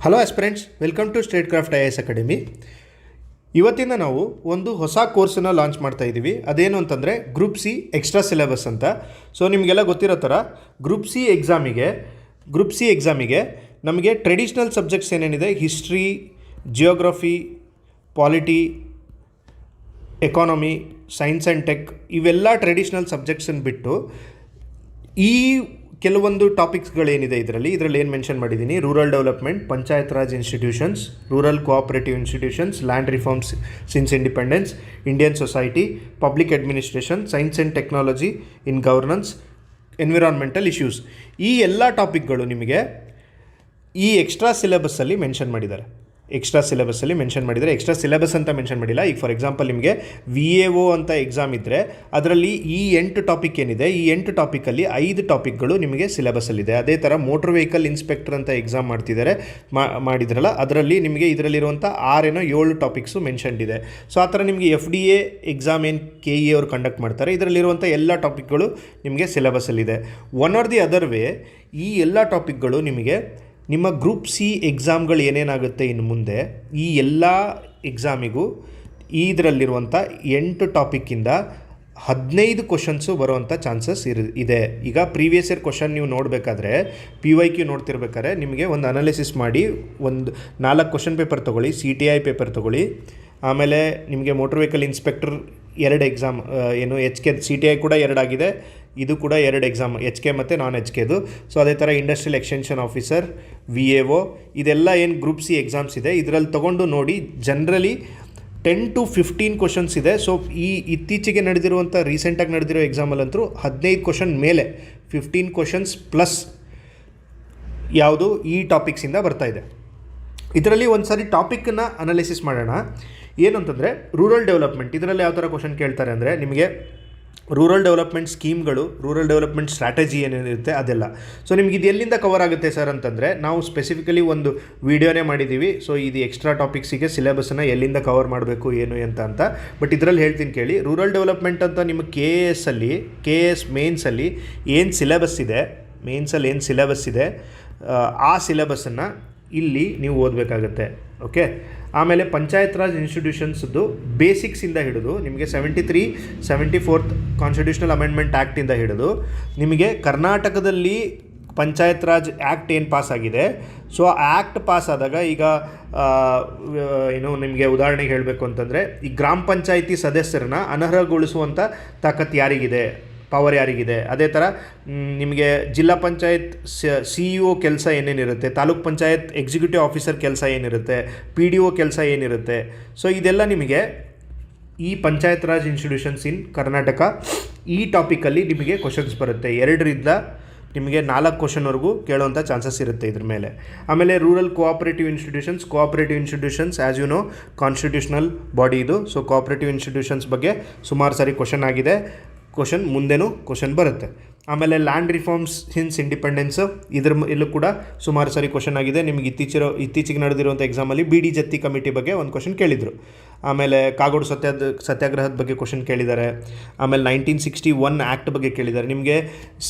Hello aspirants, welcome to statecraft IAS academy. ಇವತ್ತಿನ ನಾವು ಒಂದು ಹೊಸ ಕೋರ್ಸನ್ನು ಲಾಂಚ್ ಮಾಡ್ತಾ ಇದ್ದೀವಿ. ಅದೇನು ಅಂತಂದರೆ ಗ್ರೂಪ್ ಸಿ ಎಕ್ಸ್ಟ್ರಾ ಸಿಲೆಬಸ್ ಅಂತ. ಸೊ ನಿಮಗೆಲ್ಲ ಗೊತ್ತಿರೋ ಥರ ಗ್ರೂಪ್ ಸಿ ಎಕ್ಸಾಮಿಗೆ ನಮಗೆ ಟ್ರೆಡಿಷ್ನಲ್ ಸಬ್ಜೆಕ್ಟ್ಸ್ ಏನೇನಿದೆ, history, geography, polity, economy, science and tech, ಇವೆಲ್ಲ ಟ್ರೆಡಿಷ್ನಲ್ ಸಬ್ಜೆಕ್ಟ್ಸನ್ನು ಬಿಟ್ಟು ಈ ಕೆಲವೊಂದು ಟಾಪಿಕ್ಸ್ಗಳೇನಿದೆ ಇದರಲ್ಲಿ ಏನು ಮೆನ್ಷನ್ ಮಾಡಿದ್ದೀನಿ: rural development, panchayat Raj institutions, rural cooperative institutions, land reforms since independence, Indian society, public administration, science and technology in governance, environmental issues. ಈ ಎಲ್ಲ ಟಾಪಿಕ್ಗಳು ನಿಮಗೆ ಈ ಎಕ್ಸ್ಟ್ರಾ ಸಿಲೆಬಸ್ಸಲ್ಲಿ ಮೆನ್ಷನ್ ಮಾಡಿದ್ದಾರೆ. ಎಕ್ಸ್ಟ್ರಾ ಸಿಲೆಬಸ್ ಅಂತ ಮೆನ್ಷನ್ ಮಾಡಿಲ್ಲ. ಈಗ ಫಾರ್ ಎಕ್ಸಾಂಪಲ್ ನಿಮಗೆ VAO ಅಂತ ಎಕ್ಸಾಮ್ ಇದ್ದರೆ ಅದರಲ್ಲಿ ಈ 8 ಟಾಪಿಕ್ ಏನಿದೆ, ಈ 8 ಟಾಪಿಕಲ್ಲಿ 5 ಟಾಪಿಕ್ಗಳು ನಿಮಗೆ ಸಿಲೆಬಸ್ಸಲ್ಲಿದೆ. ಅದೇ ಥರ ಮೋಟ್ರ್ ವೆಹಿಕಲ್ ಇನ್ಸ್ಪೆಕ್ಟರ್ ಅಂತ ಎಕ್ಸಾಮ್ ಮಾಡಿದ್ರಲ್ಲ, ಅದರಲ್ಲಿ ನಿಮಗೆ ಇದರಲ್ಲಿರುವಂಥ 7 ಟಾಪಿಕ್ಸು ಮೆನ್ಷನ್ಡ್ ಇದೆ. ಸೊ ಆ ಥರ ನಿಮಗೆ FDA ಎಕ್ಸಾಮ್ ಏನು KE ಅವರು ಕಂಡಕ್ಟ್ ಮಾಡ್ತಾರೆ, ಇದರಲ್ಲಿರುವಂಥ ಎಲ್ಲ ಟಾಪಿಕ್ಗಳು ನಿಮಗೆ ಸಿಲೆಬಸ್ಸಲ್ಲಿದೆ. One or the other way ಈ ಎಲ್ಲ ಟಾಪಿಕ್ಗಳು ನಿಮಗೆ ನಿಮ್ಮ ಗ್ರೂಪ್ ಸಿ ಎಕ್ಸಾಮ್ಗಳು ಏನೇನಾಗುತ್ತೆ ಇನ್ನು ಮುಂದೆ, ಈ ಎಲ್ಲ ಎಕ್ಸಾಮಿಗೂ ಇದರಲ್ಲಿರುವಂಥ 8 ಟಾಪಿಕ್ಕಿಂದ 15 ಕ್ವಶನ್ಸು ಬರುವಂಥ ಚಾನ್ಸಸ್ ಇದೆ. ಈಗ ಪ್ರೀವಿಯಸ್ ಇಯರ್ ಕ್ವಶನ್ ನೀವು ನೋಡಬೇಕಾದ್ರೆ, PYQ ನೋಡ್ತಿರ್ಬೇಕಾದ್ರೆ ನಿಮಗೆ ಒಂದು ಅನಾಲಿಸಿಸ್ ಮಾಡಿ ಒಂದು 4 ಕ್ವಶನ್ ಪೇಪರ್ ತೊಗೊಳ್ಳಿ, CTI ಪೇಪರ್ ತೊಗೊಳ್ಳಿ. ಆಮೇಲೆ ನಿಮಗೆ ಮೋಟ್ರ್ ವೆಹಿಕಲ್ ಇನ್ಸ್ಪೆಕ್ಟರ್ 2 ಎಕ್ಸಾಮ್, ಏನು HK CTI ಕೂಡ 2 ಆಗಿದೆ, ಇದು ಕೂಡ 2 ಎಕ್ಸಾಮ್, HK ಮತ್ತು ನಾನ್ HKದು. ಸೊ ಅದೇ ಥರ ಇಂಡಸ್ಟ್ರಿಯಲ್ ಎಕ್ಸ್ಟೆನ್ಷನ್ ಆಫೀಸರ್, VAO, ಇದೆಲ್ಲ ಏನು ಗ್ರೂಪ್ ಸಿ ಎಕ್ಸಾಮ್ಸ್ ಇದೆ ಇದರಲ್ಲಿ ತೊಗೊಂಡು ನೋಡಿ. ಜನರಲಿ 10 to 15 ಕ್ವಶನ್ಸ್ ಇದೆ. ಸೊ ಈ ಇತ್ತೀಚೆಗೆ ನಡೆದಿರುವಂಥ ರೀಸೆಂಟಾಗಿ ನಡೆದಿರೋ ಎಕ್ಸಾಮಲ್ಲಂತೂ 15 ಕ್ವಶನ್ ಮೇಲೆ 15 ಕ್ವಶನ್ಸ್ ಪ್ಲಸ್ ಯಾವುದು ಈ ಟಾಪಿಕ್ಸಿಂದ ಬರ್ತಾಯಿದೆ. ಇದರಲ್ಲಿ ಒಂದು ಸಾರಿ ಟಾಪಿಕ್ಕನ್ನು ಅನಾಲಿಸಿಸ್ ಮಾಡೋಣ. ಏನು ಅಂತಂದರೆ ರೂರಲ್ ಡೆವಲಪ್ಮೆಂಟ್, ಇದರಲ್ಲಿ ಯಾವ ಥರ ಕ್ವಶನ್ ಕೇಳ್ತಾರೆ ಅಂದರೆ ನಿಮಗೆ ರೂರಲ್ ಡೆವಲಪ್ಮೆಂಟ್ ಸ್ಕೀಮ್ಗಳು, ರೂರಲ್ ಡೆವಲಪ್ಮೆಂಟ್ ಸ್ಟ್ರಾಟಜಿ ಏನೇನಿರುತ್ತೆ ಅದೆಲ್ಲ. ಸೊ ನಿಮ್ಗೆ ಇದು ಎಲ್ಲಿಂದ ಕವರ್ ಆಗುತ್ತೆ ಸರ್ ಅಂತಂದರೆ, ನಾವು ಸ್ಪೆಸಿಫಿಕಲಿ ಒಂದು ವೀಡಿಯೋನೇ ಮಾಡಿದ್ದೀವಿ. ಸೊ ಇದು ಎಕ್ಸ್ಟ್ರಾ ಟಾಪಿಕ್ಸಿಗೆ ಸಿಲೆಬಸ್ಸನ್ನು ಎಲ್ಲಿಂದ ಕವರ್ ಮಾಡಬೇಕು ಏನು ಅಂತ. ಬಟ್ ಇದರಲ್ಲಿ ಹೇಳ್ತೀನಿ ಕೇಳಿ. ರೂರಲ್ ಡೆವಲಪ್ಮೆಂಟ್ ಅಂತ ನಿಮ್ಮ KS ಮೇನ್ಸಲ್ಲಿ ಏನು ಸಿಲೆಬಸ್ ಇದೆ, ಆ ಸಿಲೆಬಸ್ಸನ್ನು ಇಲ್ಲಿ ನೀವು ಓದಬೇಕಾಗತ್ತೆ. ಓಕೆ. ಆಮೇಲೆ ಪಂಚಾಯತ್ ರಾಜ್ ಇನ್ಸ್ಟಿಟ್ಯೂಷನ್ಸ್ದು ಬೇಸಿಕ್ಸಿಂದ ಹಿಡಿದು ನಿಮಗೆ 74th ಕಾನ್ಸ್ಟಿಟ್ಯೂಷನಲ್ ಅಮೆಂಡ್ಮೆಂಟ್ ಆ್ಯಕ್ಟಿಂದ ಹಿಡಿದು ನಿಮಗೆ ಕರ್ನಾಟಕದಲ್ಲಿ ಪಂಚಾಯತ್ ರಾಜ್ ಆ್ಯಕ್ಟ್ ಏನು ಪಾಸ್ ಆಗಿದೆ, ಸೊ ಆ ಆ್ಯಕ್ಟ್ ಪಾಸ್ ಆದಾಗ ಈಗ ಏನು ನಿಮಗೆ ಉದಾಹರಣೆಗೆ ಹೇಳಬೇಕು ಅಂತಂದರೆ, ಈ ಗ್ರಾಮ ಪಂಚಾಯಿತಿ ಸದಸ್ಯರನ್ನ ಅನರ್ಹಗೊಳಿಸುವಂಥ ತಾಕತ್ತು ಪವರ್ ಯಾರಿಗಿದೆ. ಅದೇ ಥರ ನಿಮಗೆ ಜಿಲ್ಲಾ ಪಂಚಾಯತ್ CEO ಕೆಲಸ ಏನೇನಿರುತ್ತೆ, ತಾಲೂಕ್ ಪಂಚಾಯತ್ ಎಕ್ಸಿಕ್ಯೂಟಿವ್ ಆಫೀಸರ್ ಕೆಲಸ ಏನಿರುತ್ತೆ, PDO ಕೆಲಸ ಏನಿರುತ್ತೆ. ಸೊ ಇದೆಲ್ಲ ನಿಮಗೆ ಈ ಪಂಚಾಯತ್ ರಾಜ್ ಇನ್ಸ್ಟಿಟ್ಯೂಷನ್ಸ್ ಇನ್ ಕರ್ನಾಟಕ ಈ ಟಾಪಿಕಲ್ಲಿ ನಿಮಗೆ ಕ್ವಶನ್ಸ್ ಬರುತ್ತೆ. 2ರಿಂದ ನಿಮಗೆ 4 ಕ್ವಶನ್ವರೆಗೂ ಕೇಳುವಂಥ ಚಾನ್ಸಸ್ ಇರುತ್ತೆ ಇದ್ರ ಮೇಲೆ. ಆಮೇಲೆ rural cooperative institutions as you know constitutional body ಇದು. ಸೊ ಕೋಆಪರೇಟಿವ್ ಇನ್ಸ್ಟಿಟ್ಯೂಷನ್ಸ್ ಬಗ್ಗೆ ಸುಮಾರು ಸಾರಿ ಕ್ವಶನ್ ಆಗಿದೆ, ಮುಂದೆನೂ ಕ್ವಶನ್ ಬರುತ್ತೆ. ಆಮೇಲೆ ಲ್ಯಾಂಡ್ ರಿಫಾರ್ಮ್ಸ್ ಸಿನ್ಸ್ ಇಂಡಿಪೆಂಡೆನ್ಸ್, ಇಲ್ಲೂ ಕೂಡ ಸುಮಾರು ಸಾರಿ ಕ್ವಶನ್ ಆಗಿದೆ. ನಿಮಗೆ ಇತ್ತೀಚೆಗೆ ನಡೆದಿರುವಂಥ ಎಕ್ಸಾಮಲ್ಲಿ BD ಜತ್ತಿ ಕಮಿಟಿ ಬಗ್ಗೆ ಒಂದು ಕ್ವಶನ್ ಕೇಳಿದರು. ಆಮೇಲೆ ಕಾಗೋಡು ಸತ್ಯಾಗ್ರಹದ ಬಗ್ಗೆ ಕ್ವಶನ್ ಕೇಳಿದ್ದಾರೆ. ಆಮೇಲೆ 1961 ಆ್ಯಕ್ಟ್ ಬಗ್ಗೆ ಕೇಳಿದ್ದಾರೆ. ನಿಮಗೆ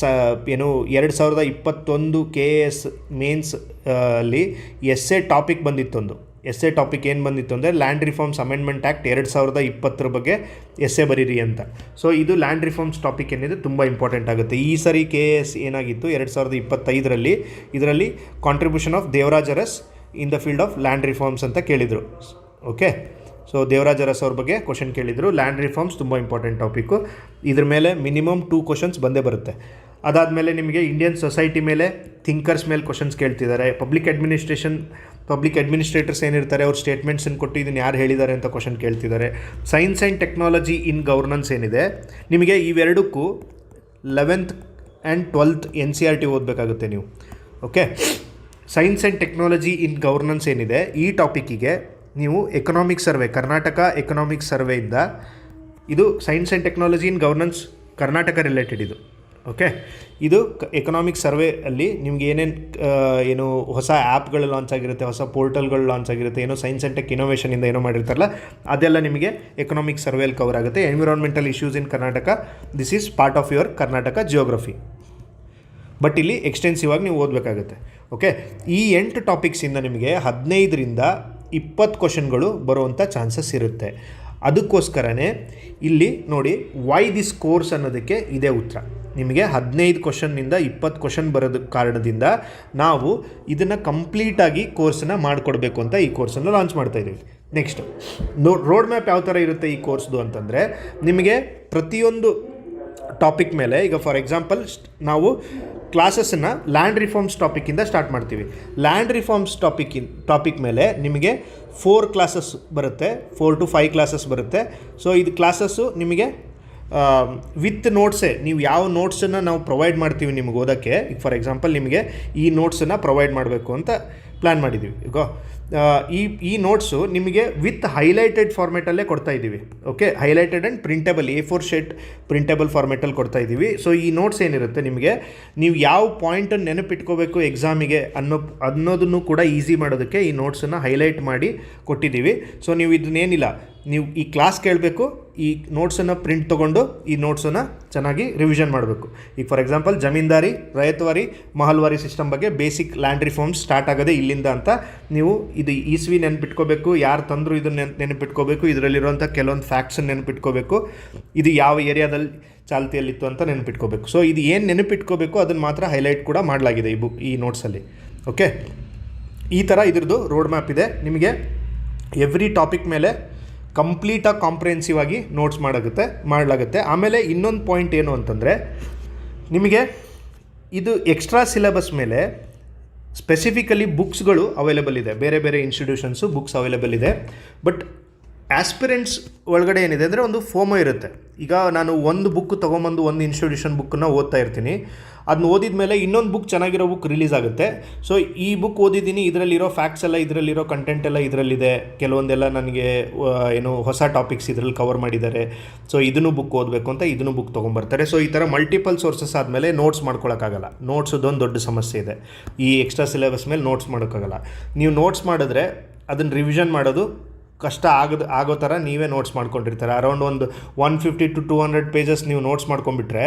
2021 KS ಮೇನ್ಸ್ ಅಲ್ಲಿ ಎಸ್ಸೆ ಟಾಪಿಕ್ ಬಂದಿತ್ತೊಂದು. ಎಸ್ಸೆ ಟಾಪಿಕ್ ಏನು ಬಂದಿತ್ತು ಅಂದರೆ ಲ್ಯಾಂಡ್ ರಿಫಾರ್ಮ್ಸ್ ಅಮೆಂಡ್ಮೆಂಟ್ ಆ್ಯಕ್ಟ್ 2020 ಬಗ್ಗೆ ಎಸ್ಸೆ ಬರೀರಿ ಅಂತ. ಸೊ ಇದು ಲ್ಯಾಂಡ್ ರಿಫಾರ್ಮ್ಸ್ ಟಾಪಿಕ್ ಏನಿದೆ ತುಂಬ ಇಂಪಾರ್ಟೆಂಟ್ ಆಗುತ್ತೆ. ಈ ಸರಿ KS ಏನಾಗಿತ್ತು 2025ರಲ್ಲಿ, ಇದರಲ್ಲಿ contribution of Devaraj Urs in the field of land reforms ಅಂತ ಕೇಳಿದರು. ಓಕೆ. ಸೊ ದೇವರಾಜ್ ಅರಸ್ ಅವ್ರ ಬಗ್ಗೆ ಕ್ವಶನ್ ಕೇಳಿದರು. ಲ್ಯಾಂಡ್ ರಿಫಾರ್ಮ್ಸ್ ತುಂಬ ಇಂಪಾರ್ಟೆಂಟ್ ಟಾಪಿಕ್ಕು. ಇದ್ರ ಮೇಲೆ ಮಿನಿಮಮ್ 2 ಕ್ವಶನ್ಸ್ ಬಂದೇ ಬರುತ್ತೆ. ಅದಾದಮೇಲೆ ನಿಮಗೆ ಇಂಡಿಯನ್ ಸೊಸೈಟಿ ಮೇಲೆ, ಥಿಂಕರ್ಸ್ ಮೇಲೆ ಕ್ವಶನ್ಸ್ ಕೇಳ್ತಿದ್ದಾರೆ. ಪಬ್ಲಿಕ್ ಅಡ್ಮಿನಿಸ್ಟ್ರೇಟರ್ಸ್ ಏನಿರ್ತಾರೆ ಅವ್ರ ಸ್ಟೇಟ್ಮೆಂಟ್ಸನ್ನು ಕೊಟ್ಟು ಇದನ್ನು ಯಾರು ಹೇಳಿದ್ದಾರೆ ಅಂತ ಕ್ವಶನ್ ಕೇಳ್ತಿದ್ದಾರೆ. Science and technology in governance ಏನಿದೆ, ನಿಮಗೆ ಇವೆರಡಕ್ಕೂ 11th and 12th NCERT ಓದಬೇಕಾಗುತ್ತೆ ನೀವು. Okay. Science and technology in governance ಏನಿದೆ ಈ ಟಾಪಿಕ್ಕಿಗೆ ನೀವು ಕರ್ನಾಟಕ ಎಕನಾಮಿಕ್ ಸರ್ವೆಯಿಂದ, ಇದು science and technology in governance Karnataka related ಇದು. ಓಕೆ. ಇದು ಎಕನಾಮಿಕ್ ಸರ್ವೆ ಅಲ್ಲಿ ನಿಮ್ಗೆ ಏನು ಹೊಸ ಆ್ಯಪ್ಗಳು ಲಾಂಚ್ ಆಗಿರುತ್ತೆ, ಹೊಸ ಪೋರ್ಟಲ್ಗಳು ಲಾಂಚ್ ಆಗಿರುತ್ತೆ, ಏನೋ ಸೈನ್ಸ್ ಆ್ಯಂಡ್ ಟೆಕ್ ಇನೋವೇಷನಿಂದ ಏನೋ ಮಾಡಿರ್ತಾರಲ್ಲ ಅದೆಲ್ಲ ನಿಮಗೆ ಎಕನಾಮಿಕ್ ಸರ್ವೆಯಲ್ಲಿ ಕವರ್ ಆಗುತ್ತೆ. Environmental issues in Karnataka, this is part of your Karnataka geography. But ಇಲ್ಲಿ ಎಕ್ಸ್ಟೆನ್ಸಿವ್ ಆಗಿ ನೀವು ಓದಬೇಕಾಗುತ್ತೆ. ಓಕೆ, ಈ 8 ಟಾಪಿಕ್ಸಿಂದ ನಿಮಗೆ 15ರಿಂದ 20 ಕ್ವಶನ್ಗಳು ಬರುವಂಥ ಚಾನ್ಸಸ್ ಇರುತ್ತೆ. ಅದಕ್ಕೋಸ್ಕರನೇ ಇಲ್ಲಿ ನೋಡಿ, ವೈ ದಿಸ್ ಕೋರ್ಸ್ ಅನ್ನೋದಕ್ಕೆ ಇದೇ ಉತ್ತರ. ನಿಮಗೆ 15 ಕ್ವಶನ್ನಿಂದ 20 ಕ್ವಶನ್ ಬರೋದ ಕಾರಣದಿಂದ ನಾವು ಇದನ್ನು ಕಂಪ್ಲೀಟಾಗಿ ಕೋರ್ಸನ್ನು ಮಾಡಿಕೊಡ್ಬೇಕು ಅಂತ ಈ ಕೋರ್ಸನ್ನು ಲಾಂಚ್ ಮಾಡ್ತಾಯಿದ್ದೀವಿ. ನೆಕ್ಸ್ಟ್ ರೋಡ್ ಮ್ಯಾಪ್ ಯಾವ ಥರ ಇರುತ್ತೆ ಈ ಕೋರ್ಸ್ದು ಅಂತಂದರೆ, ನಿಮಗೆ ಪ್ರತಿಯೊಂದು ಟಾಪಿಕ್ ಮೇಲೆ, ಈಗ ಫಾರ್ ಎಕ್ಸಾಂಪಲ್ ನಾವು ಕ್ಲಾಸಸ್ಸನ್ನು ಲ್ಯಾಂಡ್ ರಿಫಾರ್ಮ್ಸ್ ಟಾಪಿಕ್ಕಿಂದ ಸ್ಟಾರ್ಟ್ ಮಾಡ್ತೀವಿ. ಲ್ಯಾಂಡ್ ರಿಫಾರ್ಮ್ಸ್ ಟಾಪಿಕ್ ಮೇಲೆ ನಿಮಗೆ 4 ಕ್ಲಾಸಸ್ ಬರುತ್ತೆ, 4 to 5 ಕ್ಲಾಸಸ್ ಬರುತ್ತೆ. ಸೊ ಇದು ಕ್ಲಾಸಸ್ಸು ನಿಮಗೆ ವಿತ್ ನೋಟ್ಸೇ, ನೀವು ಯಾವ ನೋಟ್ಸನ್ನು ನಾವು ಪ್ರೊವೈಡ್ ಮಾಡ್ತೀವಿ ನಿಮ್ಗೆ ಓದೋಕ್ಕೆ. ಈಗ ಫಾರ್ ಎಕ್ಸಾಂಪಲ್ ನಿಮಗೆ ಈ ನೋಟ್ಸನ್ನು ಪ್ರೊವೈಡ್ ಮಾಡಬೇಕು ಅಂತ ಪ್ಲ್ಯಾನ್ ಮಾಡಿದ್ದೀವಿ. ಈಗ ಈ ನೋಟ್ಸು ನಿಮಗೆ ವಿತ್ ಹೈಲೈಟೆಡ್ ಫಾರ್ಮೆಟಲ್ಲೇ ಕೊಡ್ತಾ ಇದ್ದೀವಿ. Okay, highlighted and printable A4 sheet printable ಫಾರ್ಮೆಟಲ್ಲಿ ಕೊಡ್ತಾ ಇದ್ದೀವಿ. ಸೊ ಈ ನೋಟ್ಸ್ ಏನಿರುತ್ತೆ ನಿಮಗೆ, ನೀವು ಯಾವ ಪಾಯಿಂಟನ್ನು ನೆನಪಿಟ್ಕೋಬೇಕು ಎಕ್ಸಾಮಿಗೆ ಅನ್ನೋದನ್ನು ಕೂಡ ಈಸಿ ಮಾಡೋದಕ್ಕೆ ಈ ನೋಟ್ಸನ್ನು ಹೈಲೈಟ್ ಮಾಡಿ ಕೊಟ್ಟಿದ್ದೀವಿ. ಸೊ ನೀವು ಇದನ್ನೇನಿಲ್ಲ, ನೀವು ಈ ಕ್ಲಾಸ್ ಕೇಳಬೇಕು, ಈ ನೋಟ್ಸನ್ನು ಪ್ರಿಂಟ್ ತೊಗೊಂಡು ಈ ನೋಟ್ಸನ್ನು ಚೆನ್ನಾಗಿ ರಿವಿಷನ್ ಮಾಡಬೇಕು. ಈಗ for example zamindari, ryotwari, mahalwari system ಬಗ್ಗೆ ಬೇಸಿಕ್ ಲ್ಯಾಂಡ್ ರಿಫಾರ್ಮ್ಸ್ ಸ್ಟಾರ್ಟ್ ಆಗೋದೇ ಇಲ್ಲಿಂದ ಅಂತ ನೀವು ಇದು ಈಸ್ವಿ ನೆನಪಿಟ್ಕೋಬೇಕು, ಯಾರು ತಂದರು ಇದನ್ನು ನೆನಪಿಟ್ಕೋಬೇಕು, ಇದರಲ್ಲಿರುವಂಥ ಕೆಲವೊಂದು ಫ್ಯಾಕ್ಟ್ಸನ್ನು ನೆನಪಿಟ್ಕೋಬೇಕು, ಇದು ಯಾವ ಏರಿಯಾದಲ್ಲಿ ಚಾಲ್ತಿಯಲ್ಲಿತ್ತು ಅಂತ ನೆನಪಿಟ್ಕೋಬೇಕು. ಸೊ ಇದು ಏನು ನೆನಪಿಟ್ಕೋಬೇಕು ಅದನ್ನು ಮಾತ್ರ ಹೈಲೈಟ್ ಕೂಡ ಮಾಡಲಾಗಿದೆ ಈ ನೋಟ್ಸಲ್ಲಿ. ಓಕೆ, ಈ ಥರ ಇದ್ರದ್ದು ರೋಡ್ ಮ್ಯಾಪ್ ಇದೆ. ನಿಮಗೆ ಎವ್ರಿ ಟಾಪಿಕ್ ಮೇಲೆ ಕಂಪ್ಲೀಟಾಗಿ ಕಾಂಪ್ರಿಹೆನ್ಸಿವ್ ಆಗಿ ನೋಟ್ಸ್ ಮಾಡಲಾಗುತ್ತೆ. ಆಮೇಲೆ ಇನ್ನೊಂದು ಪಾಯಿಂಟ್ ಏನು ಅಂತಂದರೆ, ನಿಮಗೆ ಇದು ಎಕ್ಸ್ಟ್ರಾ ಸಿಲೆಬಸ್ ಮೇಲೆ ಸ್ಪೆಸಿಫಿಕಲಿ ಬುಕ್ಸ್ಗಳು ಅವೈಲೇಬಲ್ ಇದೆ. ಬೇರೆ ಬೇರೆ ಇನ್ಸ್ಟಿಟ್ಯೂಷನ್ಸು ಬುಕ್ಸ್ ಅವೈಲೇಬಲ್ ಇದೆ. ಬಟ್ ಆಸ್ಪಿರೆಂಟ್ಸ್ ಒಳಗಡೆ ಏನಿದೆ ಅಂದರೆ ಒಂದು ಫೋಮೋ ಇರುತ್ತೆ. ಈಗ ನಾನು ಒಂದು ಬುಕ್ ತೊಗೊಂಬಂದು ಒಂದು ಇನ್ಸ್ಟಿಟ್ಯೂಷನ್ ಬುಕ್ಕನ್ನು ಓದ್ತಾ ಇರ್ತೀನಿ, ಅದನ್ನ ಓದಿದ ಮೇಲೆ ಇನ್ನೊಂದು ಬುಕ್ ಚೆನ್ನಾಗಿರೋ ಬುಕ್ ರಿಲೀಸ್ ಆಗುತ್ತೆ. ಸೊ ಈ ಬುಕ್ ಓದಿದ್ದೀನಿ, ಇದರಲ್ಲಿರೋ ಫ್ಯಾಕ್ಟ್ಸ್ ಎಲ್ಲ, ಇದರಲ್ಲಿರೋ ಕಂಟೆಂಟ್ ಎಲ್ಲ ಇದರಲ್ಲಿದೆ, ಕೆಲವೊಂದೆಲ್ಲ ನನಗೆ ಏನು ಹೊಸ ಟಾಪಿಕ್ಸ್ ಇದರಲ್ಲಿ ಕವರ್ ಮಾಡಿದ್ದಾರೆ, ಸೊ ಇದನ್ನು ಬುಕ್ ಓದಬೇಕು ಅಂತ ಇದನ್ನು ಬುಕ್ ತೊಗೊಂಬರ್ತಾರೆ. ಸೊ ಈ ಥರ ಮಲ್ಟಿಪಲ್ ಸೋರ್ಸಸ್ ಆದಮೇಲೆ ನೋಟ್ಸ್ ಮಾಡ್ಕೊಳಕ್ಕಾಗಲ್ಲ. ನೋಟ್ಸದೊಂದು ದೊಡ್ಡ ಸಮಸ್ಯೆ ಇದೆ. ಈ ಎಕ್ಸ್ಟ್ರಾ ಸಿಲೆಬಸ್ ಮೇಲೆ ನೋಟ್ಸ್ ಮಾಡೋಕ್ಕಾಗಲ್ಲ. ನೀವು ನೋಟ್ಸ್ ಮಾಡಿದ್ರೆ ಅದನ್ನು ರಿವಿಷನ್ ಮಾಡೋದು ಕಷ್ಟ ಆಗೋ ಥರ ನೀವೇ ನೋಟ್ಸ್ ಮಾಡ್ಕೊಂಡಿರ್ತಾರೆ. ಅರೌಂಡ್ ಒಂದು 150 to 200 ಪೇಜಸ್ ನೀವು ನೋಟ್ಸ್ ಮಾಡ್ಕೊಂಡ್ಬಿಟ್ರೆ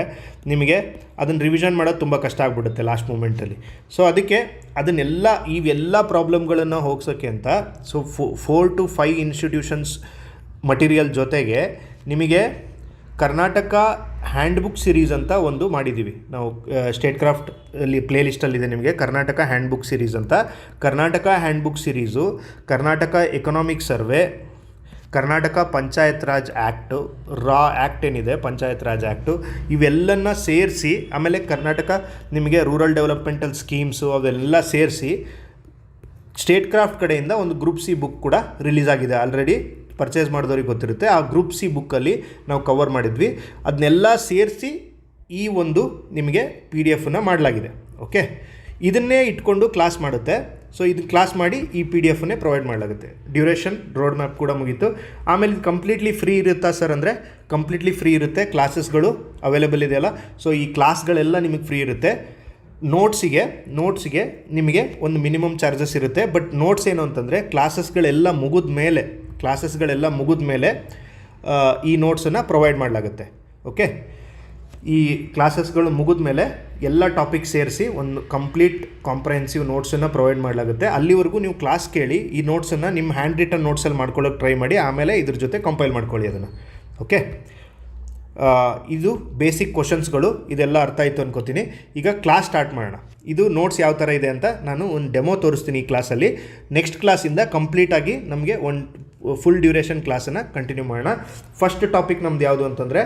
ನಿಮಗೆ ಅದನ್ನು ರಿವಿಷನ್ ಮಾಡೋದು ತುಂಬ ಕಷ್ಟ ಆಗಿಬಿಡುತ್ತೆ ಲಾಸ್ಟ್ ಮೂಮೆಂಟಲ್ಲಿ. ಸೊ ಅದಕ್ಕೆ ಇವೆಲ್ಲ ಪ್ರಾಬ್ಲಮ್ಗಳನ್ನು ಹೋಗ್ಸೋಕ್ಕೆ ಅಂತ 4 to 5 ಇನ್ಸ್ಟಿಟ್ಯೂಷನ್ಸ್ ಮಟೀರಿಯಲ್ ಜೊತೆಗೆ ನಿಮಗೆ ಕರ್ನಾಟಕ ಹ್ಯಾಂಡ್ ಬುಕ್ ಸಿರೀಸ್ ಅಂತ ಒಂದು ಮಾಡಿದ್ದೀವಿ ನಾವು. ಸ್ಟೇಟ್ ಕ್ರಾಫ್ಟ್ ಅಲ್ಲಿ ಪ್ಲೇ ಲಿಸ್ಟಲ್ಲಿದೆ ನಿಮಗೆ ಕರ್ನಾಟಕ ಹ್ಯಾಂಡ್ ಬುಕ್ ಸಿರೀಸ್ ಅಂತ. Karnataka handbook series, Karnataka economic survey, Karnataka panchayat raj act, ರಾ ಆ್ಯಕ್ಟ್ ಏನಿದೆ ಪಂಚಾಯತ್ ರಾಜ್ ಆ್ಯಕ್ಟು, ಇವೆಲ್ಲನ್ನ ಸೇರಿಸಿ, ಆಮೇಲೆ ಕರ್ನಾಟಕ ನಿಮಗೆ ರೂರಲ್ ಡೆವಲಪ್ಮೆಂಟಲ್ ಸ್ಕೀಮ್ಸು ಅವೆಲ್ಲ ಸೇರಿಸಿ ಸ್ಟೇಟ್ ಕ್ರಾಫ್ಟ್ ಕಡೆಯಿಂದ ಒಂದು ಗ್ರೂಪ್ ಸಿ ಬುಕ್ ಕೂಡ ರಿಲೀಸ್ ಆಗಿದೆ. ಆಲ್ರೆಡಿ ಪರ್ಚೇಸ್ ಮಾಡಿದವ್ರಿಗೆ ಗೊತ್ತಿರುತ್ತೆ. ಆ ಗ್ರೂಪ್ ಸಿ ಬುಕ್ಕಲ್ಲಿ ನಾವು ಕವರ್ ಮಾಡಿದ್ವಿ. ಅದನ್ನೆಲ್ಲ ಸೇರಿಸಿ ಈ ಒಂದು ನಿಮಗೆ PDF ಮಾಡಲಾಗಿದೆ. ಓಕೆ, ಇದನ್ನೇ ಇಟ್ಕೊಂಡು ಕ್ಲಾಸ್ ಮಾಡುತ್ತೆ. ಸೊ ಇದು ಕ್ಲಾಸ್ ಮಾಡಿ ಈ PDF ಪ್ರೊವೈಡ್ ಮಾಡಲಾಗುತ್ತೆ. ಡ್ಯೂರೇಷನ್ ರೋಡ್ ಮ್ಯಾಪ್ ಕೂಡ ಮುಗೀತು. ಆಮೇಲೆ ಇದು ಕಂಪ್ಲೀಟ್ಲಿ ಫ್ರೀ ಇರುತ್ತಾ ಸರ್ ಅಂದರೆ, ಕಂಪ್ಲೀಟ್ಲಿ ಫ್ರೀ ಇರುತ್ತೆ. ಕ್ಲಾಸಸ್ಗಳು ಅವೈಲೇಬಲ್ ಇದೆಯಲ್ಲ, ಸೊ ಈ ಕ್ಲಾಸ್ಗಳೆಲ್ಲ ನಿಮಗೆ ಫ್ರೀ ಇರುತ್ತೆ. ನೋಟ್ಸಿಗೆ ನಿಮಗೆ ಒಂದು ಮಿನಿಮಮ್ ಚಾರ್ಜಸ್ ಇರುತ್ತೆ. ಬಟ್ ನೋಟ್ಸ್ ಏನು ಅಂತಂದರೆ, ಕ್ಲಾಸಸ್ಗಳೆಲ್ಲ ಮುಗಿದ ಮೇಲೆ ಈ ನೋಟ್ಸನ್ನು ಪ್ರೊವೈಡ್ ಮಾಡಲಾಗುತ್ತೆ. ಓಕೆ, ಈ ಕ್ಲಾಸಸ್ಗಳು ಮುಗಿದ ಮೇಲೆ ಎಲ್ಲ ಟಾಪಿಕ್ ಸೇರಿಸಿ ಒಂದು ಕಂಪ್ಲೀಟ್ ಕಾಂಪ್ರಹೆನ್ಸಿವ್ ನೋಟ್ಸನ್ನು ಪ್ರೊವೈಡ್ ಮಾಡಲಾಗುತ್ತೆ. ಅಲ್ಲಿವರೆಗೂ ನೀವು ಕ್ಲಾಸ್ ಕೇಳಿ ಈ ನೋಟ್ಸನ್ನು ನಿಮ್ಮ ಹ್ಯಾಂಡ್ ರಿಟನ್ ನೋಟ್ಸಲ್ಲಿ ಮಾಡ್ಕೊಳ್ಳೋಕೆ ಟ್ರೈ ಮಾಡಿ. ಆಮೇಲೆ ಇದ್ರ ಜೊತೆ ಕಂಪೈಲ್ ಮಾಡ್ಕೊಳ್ಳಿ ಅದನ್ನು. ಓಕೆ, ಇದು ಬೇಸಿಕ್ ಕ್ವಶನ್ಸ್ಗಳು, ಇದೆಲ್ಲ ಅರ್ಥ ಆಯಿತು ಅನ್ಕೋತೀನಿ. ಈಗ ಕ್ಲಾಸ್ ಸ್ಟಾರ್ಟ್ ಮಾಡೋಣ. ಇದು ನೋಟ್ಸ್ ಯಾವ ಥರ ಇದೆ ಅಂತ ನಾನು ಒಂದು ಡೆಮೋ ತೋರಿಸ್ತೀನಿ ಈ ಕ್ಲಾಸಲ್ಲಿ. ನೆಕ್ಸ್ಟ್ ಕ್ಲಾಸಿಂದ ಕಂಪ್ಲೀಟಾಗಿ ನಮಗೆ ಒಂದು ಫುಲ್ ಡ್ಯೂರೇಷನ್ ಕ್ಲಾಸನ್ನು ಕಂಟಿನ್ಯೂ ಮಾಡೋಣ. ಫಸ್ಟ್ ಟಾಪಿಕ್ ನಮ್ದು ಯಾವುದು ಅಂತಂದರೆ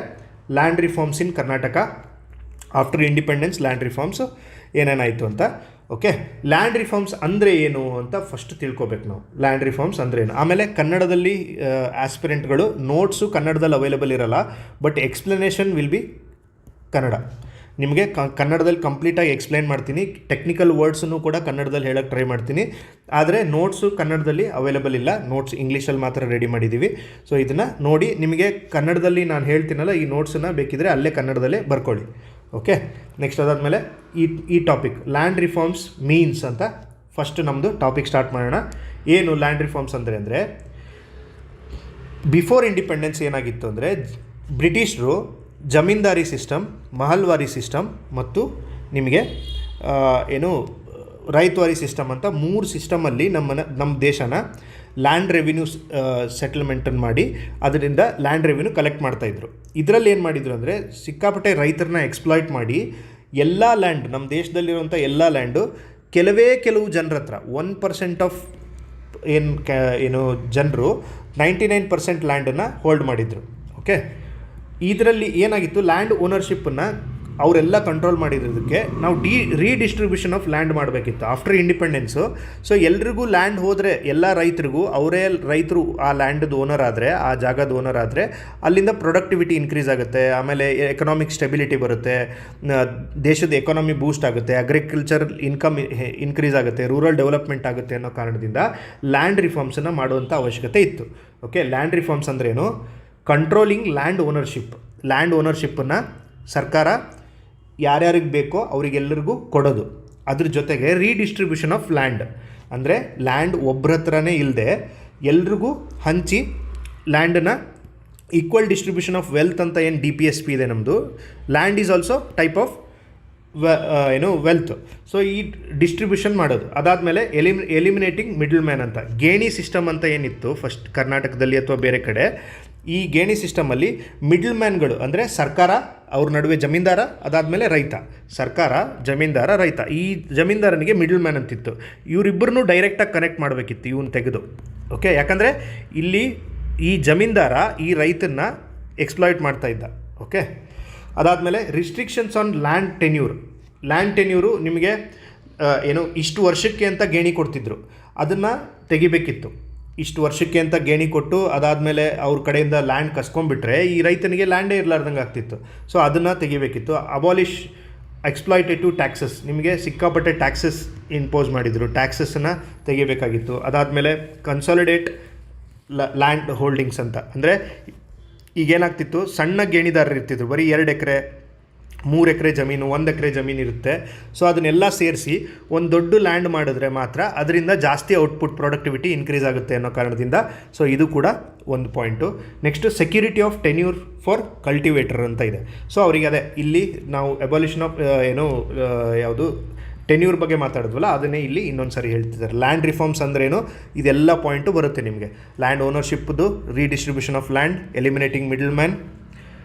land reforms in Karnataka after independence. Land reforms ಏನೇನಾಯಿತು ಅಂತ. ಓಕೆ, ಲ್ಯಾಂಡ್ ರಿಫಾರ್ಮ್ಸ್ ಅಂದರೆ ಏನು ಅಂತ ಫಸ್ಟ್ ತಿಳ್ಕೊಬೇಕು ನಾವು. ಲ್ಯಾಂಡ್ ರಿಫಾರ್ಮ್ಸ್ ಅಂದರೆ ಏನು. ಆಮೇಲೆ ಕನ್ನಡದಲ್ಲಿ ಆಸ್ಪಿರೆಂಟ್ಗಳು ನೋಟ್ಸು ಕನ್ನಡದಲ್ಲಿ ಅವೈಲೇಬಲ್ ಇರಲ್ಲ, but explanation will be Kannada. ನಿಮಗೆ ಕನ್ನಡದಲ್ಲಿ ಕಂಪ್ಲೀಟಾಗಿ ಎಕ್ಸ್ಪ್ಲೈನ್ ಮಾಡ್ತೀನಿ. ಟೆಕ್ನಿಕಲ್ ವರ್ಡ್ಸನ್ನು ಕೂಡ ಕನ್ನಡದಲ್ಲಿ ಹೇಳೋಕ್ಕೆ ಟ್ರೈ ಮಾಡ್ತೀನಿ. ಆದರೆ ನೋಟ್ಸು ಕನ್ನಡದಲ್ಲಿ ಅವೈಲೇಬಲ್ ಇಲ್ಲ. ನೋಟ್ಸ್ ಇಂಗ್ಲೀಷಲ್ಲಿ ಮಾತ್ರ ರೆಡಿ ಮಾಡಿದ್ದೀವಿ. ಸೊ ಇದನ್ನು ನೋಡಿ, ನಿಮಗೆ ಕನ್ನಡದಲ್ಲಿ ನಾನು ಹೇಳ್ತೀನಲ್ಲ ಈ ನೋಟ್ಸನ್ನು ಬೇಕಿದ್ದರೆ ಅಲ್ಲೇ ಕನ್ನಡದಲ್ಲೇ ಬರ್ಕೊಳ್ಳಿ. ಓಕೆ, ನೆಕ್ಸ್ಟ್ ಅದಾದಮೇಲೆ ಈ ಟಾಪಿಕ್ ಲ್ಯಾಂಡ್ ರಿಫಾರ್ಮ್ಸ್ ಮೀನ್ಸ್ ಅಂತ ಫಸ್ಟ್ ನಮ್ಮದು ಟಾಪಿಕ್ ಸ್ಟಾರ್ಟ್ ಮಾಡೋಣ. ಏನು ಲ್ಯಾಂಡ್ ರಿಫಾರ್ಮ್ಸ್ ಅಂದರೆ ಬಿಫೋರ್ ಇಂಡಿಪೆಂಡೆನ್ಸ್ ಏನಾಗಿತ್ತು ಅಂದರೆ, ಬ್ರಿಟಿಷರು ಜಮೀನ್ದಾರಿ ಸಿಸ್ಟಮ್, ಮಹಲ್ವಾರಿ ಸಿಸ್ಟಮ್ ಮತ್ತು ನಿಮಗೆ ರೈತವಾರಿ ಸಿಸ್ಟಮ್ ಅಂತ 3 ಸಿಸ್ಟಮಲ್ಲಿ ನಮ್ಮ ದೇಶನ ಲ್ಯಾಂಡ್ ರೆವಿನ್ಯೂ ಸೆಟಲ್ಮೆಂಟನ್ನು ಮಾಡಿ ಅದರಿಂದ ಲ್ಯಾಂಡ್ ರೆವಿನ್ಯೂ ಕಲೆಕ್ಟ್ ಮಾಡ್ತಾಯಿದ್ರು. ಇದರಲ್ಲಿ ಏನು ಮಾಡಿದರು ಅಂದರೆ ಸಿಕ್ಕಾಪಟ್ಟೆ ರೈತರನ್ನ ಎಕ್ಸ್ಪ್ಲಾಯ್ಟ್ ಮಾಡಿ ಎಲ್ಲ ಲ್ಯಾಂಡ್, ನಮ್ಮ ದೇಶದಲ್ಲಿರುವಂಥ ಎಲ್ಲ ಲ್ಯಾಂಡು ಕೆಲವು ಜನರ ಹತ್ರ 1% ಆಫ್ ಜನರು 99% ಲ್ಯಾಂಡನ್ನು ಹೋಲ್ಡ್ ಮಾಡಿದರು. ಓಕೆ, ಇದರಲ್ಲಿ ಏನಾಗಿತ್ತು, ಲ್ಯಾಂಡ್ ಓನರ್ಶಿಪ್ಪನ್ನು ಅವರೆಲ್ಲ ಕಂಟ್ರೋಲ್ ಮಾಡಿರೋದಕ್ಕೆ ನಾವು ರೀಡಿಸ್ಟ್ರಿಬ್ಯೂಷನ್ ಆಫ್ ಲ್ಯಾಂಡ್ ಮಾಡಬೇಕಿತ್ತು ಆಫ್ಟರ್ ಇಂಡಿಪೆಂಡೆನ್ಸು. ಸೊ ಎಲ್ರಿಗೂ ಲ್ಯಾಂಡ್ ಹೋದರೆ ಎಲ್ಲ ರೈತರಿಗೂ ರೈತರು ಆ ಲ್ಯಾಂಡದು ಓನರ್ ಆದರೆ, ಆ ಜಾಗದ ಓನರ್ ಆದರೆ ಅಲ್ಲಿಂದ ಪ್ರೊಡಕ್ಟಿವಿಟಿ ಇನ್ಕ್ರೀಸ್ ಆಗುತ್ತೆ, ಆಮೇಲೆ ಎಕನಾಮಿಕ್ ಸ್ಟೆಬಿಲಿಟಿ ಬರುತ್ತೆ, ದೇಶದ ಎಕಾನಮಿ ಬೂಸ್ಟ್ ಆಗುತ್ತೆ, ಅಗ್ರಿಕಲ್ಚರ್ ಇನ್ಕಮ್ ಇನ್ಕ್ರೀಸ್ ಆಗುತ್ತೆ, ರೂರಲ್ ಡೆವಲಪ್ಮೆಂಟ್ ಆಗುತ್ತೆ ಅನ್ನೋ ಕಾರಣದಿಂದ ಲ್ಯಾಂಡ್ ರಿಫಾರ್ಮ್ಸನ್ನು ಮಾಡುವಂಥ ಅವಶ್ಯಕತೆ ಇತ್ತು. ಓಕೆ, ಲ್ಯಾಂಡ್ ರಿಫಾರ್ಮ್ಸ್ ಅಂದ್ರೇನು? ಕಂಟ್ರೋಲಿಂಗ್ ಲ್ಯಾಂಡ್ ಓನರ್ಶಿಪ್ಪನ್ನು ಸರ್ಕಾರ ಯಾರ್ಯಾರಿಗೆ ಬೇಕೋ ಅವರಿಗೆಲ್ಲರಿಗೂ ಕೊಡೋದು. ಅದ್ರ ಜೊತೆಗೆ ರೀಡಿಸ್ಟ್ರಿಬ್ಯೂಷನ್ ಆಫ್ ಲ್ಯಾಂಡ್ ಅಂದರೆ ಲ್ಯಾಂಡ್ ಒಬ್ಬರ ಹತ್ರನೇ ಇಲ್ಲದೆ ಎಲ್ರಿಗೂ ಹಂಚಿ ಲ್ಯಾಂಡನ್ನು ಈಕ್ವಲ್ ಡಿಸ್ಟ್ರಿಬ್ಯೂಷನ್ ಆಫ್ ವೆಲ್ತ್ ಅಂತ ಏನು DPSP ಇದೆ ನಮ್ಮದು. Land is also type of wealth. So ಈ ಡಿಸ್ಟ್ರಿಬ್ಯೂಷನ್ ಮಾಡೋದು. ಅದಾದಮೇಲೆ ಎಲಿಮಿನೇಟಿಂಗ್ ಮಿಡಲ್ ಮ್ಯಾನ್ ಅಂತ ಗೇಣಿ ಸಿಸ್ಟಮ್ ಅಂತ ಏನಿತ್ತು ಫಸ್ಟ್ ಕರ್ನಾಟಕದಲ್ಲಿ ಅಥವಾ ಬೇರೆ ಕಡೆ, ಈ ಗೇಣಿ ಸಿಸ್ಟಮಲ್ಲಿ ಮಿಡಲ್ ಮ್ಯಾನ್ಗಳು ಅಂದರೆ ಸರ್ಕಾರ, ಅವ್ರ ನಡುವೆ ಜಮೀನ್ದಾರ, ಅದಾದಮೇಲೆ ರೈತ. ಸರ್ಕಾರ, ಜಮೀನ್ದಾರ, ರೈತ. ಈ ಜಮೀನ್ದಾರನಿಗೆ ಮಿಡಲ್ ಮ್ಯಾನ್ ಅಂತಿತ್ತು. ಇವರಿಬ್ಬರನ್ನೂ ಡೈರೆಕ್ಟಾಗಿ ಕನೆಕ್ಟ್ ಮಾಡಬೇಕಿತ್ತು ಇವನು ತೆಗೆದು. ಓಕೆ, ಯಾಕಂದರೆ ಇಲ್ಲಿ ಈ ಜಮೀನ್ದಾರ ಈ ರೈತನ್ನ ಎಕ್ಸ್ಪ್ಲಾಯ್ಟ್ ಮಾಡ್ತಾ ಇದ್ದ. ಓಕೆ, ಅದಾದಮೇಲೆ ರಿಸ್ಟ್ರಿಕ್ಷನ್ಸ್ ಆನ್ ಲ್ಯಾಂಡ್ ಟೆನ್ಯೂರು ನಿಮಗೆ ಇಷ್ಟು ವರ್ಷಕ್ಕೆ ಅಂತ ಗೇಣಿ ಕೊಡ್ತಿದ್ರು, ಅದನ್ನು ತೆಗಿಬೇಕಿತ್ತು. ಇಷ್ಟು ವರ್ಷಕ್ಕೆ ಅಂತ ಗೇಣಿ ಕೊಟ್ಟು ಅದಾದಮೇಲೆ ಅವ್ರ ಕಡೆಯಿಂದ ಲ್ಯಾಂಡ್ ಕಸ್ಕೊಂಡ್ಬಿಟ್ರೆ ಈ ರೈತನಿಗೆ ಲ್ಯಾಂಡೇ ಇರಲಾರ್ದಂಗೆ ಆಗ್ತಿತ್ತು. ಸೊ ಅದನ್ನು ತೆಗಿಬೇಕಿತ್ತು. ಅಬಾಲಿಷ್ ಎಕ್ಸ್ಪ್ಲಾಯ್ಟೇಟಿವ್ ಟ್ಯಾಕ್ಸಸ್, ನಿಮಗೆ ಸಿಕ್ಕಾಪಟ್ಟೆ ಟ್ಯಾಕ್ಸಸ್ ಇಂಪೋಸ್ ಮಾಡಿದರು, ಟ್ಯಾಕ್ಸಸ್ಸನ್ನು ತೆಗಿಬೇಕಾಗಿತ್ತು. ಅದಾದಮೇಲೆ ಕನ್ಸಾಲಿಡೇಟ್ ಲ್ಯಾಂಡ್ ಹೋಲ್ಡಿಂಗ್ಸ್ ಅಂತ ಅಂದರೆ ಈಗೇನಾಗ್ತಿತ್ತು, ಸಣ್ಣ ಗೇಣಿದಾರರು ಇರ್ತಿದ್ರು, ಬರೀ 2 ಎಕರೆ 3 ಎಕರೆ ಜಮೀನು, 1 ಎಕರೆ ಜಮೀನು ಇರುತ್ತೆ. ಸೊ ಅದನ್ನೆಲ್ಲ ಸೇರಿಸಿ ಒಂದು ದೊಡ್ಡ ಲ್ಯಾಂಡ್ ಮಾಡಿದ್ರೆ ಮಾತ್ರ ಅದರಿಂದ ಜಾಸ್ತಿ ಔಟ್ಪುಟ್ ಪ್ರೊಡಕ್ಟಿವಿಟಿ ಇನ್ಕ್ರೀಸ್ ಆಗುತ್ತೆ ಅನ್ನೋ ಕಾರಣದಿಂದ. ಸೊ ಇದು ಕೂಡ ಒಂದು point. Next security of tenure for cultivator ಅಂತ ಇದೆ. ಸೊ ಅವರಿಗೆ ಅದೇ ಇಲ್ಲಿ ನಾವು ಎಬಾಲ್ಯೂಷನ್ ಆಫ್ ಯಾವುದು ಟೆನ್ಯೂರ್ ಬಗ್ಗೆ ಮಾತಾಡಿದ್ವಲ್ಲ, ಅದನ್ನೇ ಇಲ್ಲಿ ಇನ್ನೊಂದು ಸಾರಿ ಹೇಳ್ತಿದ್ದಾರೆ. ಲ್ಯಾಂಡ್ ರಿಫಾರ್ಮ್ಸ್ ಅಂದ್ರೇನು, ಇದೆಲ್ಲ ಪಾಯಿಂಟು ಬರುತ್ತೆ ನಿಮಗೆ. ಲ್ಯಾಂಡ್ ಓನರ್ಶಿಪ್ದು, redistribution of land, eliminating middle man,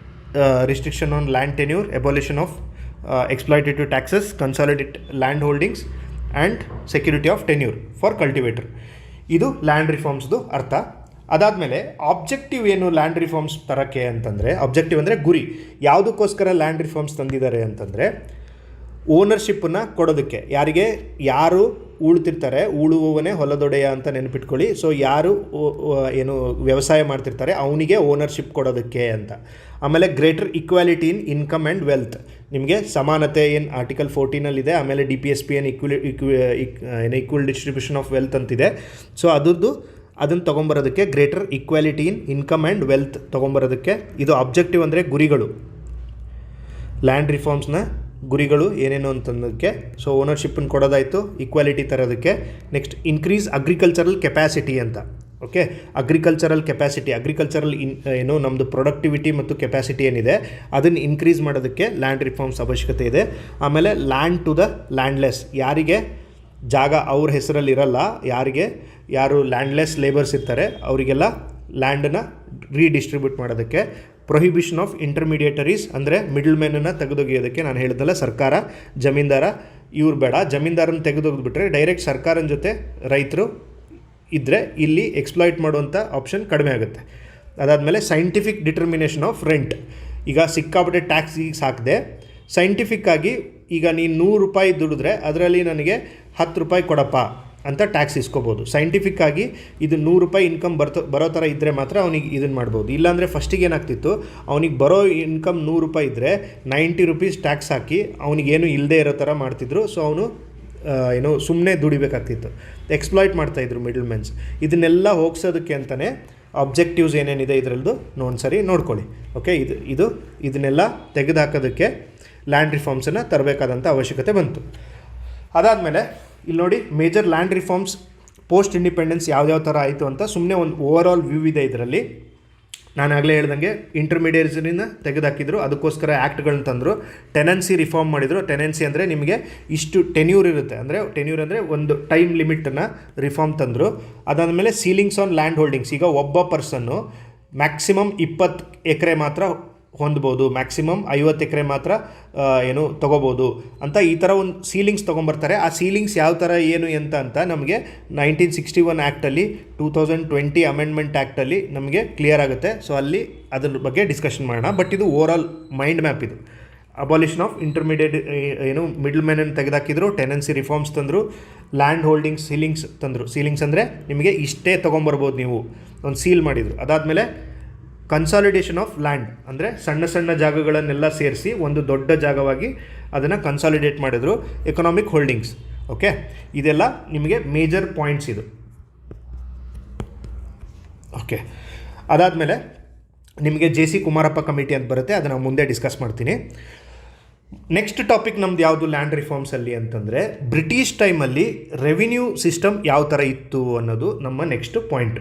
restriction on land tenure, abolition of exploitative taxes, consolidate land holdings and security of tenure for cultivator. ಇದು ಲ್ಯಾಂಡ್ ರಿಫಾರ್ಮ್ಸ್ದು ಅರ್ಥ. ಅದಾದಮೇಲೆ ಆಬ್ಜೆಕ್ಟಿವ್ ಏನು ಲ್ಯಾಂಡ್ ರಿಫಾರ್ಮ್ಸ್ ತರೋಕ್ಕೆ ಅಂತಂದರೆ, ಆಬ್ಜೆಕ್ಟಿವ್ ಅಂದರೆ ಗುರಿ. ಯಾವುದಕ್ಕೋಸ್ಕರ ಲ್ಯಾಂಡ್ ರಿಫಾರ್ಮ್ಸ್ ತಂದಿದ್ದಾರೆ ಅಂತಂದರೆ ಓನರ್ಶಿಪ್ಪನ್ನು ಕೊಡೋದಕ್ಕೆ. ಯಾರು ಉಳ್ತಿರ್ತಾರೆ, ಉಳುವವನೇ ಹೊಲದೊಡೆಯ ಅಂತ ನೆನಪಿಟ್ಕೊಳ್ಳಿ. ಸೊ ಯಾರು ವ್ಯವಸಾಯ ಮಾಡ್ತಿರ್ತಾರೆ ಅವನಿಗೆ ಓನರ್ಶಿಪ್ ಕೊಡೋದಕ್ಕೆ ಅಂತ. ಆಮೇಲೆ greater equality in income and wealth, ನಿಮಗೆ ಸಮಾನತೆ ಏನು ಆರ್ಟಿಕಲ್ 14 ಆಮೇಲೆ DPSP equal distribution of wealth ಅಂತಿದೆ. ಸೊ ಅದನ್ನು ತೊಗೊಂಬರೋದಕ್ಕೆ greater equality in income and wealth ತೊಗೊಂಬರೋದಕ್ಕೆ. ಇದು ಆಬ್ಜೆಕ್ಟಿವ್ ಅಂದರೆ ಗುರಿಗಳು. ಲ್ಯಾಂಡ್ ರಿಫಾರ್ಮ್ಸ್ನ ಗುರಿಗಳು ಏನೇನು ಅಂತಂದಕ್ಕೆ. ಸೊ ಓನರ್ಶಿಪ್ಪನ್ನು ಕೊಡೋದಾಯಿತು, ಈಕ್ವಾಲಿಟಿ ತರೋದಕ್ಕೆ. ನೆಕ್ಸ್ಟ್ ಇನ್ಕ್ರೀಸ್ ಅಗ್ರಿಕಲ್ಚರಲ್ ಕೆಪ್ಯಾಸಿಟಿ ಅಂತ. ಓಕೆ, ಅಗ್ರಿಕಲ್ಚರಲ್ ನಮ್ಮದು ಪ್ರೊಡಕ್ಟಿವಿಟಿ ಮತ್ತು ಕೆಪ್ಯಾಸಿಟಿ ಏನಿದೆ ಅದನ್ನು ಇನ್ಕ್ರೀಸ್ ಮಾಡೋದಕ್ಕೆ ಲ್ಯಾಂಡ್ ರಿಫಾರ್ಮ್ಸ್ ಅವಶ್ಯಕತೆ ಇದೆ. ಆಮೇಲೆ ಲ್ಯಾಂಡ್ ಟು ದ ಲ್ಯಾಂಡ್ಲೆಸ್, ಯಾರಿಗೆ ಜಾಗ ಅವ್ರ ಹೆಸರಲ್ಲಿ ಇರಲ್ಲ, ಯಾರು ಲ್ಯಾಂಡ್ಲೆಸ್ ಲೇಬರ್ಸ್ ಇರ್ತಾರೆ ಅವರಿಗೆಲ್ಲ ಲ್ಯಾಂಡನ್ನು ರೀಡಿಸ್ಟ್ರಿಬ್ಯೂಟ್ ಮಾಡೋದಕ್ಕೆ. ಪ್ರೊಹಿಬಿಷನ್ ಆಫ್ ಇಂಟರ್ಮೀಡಿಯೇಟರೀಸ್ ಅಂದರೆ ಮಿಡಲ್ ಮ್ಯಾನನ್ನು ತೆಗೆದೊಗೆಯೋದಕ್ಕೆ. ನಾನು ಹೇಳಿದಲ್ಲ, ಸರ್ಕಾರ, ಜಮೀನ್ದಾರ ಇವ್ರು ಬೇಡ, ಜಮೀನ್ದಾರನ ತೆಗೆದೊಗೆದ್ಬಿಟ್ರೆ ಡೈರೆಕ್ಟ್ ಸರ್ಕಾರನ ಜೊತೆ ರೈತರು ಇದ್ದರೆ ಇಲ್ಲಿ ಎಕ್ಸ್ಪ್ಲಾಯ್ಟ್ ಮಾಡುವಂಥ ಆಪ್ಷನ್ ಕಡಿಮೆ ಆಗುತ್ತೆ. ಅದಾದಮೇಲೆ ಸೈಂಟಿಫಿಕ್ ಡಿಟರ್ಮಿನೇಷನ್ ಆಫ್ ರೆಂಟ್. ಈಗ ಸಿಕ್ಕಾಪಟ್ಟೆ ಟ್ಯಾಕ್ಸ್ ಈಗ ಸಾಕದೆ ಸೈಂಟಿಫಿಕ್ಕಾಗಿ, ಈಗ ನೀನು 100 ರೂಪಾಯಿ ದುಡಿದ್ರೆ ಅದರಲ್ಲಿ ನನಗೆ 10 ರೂಪಾಯಿ ಕೊಡಪ್ಪ ಅಂತ ಟ್ಯಾಕ್ಸ್ ಇಸ್ಕೋಬೋದು. ಸೈಂಟಿಫಿಕ್ಕಾಗಿ ಇದು 100 ರೂಪಾಯಿ ಇನ್ಕಮ್ ಬರೋ ಥರ ಇದ್ದರೆ ಮಾತ್ರ ಅವನಿಗೆ ಇದನ್ನು ಮಾಡ್ಬೋದು. ಇಲ್ಲಾಂದರೆ ಫಸ್ಟಿಗೆ ಏನಾಗ್ತಿತ್ತು, ಅವನಿಗೆ ಬರೋ ಇನ್ಕಮ್ 100 ರೂಪಾಯಿ ಇದ್ದರೆ 90 ರೂಪೀಸ್ ಟ್ಯಾಕ್ಸ್ ಹಾಕಿ ಅವನಿಗೇನು ಇಲ್ಲದೆ ಇರೋ ಥರ ಮಾಡ್ತಿದ್ರು. ಸೊ ಅವನು ಸುಮ್ಮನೆ ದುಡಿಬೇಕಾಗ್ತಿತ್ತು, ಎಕ್ಸ್ಪ್ಲಾಯ್ಟ್ ಮಾಡ್ತಾಯಿದ್ರು ಮಿಡಲ್ ಮ್ಯಾನ್ಸ್. ಇದನ್ನೆಲ್ಲ ಹೋಗ್ಸೋದಕ್ಕೆ ಅಂತಲೇ ಆಬ್ಜೆಕ್ಟಿವ್ಸ್ ಏನೇನಿದೆ ಇದರಲ್ಲದು ಒಂದ್ಸರಿ ನೋಡ್ಕೊಳ್ಳಿ. ಓಕೆ, ಇದನ್ನೆಲ್ಲ ತೆಗೆದುಹಾಕೋದಕ್ಕೆ ಲ್ಯಾಂಡ್ ರಿಫಾರ್ಮ್ಸನ್ನು ತರಬೇಕಾದಂಥ ಅವಶ್ಯಕತೆ ಬಂತು. ಅದಾದಮೇಲೆ ಇಲ್ಲಿ ನೋಡಿ, major land reforms post independence ಯಾವ್ಯಾವ ಥರ ಆಯಿತು ಅಂತ ಸುಮ್ಮನೆ ಒಂದು ಓವರ್ ಆಲ್ ವ್ಯೂ ಇದೆ ಇದರಲ್ಲಿ. ನಾನು ಆಗಲೇ ಹೇಳ್ದಂಗೆ ಇಂಟರ್ಮೀಡಿಯೇಟ್ಸ್ನಿಂದ ತೆಗೆದುಹಾಕಿದ್ರು, ಅದಕ್ಕೋಸ್ಕರ ಆ್ಯಕ್ಟ್ಗಳನ್ನ ತಂದರು. ಟೆನೆನ್ಸಿ ರಿಫಾರ್ಮ್ ಮಾಡಿದರು. ಟೆನೆನ್ಸಿ ಅಂದರೆ ನಿಮಗೆ ಇಷ್ಟು ಟೆನ್ಯೂರ್ ಇರುತ್ತೆ, ಅಂದರೆ ಟೆನ್ಯೂರ್ ಅಂದರೆ ಒಂದು ಟೈಮ್ ಲಿಮಿಟನ್ನು ರಿಫಾರ್ಮ್ ತಂದರು. ಅದಾದಮೇಲೆ ಸೀಲಿಂಗ್ಸ್ ಆನ್ ಲ್ಯಾಂಡ್ ಹೋಲ್ಡಿಂಗ್ಸ್. ಈಗ ಒಬ್ಬ ಪರ್ಸನ್ನು ಮ್ಯಾಕ್ಸಿಮಮ್ 20 ಎಕರೆ ಮಾತ್ರ ಹೊಂದ್ಬೋದು, ಮ್ಯಾಕ್ಸಿಮಮ್ 50 ಎಕರೆ ಮಾತ್ರ ತೊಗೋಬೋದು ಅಂತ ಈ ಥರ ಒಂದು ಸೀಲಿಂಗ್ಸ್ ತೊಗೊಂಬರ್ತಾರೆ. ಆ ಸೀಲಿಂಗ್ಸ್ ಯಾವ ಥರ ಏನು ಅಂತ ನಮಗೆ 1961 ಆ್ಯಕ್ಟಲ್ಲಿ 2020 ಅಮೆಂಡ್ಮೆಂಟ್ ಆ್ಯಕ್ಟಲ್ಲಿ ನಮಗೆ ಕ್ಲಿಯರ್ ಆಗುತ್ತೆ. ಸೊ ಅಲ್ಲಿ ಅದ್ರ ಬಗ್ಗೆ ಡಿಸ್ಕಷನ್ ಮಾಡೋಣ. ಬಟ್ ಇದು ಓವರಾಲ್ ಮೈಂಡ್ ಮ್ಯಾಪ್. ಇದು ಅಬಾಲಿಷನ್ ಆಫ್ ಇಂಟರ್ಮೀಡಿಯೇಟ್ ಮಿಡಲ್ ಮ್ಯಾನನ್ನು ತೆಗೆದಾಕಿದ್ರು, ಟೆನೆನ್ಸಿ ರಿಫಾರ್ಮ್ಸ್ ತಂದರು, ಲ್ಯಾಂಡ್ ಹೋಲ್ಡಿಂಗ್ಸ್ ಸೀಲಿಂಗ್ಸ್ ತಂದರು. ಸೀಲಿಂಗ್ಸ್ ಅಂದರೆ ನಿಮಗೆ ಇಷ್ಟೇ ತೊಗೊಂಬರ್ಬೋದು, ನೀವು ಒಂದು ಸೀಲ್ ಮಾಡಿದರು. ಅದಾದಮೇಲೆ ಕನ್ಸಾಲಿಡೇಷನ್ ಆಫ್ ಲ್ಯಾಂಡ್ ಅಂದರೆ ಸಣ್ಣ ಸಣ್ಣ ಜಾಗಗಳನ್ನೆಲ್ಲ ಸೇರಿಸಿ ಒಂದು ದೊಡ್ಡ ಜಾಗವಾಗಿ ಅದನ್ನು ಕನ್ಸಾಲಿಡೇಟ್ ಮಾಡಿದರು. Economic holdings. ಓಕೆ, ಇದೆಲ್ಲ ನಿಮಗೆ ಮೇಜರ್ ಪಾಯಿಂಟ್ಸ್ ಇದು. ಓಕೆ, ಅದಾದಮೇಲೆ ನಿಮಗೆ JC ಕುಮಾರಪ್ಪ ಕಮಿಟಿ ಅಂತ ಬರುತ್ತೆ, ಅದನ್ನು ಮುಂದೆ ಡಿಸ್ಕಸ್ ಮಾಡ್ತೀನಿ. ನೆಕ್ಸ್ಟ್ ಟಾಪಿಕ್ ನಮ್ದು ಯಾವುದು ಲ್ಯಾಂಡ್ ರಿಫಾರ್ಮ್ಸಲ್ಲಿ ಅಂತಂದರೆ, ಬ್ರಿಟಿಷ್ ಟೈಮಲ್ಲಿ ರೆವಿನ್ಯೂ ಸಿಸ್ಟಮ್ ಯಾವ ಥರ ಇತ್ತು ಅನ್ನೋದು ನಮ್ಮ ನೆಕ್ಸ್ಟ್ ಪಾಯಿಂಟ್.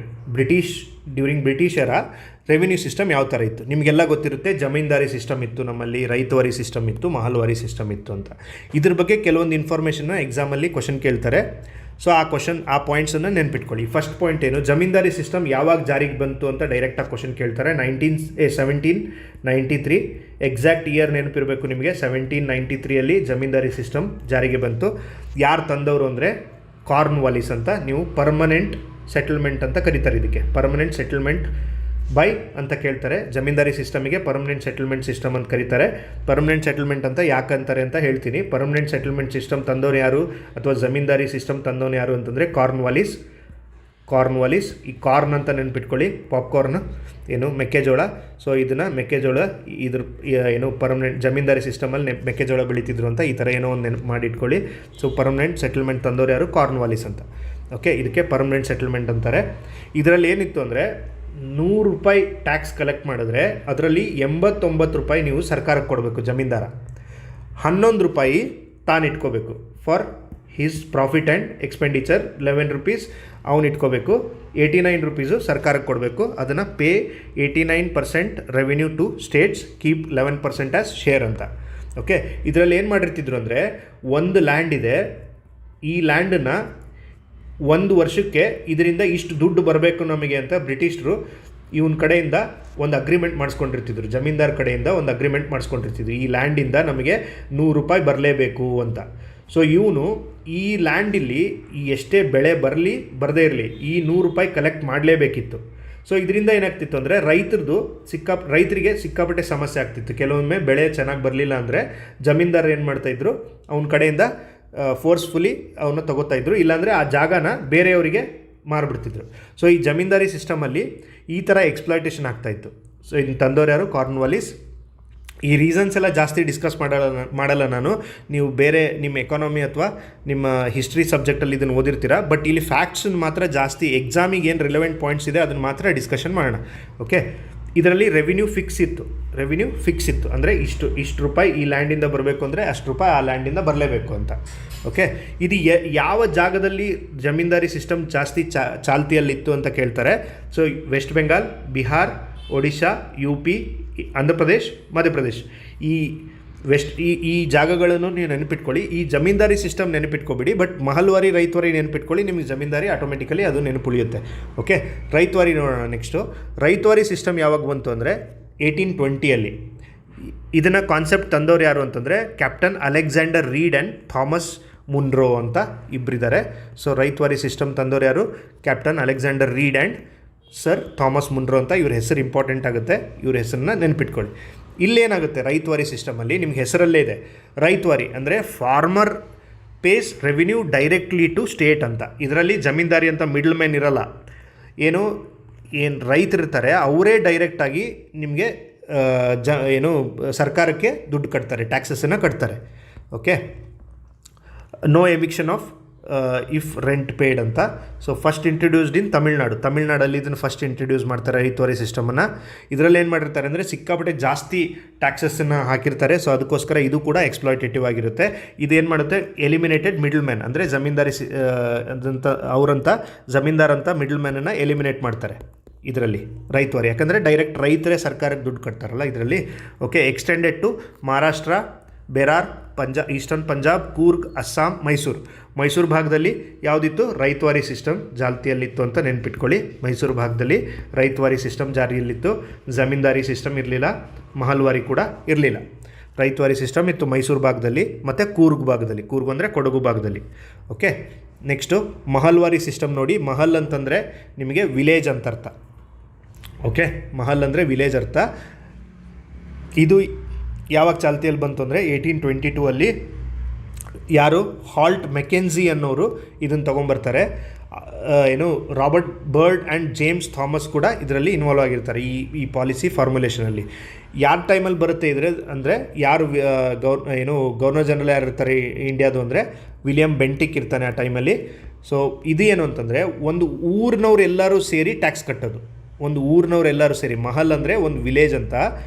ಡ್ಯೂರಿಂಗ್ ಬ್ರಿಟಿಷರ ರೆವಿನ್ಯೂ ಸಿಸ್ಟಮ್ ಯಾವ ಥರ ಇತ್ತು ನಿಮಗೆಲ್ಲ ಗೊತ್ತಿರುತ್ತೆ. ಜಮೀನ್ದಾರಿ ಸಿಸ್ಟಮ್ ಇತ್ತು ನಮ್ಮಲ್ಲಿ, ರೈತವಾರಿ ಸಿಸ್ಟಮ್ ಇತ್ತು, ಮಹಲ್ವಾರಿ ಸಿಸ್ಟಮ್ ಇತ್ತು ಅಂತ. ಇದ್ರ ಬಗ್ಗೆ ಕೆಲವೊಂದು ಇನ್ಫಾರ್ಮೇಷನ್ನ ಎಕ್ಸಾಮಲ್ಲಿ ಕ್ವಶನ್ ಕೇಳ್ತಾರೆ. ಸೊ ಆ ಪಾಯಿಂಟ್ಸನ್ನು ನೆನ್ಪಿಟ್ಕೊಳ್ಳಿ. ಫಸ್ಟ್ ಪಾಯಿಂಟ್ ಏನು, ಜಮೀನ್ದಾರಿ ಸಿಸ್ಟಮ್ ಯಾವಾಗ ಜಾರಿಗೆ ಬಂತು ಅಂತ ಡೈರೆಕ್ಟಾಗಿ ಕ್ವಶನ್ ಕೇಳ್ತಾರೆ. 1793 ಎಕ್ಸಾಕ್ಟ್ ಇಯರ್ ನೆನಪಿರಬೇಕು ನಿಮಗೆ. 1793 ಜಮೀನ್ದಾರಿ ಸಿಸ್ಟಮ್ ಜಾರಿಗೆ ಬಂತು. ಯಾರು ತಂದವರು ಅಂದರೆ ಕಾರ್ನ್ವಾಲಿಸ್ ಅಂತ. ನೀವು ಪರ್ಮನೆಂಟ್ ಸೆಟಲ್ಮೆಂಟ್ ಅಂತ ಕರೀತಾರೆ, ಇದಕ್ಕೆ ಪರ್ಮನೆಂಟ್ ಸೆಟಲ್ಮೆಂಟ್ ಬೈ ಅಂತ ಕೇಳ್ತಾರೆ. ಜಮೀನ್ದಾರಿ ಸಿಸ್ಟಮಿಗೆ ಪರ್ಮನೆಂಟ್ ಸೆಟಲ್ಮೆಂಟ್ ಸಿಸ್ಟಮ್ ಅಂತ ಕರೀತಾರೆ. ಪರ್ಮನೆಂಟ್ ಸೆಟಲ್ಮೆಂಟ್ ಅಂತ ಯಾಕಂತಾರೆ ಅಂತ ಹೇಳ್ತೀನಿ. ಪರ್ಮನೆಂಟ್ ಸೆಟಲ್ಮೆಂಟ್ ಸಿಸ್ಟಮ್ ತಂದವನು ಯಾರು, ಅಥವಾ ಜಮೀನ್ದಾರಿ ಸಿಸ್ಟಮ್ ತಂದವನು ಯಾರು ಅಂತಂದರೆ ಕಾರ್ನ್ವಾಲಿಸ್. ಈ ಕಾರ್ನ್ ಅಂತ ನೆನ್ಪಿಟ್ಕೊಳ್ಳಿ, ಪಾಪ್ಕಾರ್ನ್ ಮೆಕ್ಕೆಜೋಳ. ಸೊ ಇದನ್ನು ಮೆಕ್ಕೆಜೋಳ ಪರ್ಮನೆಂಟ್ ಜಮೀನ್ದಾರಿ ಸಿಸ್ಟಮಲ್ಲಿ ಮೆಕ್ಕೆಜೋಳ ಬೆಳೀತಿದ್ರು ಅಂತ ಈ ಥರ ಒಂದು ನೆನಪು ಮಾಡಿಟ್ಕೊಳ್ಳಿ. ಸೊ ಪರ್ಮನೆಂಟ್ ಸೆಟಲ್ಮೆಂಟ್ ತಂದವರು ಯಾರು, ಕಾರ್ನ್ವಾಲಿಸ್ ಅಂತ. ಓಕೆ, ಇದಕ್ಕೆ ಪರ್ಮನೆಂಟ್ ಸೆಟಲ್ಮೆಂಟ್ ಅಂತಾರೆ. ಇದರಲ್ಲಿ ಏನಿತ್ತು ಅಂದರೆ, 100 ರೂಪಾಯಿ ಟ್ಯಾಕ್ಸ್ ಕಲೆಕ್ಟ್ ಮಾಡಿದ್ರೆ ಅದರಲ್ಲಿ 89 ರೂಪಾಯಿ ನೀವು ಸರ್ಕಾರಕ್ಕೆ ಕೊಡಬೇಕು ಜಮೀನ್ದಾರ. 11 ರೂಪಾಯಿ ತಾನಿಟ್ಕೋಬೇಕು for his profit and expenditure. 11 rupees ಅವನು ಇಟ್ಕೋಬೇಕು. 89 ರೂಪೀಸು ಸರ್ಕಾರಕ್ಕೆ ಕೊಡಬೇಕು. ಅದನ್ನು pay 89% revenue to states, keep 11% as share ಅಂತ. ಓಕೆ, ಇದರಲ್ಲಿ ಏನು ಮಾಡಿರ್ತಿದ್ರು ಅಂದರೆ, ಒಂದು ಲ್ಯಾಂಡ್ ಇದೆ, ಈ ಲ್ಯಾಂಡನ್ನು 1 ವರ್ಷಕ್ಕೆ ಇದರಿಂದ ಇಷ್ಟು ದುಡ್ಡು ಬರಬೇಕು ನಮಗೆ ಅಂತ ಬ್ರಿಟಿಷರು ಇವನ ಕಡೆಯಿಂದ ಒಂದು ಅಗ್ರಿಮೆಂಟ್ ಮಾಡಿಸ್ಕೊಂಡಿರ್ತಿದ್ರು. ಜಮೀನ್ದಾರ್ ಕಡೆಯಿಂದ ಒಂದು ಅಗ್ರಿಮೆಂಟ್ ಮಾಡಿಸ್ಕೊಂಡಿರ್ತಿದ್ರು, ಈ ಲ್ಯಾಂಡಿಂದ ನಮಗೆ 100 ರೂಪಾಯಿ ಬರಲೇಬೇಕು ಅಂತ. ಸೊ ಇವನು ಈ ಲ್ಯಾಂಡಿಲ್ಲಿ ಎಷ್ಟೇ ಬೆಳೆ ಬರದೇ ಇರಲಿ ಈ 100 ರೂಪಾಯಿ ಕಲೆಕ್ಟ್ ಮಾಡಲೇಬೇಕಿತ್ತು. ಸೊ ಇದರಿಂದ ಏನಾಗ್ತಿತ್ತು ಅಂದರೆ, ರೈತರಿಗೆ ಸಿಕ್ಕಾಪಟ್ಟೆ ಸಮಸ್ಯೆ ಆಗ್ತಿತ್ತು. ಕೆಲವೊಮ್ಮೆ ಬೆಳೆ ಚೆನ್ನಾಗಿ ಬರಲಿಲ್ಲ ಅಂದರೆ ಜಮೀನ್ದಾರರು ಏನು ಮಾಡ್ತಾಯಿದ್ರು, ಅವನ ಕಡೆಯಿಂದ ಫೋರ್ಸ್ಫುಲಿ ಅವನ್ನ ತೊಗೋತಾಯಿದ್ರು, ಇಲ್ಲಾಂದರೆ ಆ ಜಾಗನ ಬೇರೆಯವರಿಗೆ ಮಾರಿಬಿಡ್ತಿದ್ರು. ಸೊ ಈ ಜಮೀನ್ದಾರಿ ಸಿಸ್ಟಮಲ್ಲಿ ಈ ಥರ ಎಕ್ಸ್ಪ್ಲಾಯ್ಟೇಷನ್ ಆಗ್ತಾಯಿತ್ತು. ಸೊ ಇದನ್ನ ತಂದವರು ಯಾರು, ಕಾರ್ನ್ವಾಲಿಸ್. ಈ ರೀಸನ್ಸ್ ಎಲ್ಲ ಜಾಸ್ತಿ ಡಿಸ್ಕಸ್ ಮಾಡಲ್ಲ ನಾನು. ನೀವು ಬೇರೆ ನಿಮ್ಮ ಎಕಾನಮಿ ಅಥವಾ ನಿಮ್ಮ ಹಿಸ್ಟ್ರಿ ಸಬ್ಜೆಕ್ಟಲ್ಲಿ ಇದನ್ನು ಓದಿರ್ತೀರ. ಬಟ್ ಇಲ್ಲಿ ಫ್ಯಾಕ್ಟ್ಸನ್ನು ಮಾತ್ರ ಜಾಸ್ತಿ ಎಕ್ಸಾಮಿಗೆ ಏನು ರಿಲೆವೆಂಟ್ ಪಾಯಿಂಟ್ಸ್ ಇದೆ ಅದನ್ನು ಮಾತ್ರ ಡಿಸ್ಕಷನ್ ಮಾಡೋಣ. ಓಕೆ, ಇದರಲ್ಲಿ ರೆವಿನ್ಯೂ ಫಿಕ್ಸ್ ಇತ್ತು ಅಂದರೆ ಇಷ್ಟು ರೂಪಾಯಿ ಈ ಲ್ಯಾಂಡಿಂದ ಬರಬೇಕು ಅಂದರೆ ಅಷ್ಟು ರೂಪಾಯಿ ಆ ಲ್ಯಾಂಡಿಂದ ಬರಲೇಬೇಕು ಅಂತ. ಓಕೆ, ಇದು ಯಾವ ಜಾಗದಲ್ಲಿ ಜಮೀನ್ದಾರಿ ಸಿಸ್ಟಮ್ ಜಾಸ್ತಿ ಚಾಲ್ತಿಯಲ್ಲಿತ್ತು ಅಂತ ಕೇಳ್ತಾರೆ. ಸೊ ವೆಸ್ಟ್ ಬೆಂಗಾಲ್, ಬಿಹಾರ್, ಒಡಿಶಾ, UP, ಆಂಧ್ರ ಪ್ರದೇಶ್, ಮಧ್ಯಪ್ರದೇಶ್, ಈ ಜಾಗಗಳನ್ನು ನೀವು ನೆನಪಿಟ್ಕೊಳ್ಳಿ. ಈ ಜಮೀನ್ದಾರಿ ಸಿಸ್ಟಮ್ ನೆನಪಿಟ್ಕೊಬಿಡಿ. ಬಟ್ ಮಹಲ್ವಾರಿ, ರೈತವಾರಿ ನೆನಪಿಟ್ಕೊಳ್ಳಿ. ನಿಮಗೆ ಜಮೀನ್ದಾರಿ ಆಟೋಮೆಟಿಕಲಿ ಅದು ನೆನಪುಳಿಯುತ್ತೆ. ಓಕೆ, ರೈತವಾರಿ ನೋಡೋಣ ನೆಕ್ಸ್ಟು. ರೈತವಾರಿ ಸಿಸ್ಟಮ್ ಯಾವಾಗ ಬಂತು ಅಂದರೆ 1820. ಇದನ್ನು ಕಾನ್ಸೆಪ್ಟ್ ತಂದವರು ಯಾರು ಅಂತಂದರೆ captain Alexander read and Thomas Munro ಅಂತ ಇಬ್ಬರಿದ್ದಾರೆ. ಸೊ ರೈತವಾರಿ ಸಿಸ್ಟಮ್ ತಂದವರು ಯಾರು, captain Alexander read and sir Thomas Munro ಅಂತ. ಇವ್ರ ಹೆಸರು ಇಂಪಾರ್ಟೆಂಟ್ ಆಗುತ್ತೆ, ಇವ್ರ ಹೆಸರನ್ನ ನೆನ್ಪಿಟ್ಕೊಳ್ಳಿ. ಇಲ್ಲೇನಾಗುತ್ತೆ ರೈತವಾರಿ ಸಿಸ್ಟಮಲ್ಲಿ, ನಿಮ್ಗೆ ಹೆಸರಲ್ಲೇ ಇದೆ ರೈತವಾರಿ ಅಂದರೆ farmer pays revenue directly to state ಅಂತ. ಇದರಲ್ಲಿ ಜಮೀನ್ದಾರಿ ಅಂತ ಮಿಡ್ಲ್ ಮ್ಯಾನ್ ಇರಲ್ಲ. ಏನು ರೈತರಿರ್ತಾರೆ ಅವರೇ ಡೈರೆಕ್ಟಾಗಿ ನಿಮಗೆ ಸರ್ಕಾರಕ್ಕೆ ದುಡ್ಡು ಕಟ್ತಾರೆ, ಟ್ಯಾಕ್ಸಸನ್ನು ಕಟ್ತಾರೆ. Okay, no eviction of if rent paid ಅಂತ. ಸೊ ಫಸ್ಟ್ ಇಂಟ್ರೊಡ್ಯೂಸ್ಡ್ ಇನ್ ತಮಿಳ್ನಾಡಲ್ಲಿ ಇದನ್ನು ಫಸ್ಟ್ ಇಂಟ್ರೊಡ್ಯೂಸ್ ಮಾಡ್ತಾರೆ ರೈತವಾರಿ ಸಿಸ್ಟಮನ್ನು. ಇದರಲ್ಲಿ ಏನು ಮಾಡಿರ್ತಾರೆ ಅಂದರೆ ಸಿಕ್ಕಾಪಟ್ಟೆ ಜಾಸ್ತಿ ಟ್ಯಾಕ್ಸಸ್ಸನ್ನು ಹಾಕಿರ್ತಾರೆ. ಸೊ ಅದಕ್ಕೋಸ್ಕರ ಇದು ಕೂಡ ಎಕ್ಸ್ಪ್ಲಾಯ್ಟೇಟಿವ್ ಆಗಿರುತ್ತೆ. ಇದೇನು ಮಾಡುತ್ತೆ, ಎಲಿಮಿನೇಟೆಡ್ ಮಿಡಲ್ ಮ್ಯಾನ್ ಅಂದರೆ ಜಮೀನ್ದಾರಿ ಜಮೀನ್ದಾರ್ ಅಂತ ಮಿಡಲ್ ಮ್ಯಾನನ್ನು ಎಲಿಮಿನೇಟ್ ಮಾಡ್ತಾರೆ. ಇದರಲ್ಲಿ ರೈತವಾರಿ, ಯಾಕಂದರೆ ಡೈರೆಕ್ಟ್ ರೈತರೇ ಸರ್ಕಾರಕ್ಕೆ ದುಡ್ಡು ಕಟ್ತಾರಲ್ಲ ಇದರಲ್ಲಿ. Okay, extended to Maharashtra, Berar, eastern Punjab, Coorg, Assam, Mysuru ಭಾಗದಲ್ಲಿ ಯಾವುದಿತ್ತು, ರೈತವಾರಿ ಸಿಸ್ಟಮ್ ಜಾಲ್ತಿಯಲ್ಲಿತ್ತು ಅಂತ ನೆನ್ಪಿಟ್ಕೊಳ್ಳಿ. ಮೈಸೂರು ಭಾಗದಲ್ಲಿ ರೈತವಾರಿ ಸಿಸ್ಟಮ್ ಜಾರಿಯಲ್ಲಿತ್ತು, ಜಮೀನ್ದಾರಿ ಸಿಸ್ಟಮ್ ಇರಲಿಲ್ಲ, ಮಹಲ್ವಾರಿ ಕೂಡ ಇರಲಿಲ್ಲ. ರೈತವಾರಿ ಸಿಸ್ಟಮ್ ಇತ್ತು ಮೈಸೂರು ಭಾಗದಲ್ಲಿ ಮತ್ತು ಕೂರ್ಗ್ ಭಾಗದಲ್ಲಿ. ಕೂರ್ಗ್ ಅಂದರೆ ಕೊಡಗು ಭಾಗದಲ್ಲಿ. ಓಕೆ, ನೆಕ್ಸ್ಟು ಮಹಲ್ವಾರಿ ಸಿಸ್ಟಮ್ ನೋಡಿ. ಮಹಲ್ ಅಂತಂದರೆ ನಿಮಗೆ ವಿಲೇಜ್ ಅಂತ ಅರ್ಥ. ಓಕೆ, ಮಹಲ್ ಅಂದರೆ ವಿಲೇಜ್ ಅರ್ಥ. ಇದು ಯಾವಾಗ ಚಾಲ್ತಿಯಲ್ಲಿ ಬಂತು ಅಂದರೆ 1822 ಅಲ್ಲಿ ಯಾರು ಹಾಲ್ಟ್ ಮೆಕೆನ್ಸಿ ಅನ್ನೋರು ಇದನ್ನು ತೊಗೊಂಬರ್ತಾರೆ. Robert Bird and James Thomas ಕೂಡ ಇದರಲ್ಲಿ ಇನ್ವಾಲ್ವ್ ಆಗಿರ್ತಾರೆ ಈ ಪಾಲಿಸಿ ಫಾರ್ಮುಲೇಷನಲ್ಲಿ. ಯಾರ ಟೈಮಲ್ಲಿ ಬರುತ್ತೆ ಇದ್ರೆ ಅಂದರೆ ಯಾರು ಗವರ್ನರ್ ಜನರಲ್ ಯಾರು ಇರ್ತಾರೆ ಇಂಡಿಯಾದು ಅಂದರೆ ವಿಲಿಯಂ ಬೆಂಟಿಕ್ ಇರ್ತಾನೆ ಆ ಟೈಮಲ್ಲಿ. ಸೊ ಇದು ಏನು ಅಂತಂದರೆ ಒಂದು ಊರಿನವ್ರು ಎಲ್ಲರೂ ಸೇರಿ ಟ್ಯಾಕ್ಸ್ ಕಟ್ಟೋದು. ಒಂದು ಊರಿನವ್ರೆಲ್ಲರೂ ಸೇರಿ, ಮಹಲ್ ಅಂದರೆ ಒಂದು ವಿಲೇಜ್ ಅಂತ.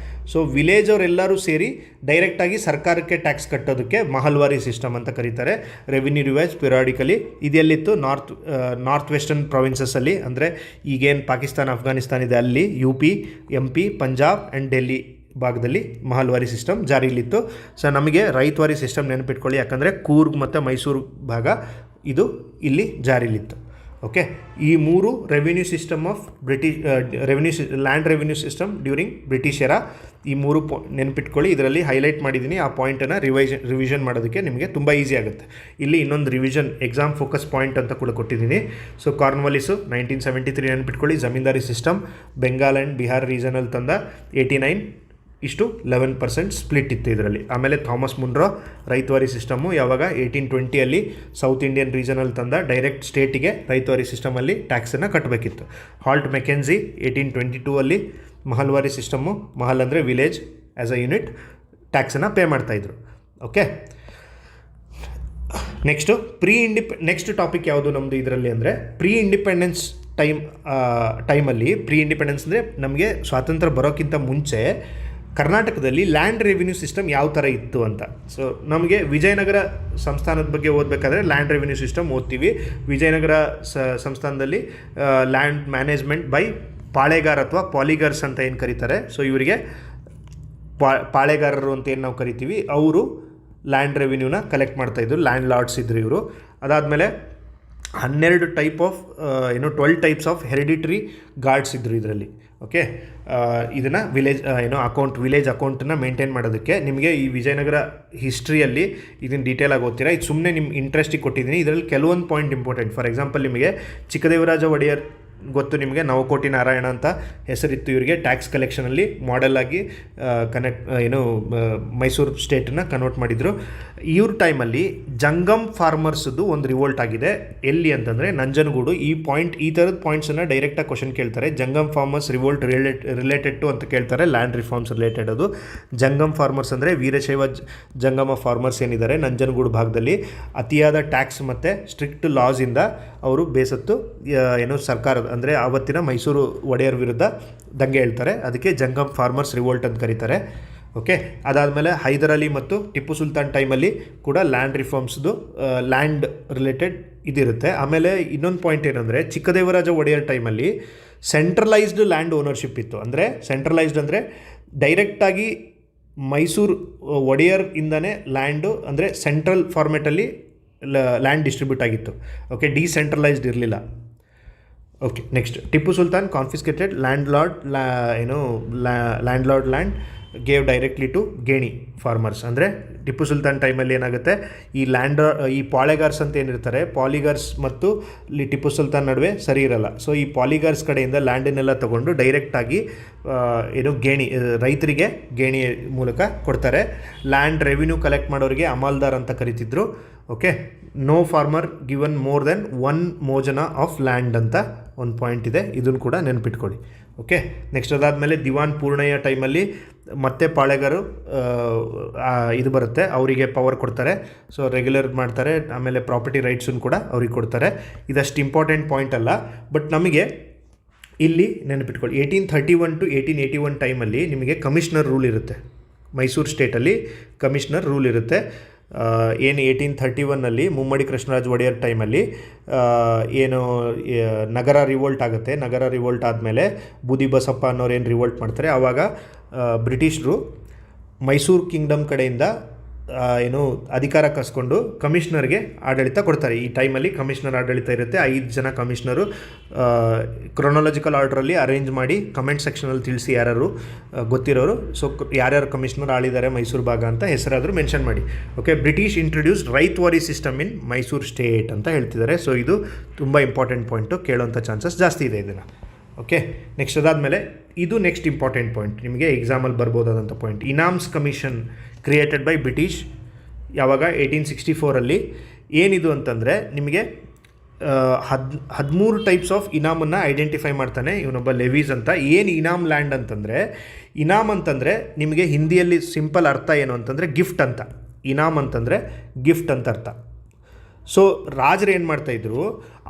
ಸೊ ವಿಲೇಜ್ ಅವರೆಲ್ಲರೂ ಸೇರಿ ಡೈರೆಕ್ಟಾಗಿ ಸರ್ಕಾರಕ್ಕೆ ಟ್ಯಾಕ್ಸ್ ಕಟ್ಟೋದಕ್ಕೆ ಮಹಲ್ವಾರಿ ಸಿಸ್ಟಮ್ ಅಂತ ಕರೀತಾರೆ. ರೆವಿನ್ಯೂ ರಿವೈಸ್ ಪಿರಿಯಾಡಿಕಲಿ ಇದೆಲ್ಲಿತ್ತು, ನಾರ್ತ್ ವೆಸ್ಟರ್ನ್ ಪ್ರಾವಿನ್ಸಸ್ಸಲ್ಲಿ, ಅಂದರೆ ಈಗೇನು ಪಾಕಿಸ್ತಾನ ಅಫ್ಘಾನಿಸ್ತಾನ ಇದೆ ಅಲ್ಲಿ, UP, MP, Punjab and Delhi ಭಾಗದಲ್ಲಿ ಮಹಲ್ವಾರಿ ಸಿಸ್ಟಮ್ ಜಾರಿಯಲ್ಲಿತ್ತು. ಸೊ ನಮಗೆ ರೈತವಾರಿ ಸಿಸ್ಟಮ್ ನೆನಪಿಟ್ಕೊಳ್ಳಿ, ಯಾಕಂದರೆ ಕೂರ್ಗ್ ಮತ್ತು ಮೈಸೂರು ಭಾಗ ಇದು ಇಲ್ಲಿ ಜಾರಿಯಲ್ಲಿತ್ತು. ಓಕೆ, ಈ ಮೂರು revenue system of land revenue system during British era. ಈ ಮೂರು ನೆನಪಿಟ್ಕೊಳ್ಳಿ. ಇದರಲ್ಲಿ ಹೈಲೈಟ್ ಮಾಡಿದ್ದೀನಿ. ಆ ಪಾಯಿಂಟನ್ನು ರಿವಿಷನ್ ಮಾಡೋದಕ್ಕೆ ನಿಮಗೆ ತುಂಬ ಈಸಿ ಆಗುತ್ತೆ. ಇಲ್ಲಿ ಇನ್ನೊಂದು ರಿವಿಷನ್ ಎಕ್ಸಾಮ್ ಫೋಕಸ್ ಪಾಯಿಂಟ್ ಅಂತ ಕೂಡ ಕೊಟ್ಟಿದ್ದೀನಿ. ಸೊ ಕಾರ್ನ್ವಾಲಿಸು 1973 ನೆನಪಿಟ್ಕೊಳ್ಳಿ. ಜಮೀನ್ದಾರಿ ಸಿಸ್ಟಮ್ ಬೆಂಗಾಲ್ ಆ್ಯಂಡ್ ಬಿಹಾರ್ ರೀಜನಲ್ಲಿ ತಂದ 89:11% ಸ್ಪ್ಲಿಟ್ ಇತ್ತು ಇದರಲ್ಲಿ. ಆಮೇಲೆ ಥಾಮಸ್ ಮುನ್ರೋ ರೈತವಾರಿ ಸಿಸ್ಟಮು ಯಾವಾಗ 1820 ಸೌತ್ ಇಂಡಿಯನ್ ರೀಜನಲ್ಲಿ ತಂದ, ಡೈರೆಕ್ಟ್ ಸ್ಟೇಟಿಗೆ ರೈತವಾರಿ ಸಿಸ್ಟಮಲ್ಲಿ ಟ್ಯಾಕ್ಸನ್ನು ಕಟ್ಟಬೇಕಿತ್ತು. Holt Mackenzie 1822 mahalwari system, mahal ಅಂದರೆ ವಿಲೇಜ್, ಆ್ಯಸ್ ಅ ಯೂನಿಟ್ ಟ್ಯಾಕ್ಸನ್ನು ಪೇ ಮಾಡ್ತಾಯಿದ್ರು. ಓಕೆ, ನೆಕ್ಸ್ಟ್ ಟಾಪಿಕ್ ಯಾವುದು ನಮ್ಮದು ಇದರಲ್ಲಿ ಅಂದರೆ ಪ್ರೀ ಇಂಡಿಪೆಂಡೆನ್ಸ್ ಟೈಮಲ್ಲಿ. ಪ್ರೀ ಇಂಡಿಪೆಂಡೆನ್ಸ್ ಅಂದರೆ ನಮಗೆ ಸ್ವಾತಂತ್ರ್ಯ ಬರೋಕ್ಕಿಂತ ಮುಂಚೆ ಕರ್ನಾಟಕದಲ್ಲಿ ಲ್ಯಾಂಡ್ ರೆವಿನ್ಯೂ ಸಿಸ್ಟಮ್ ಯಾವ ಥರ ಇತ್ತು ಅಂತ. ಸೊ ನಮಗೆ ವಿಜಯನಗರ ಸಂಸ್ಥಾನದ ಬಗ್ಗೆ ಓದಬೇಕಾದ್ರೆ ಲ್ಯಾಂಡ್ ರೆವಿನ್ಯೂ ಸಿಸ್ಟಮ್ ಓದ್ತೀವಿ. ವಿಜಯನಗರ ಸಂಸ್ಥಾನದಲ್ಲಿ ಲ್ಯಾಂಡ್ ಮ್ಯಾನೇಜ್ಮೆಂಟ್ ಬೈ ಪಾಳೆಗಾರ್ ಅಥವಾ ಪಾಲಿಗರ್ಸ್ ಅಂತ ಏನು ಕರೀತಾರೆ. ಸೊ ಇವರಿಗೆ ಪಾಳೆಗಾರರು ಅಂತ ಏನು ನಾವು ಕರಿತೀವಿ, ಅವರು ಲ್ಯಾಂಡ್ ರೆವಿನ್ಯೂನ ಕಲೆಕ್ಟ್ ಮಾಡ್ತಾಯಿದ್ರು. ಲ್ಯಾಂಡ್ ಲಾರ್ಡ್ಸ್ ಇದ್ರು ಇವರು. ಅದಾದಮೇಲೆ 12 ಟೈಪ್ಸ್ ಆಫ್ ಹೆರಿಡಿಟ್ರಿ ಗಾರ್ಡ್ಸ್ ಇದ್ದರು ಇದರಲ್ಲಿ. ಓಕೆ, ಇದನ್ನು ವಿಲೇಜ್ ಅಕೌಂಟನ್ನು ಮೇಂಟೈನ್ ಮಾಡೋದಕ್ಕೆ. ನಿಮಗೆ ಈ ವಿಜಯನಗರ ಹಿಸ್ಟ್ರಿಯಲ್ಲಿ ಇದನ್ನು ಡೀಟೇಲಾಗಿ ಓದ್ತೀರಾ. ಇದು ಸುಮ್ಮನೆ ನಿಮ್ಮ ಇಂಟ್ರೆಸ್ಟಿಗೆ ಕೊಟ್ಟಿದ್ದೀನಿ. ಇದರಲ್ಲಿ ಕೆಲವೊಂದು ಪಾಯಿಂಟ್ ಇಂಪಾರ್ಟೆಂಟ್. ಫಾರ್ ಎಕ್ಸಾಂಪಲ್, ನಿಮಗೆ ಚಿಕ್ಕದೇವರಾಜ ಒಡೆಯರ್ ಗೊತ್ತು, ನಿಮಗೆ ನವಕೋಟಿ ನಾರಾಯಣ ಅಂತ ಹೆಸರಿತ್ತು ಇವರಿಗೆ. ಟ್ಯಾಕ್ಸ್ ಕಲೆಕ್ಷನಲ್ಲಿ ಮಾಡೆಲ್ ಆಗಿ ಮೈಸೂರು ಸ್ಟೇಟನ್ನು ಕನ್ವರ್ಟ್ ಮಾಡಿದರು. ಇವ್ರ ಟೈಮಲ್ಲಿ ಜಂಗಮ್ ಫಾರ್ಮರ್ಸ್ದು ಒಂದು ರಿವೋಲ್ಟ್ ಆಗಿದೆ. ಎಲ್ಲಿ ಅಂತಂದರೆ ನಂಜನಗೂಡು. ಈ ಥರದ ಪಾಯಿಂಟ್ಸನ್ನು ಡೈರೆಕ್ಟಾಗಿ ಕ್ವಶನ್ ಕೇಳ್ತಾರೆ. Jangam farmers revolt related to ಅಂತ ಕೇಳ್ತಾರೆ. ಲ್ಯಾಂಡ್ ರಿಫಾರ್ಮ್ಸ್ ರಿಲೇಟೆಡ್ ಅದು. ಜಂಗಮ್ ಫಾರ್ಮರ್ಸ್ ಅಂದರೆ ವೀರಶೈವ ಜಂಗಮ ಫಾರ್ಮರ್ಸ್ ಏನಿದ್ದಾರೆ ನಂಜನಗೂಡು ಭಾಗದಲ್ಲಿ ಅತಿಯಾದ ಟ್ಯಾಕ್ಸ್ ಮತ್ತು ಸ್ಟ್ರಿಕ್ಟ್ ಲಾಸಿಂದ ಅವರು ಬೇಸತ್ತು ಸರ್ಕಾರದ ಅಂದರೆ ಆವತ್ತಿನ ಮೈಸೂರು ಒಡೆಯರ್ ವಿರುದ್ಧ ದಂಗೆ ಹೇಳ್ತಾರೆ. ಅದಕ್ಕೆ ಜಂಗಮ್ ಫಾರ್ಮರ್ಸ್ ರಿವೋಲ್ಟ್ ಅಂತ ಕರೀತಾರೆ. ಓಕೆ, ಅದಾದಮೇಲೆ ಹೈದರ್ ಅಲಿ ಮತ್ತು ಟಿಪ್ಪು ಸುಲ್ತಾನ್ ಟೈಮಲ್ಲಿ ಕೂಡ ಲ್ಯಾಂಡ್ ರಿಫಾರ್ಮ್ಸ್ದು ಲ್ಯಾಂಡ್ ರಿಲೇಟೆಡ್ ಇದಿರುತ್ತೆ. ಆಮೇಲೆ ಇನ್ನೊಂದು ಪಾಯಿಂಟ್ ಏನಂದರೆ, ಚಿಕ್ಕದೇವರಾಜ ಒಡೆಯರ್ ಟೈಮಲ್ಲಿ ಸೆಂಟ್ರಲೈಸ್ಡ್ ಲ್ಯಾಂಡ್ ಓನರ್ಶಿಪ್ ಇತ್ತು. ಅಂದರೆ ಸೆಂಟ್ರಲೈಸ್ಡ್ ಅಂದರೆ ಡೈರೆಕ್ಟಾಗಿ ಮೈಸೂರು ಒಡೆಯರ್ ಇಂದನೇ ಲ್ಯಾಂಡು ಅಂದರೆ ಸೆಂಟ್ರಲ್ ಫಾರ್ಮೆಟಲ್ಲಿ ಲ್ಯಾಂಡ್ ಡಿಸ್ಟ್ರಿಬ್ಯೂಟ್ ಆಗಿತ್ತು. ಓಕೆ, ಡಿಸೆಂಟ್ರಲೈಸ್ಡ್ ಇರಲಿಲ್ಲ. Okay, next Tipu Sultan confiscated land land gave directly to ಗೇಣಿ ಫಾರ್ಮರ್ಸ್. ಅಂದರೆ ಟಿಪ್ಪು ಸುಲ್ತಾನ್ ಟೈಮಲ್ಲಿ ಏನಾಗುತ್ತೆ, ಈ ಪಾಳೆಗಾರ್ಸ್ ಅಂತ ಏನಿರ್ತಾರೆ, ಪಾಲಿಗಾರ್ಸ್ ಮತ್ತು ಟಿಪ್ಪು ಸುಲ್ತಾನ್ ನಡುವೆ ಸರಿ ಇರಲ್ಲ. ಸೊ ಈ ಪಾಲಿಗಾರ್ಸ್ ಕಡೆಯಿಂದ ಲ್ಯಾಂಡನ್ನೆಲ್ಲ ತೊಗೊಂಡು ಡೈರೆಕ್ಟಾಗಿ ರೈತರಿಗೆ ಗೇಣಿ ಮೂಲಕ ಕೊಡ್ತಾರೆ. ಲ್ಯಾಂಡ್ ರೆವಿನ್ಯೂ ಕಲೆಕ್ಟ್ ಮಾಡೋರಿಗೆ ಅಮಾಲ್ದಾರ್ ಅಂತ ಕರಿತಿದ್ರು. Okay, no farmer given more than 1 ಮೋಜನ ಆಫ್ ಲ್ಯಾಂಡ್ ಅಂತ ಒಂದು ಪಾಯಿಂಟ್ ಇದೆ. ಇದನ್ನು ಕೂಡ ನೆನ್ಪಿಟ್ಕೊಳ್ಳಿ. ಓಕೆ, ನೆಕ್ಸ್ಟ್ ಅದಾದಮೇಲೆ ದಿವಾನ್ ಪೂರ್ಣಯ್ಯ ಟೈಮಲ್ಲಿ ಮತ್ತೆ ಪಾಳೆಗಾರು ಇದು ಬರುತ್ತೆ, ಅವರಿಗೆ ಪವರ್ ಕೊಡ್ತಾರೆ. ಸೊ ರೆಗ್ಯುಲರ್ ಮಾಡ್ತಾರೆ. ಆಮೇಲೆ ಪ್ರಾಪರ್ಟಿ ರೈಟ್ಸನ್ನು ಕೂಡ ಅವ್ರಿಗೆ ಕೊಡ್ತಾರೆ. ಇದಷ್ಟು ಇಂಪಾರ್ಟೆಂಟ್ ಪಾಯಿಂಟ್ ಅಲ್ಲ, ಬಟ್ ನಮಗೆ ಇಲ್ಲಿ ನೆನಪಿಟ್ಕೊಳ್ಳಿ 1831 to 1881 ಟೈಮಲ್ಲಿ ನಿಮಗೆ ಕಮಿಷನರ್ ರೂಲ್ ಇರುತ್ತೆ. ಮೈಸೂರು ಸ್ಟೇಟಲ್ಲಿ ಕಮಿಷನರ್ ರೂಲ್ ಇರುತ್ತೆ. ಏನು 1831 ಮುಮ್ಮಡಿ ಕೃಷ್ಣರಾಜ ಒಡೆಯರ್ ಟೈಮಲ್ಲಿ ಏನು ನಗರ ರಿವೋಲ್ಟ್ ಆಗುತ್ತೆ. ನಗರ ರಿವೋಲ್ಟ್ ಆದಮೇಲೆ ಬೂದಿ ಬಸಪ್ಪ ಅನ್ನೋರು ಏನು ರಿವೋಲ್ಟ್ ಮಾಡ್ತಾರೆ, ಆವಾಗ ಬ್ರಿಟಿಷರು ಮೈಸೂರು ಕಿಂಗ್ಡಮ್ ಕಡೆಯಿಂದ ಏನು ಅಧಿಕಾರ ಕಸ್ಕೊಂಡು ಕಮಿಷನರ್ಗೆ ಆಡಳಿತ ಕೊಡ್ತಾರೆ. ಈ ಟೈಮಲ್ಲಿ ಕಮಿಷನರ್ ಆಡಳಿತ ಇರುತ್ತೆ. 5 ಜನ ಕಮಿಷನರು ಕ್ರೊನಾಲಜಿಕಲ್ ಆರ್ಡ್ರಲ್ಲಿ ಅರೇಂಜ್ ಮಾಡಿ ಕಮೆಂಟ್ ಸೆಕ್ಷನಲ್ಲಿ ತಿಳಿಸಿ ಯಾರು ಗೊತ್ತಿರೋರು. ಸೊ ಯಾರ್ಯಾರು ಕಮಿಷನರ್ ಆಳಿದ್ದಾರೆ ಮೈಸೂರು ಭಾಗ ಅಂತ ಹೆಸರಾದರೂ ಮೆನ್ಷನ್ ಮಾಡಿ. Okay, British introduced ryotwari system in Mysuru state ಅಂತ ಹೇಳ್ತಿದ್ದಾರೆ. ಸೊ ಇದು ತುಂಬ ಇಂಪಾರ್ಟೆಂಟ್ ಪಾಯಿಂಟು, ಕೇಳೋಂಥ ಚಾನ್ಸಸ್ ಜಾಸ್ತಿ ಇದೆ ಇದನ್ನು. ಓಕೆ, ನೆಕ್ಸ್ಟ್ ಅದಾದಮೇಲೆ ಇದು ನೆಕ್ಸ್ಟ್ ಇಂಪಾರ್ಟೆಂಟ್ ಪಾಯಿಂಟ್, ನಿಮಗೆ ಎಕ್ಸಾಮಲ್ಲಿ ಬರ್ಬೋದಾದಂಥ point. Inams commission created by British ಯಾವಾಗ 1864 ಏನಿದು ಅಂತಂದರೆ ನಿಮಗೆ 13 ಟೈಪ್ಸ್ ಆಫ್ ಇನಾಮನ್ನು ಐಡೆಂಟಿಫೈ ಮಾಡ್ತಾನೆ ಇವನೊಬ್ಬ ಲೆವೀಸ್ ಅಂತ. ಏನು ಇನಾಮ್ ಲ್ಯಾಂಡ್ ಅಂತಂದರೆ, ಇನಾಮ್ ಅಂತಂದರೆ ನಿಮಗೆ ಹಿಂದಿಯಲ್ಲಿ ಸಿಂಪಲ್ ಅರ್ಥ ಏನು ಅಂತಂದರೆ ಗಿಫ್ಟ್ ಅಂತ. ಇನಾಮ್ ಅಂತಂದರೆ ಗಿಫ್ಟ್ ಅಂತ ಅರ್ಥ. ಸೊ ರಾಜರು ಏನು ಮಾಡ್ತಾಯಿದ್ರು,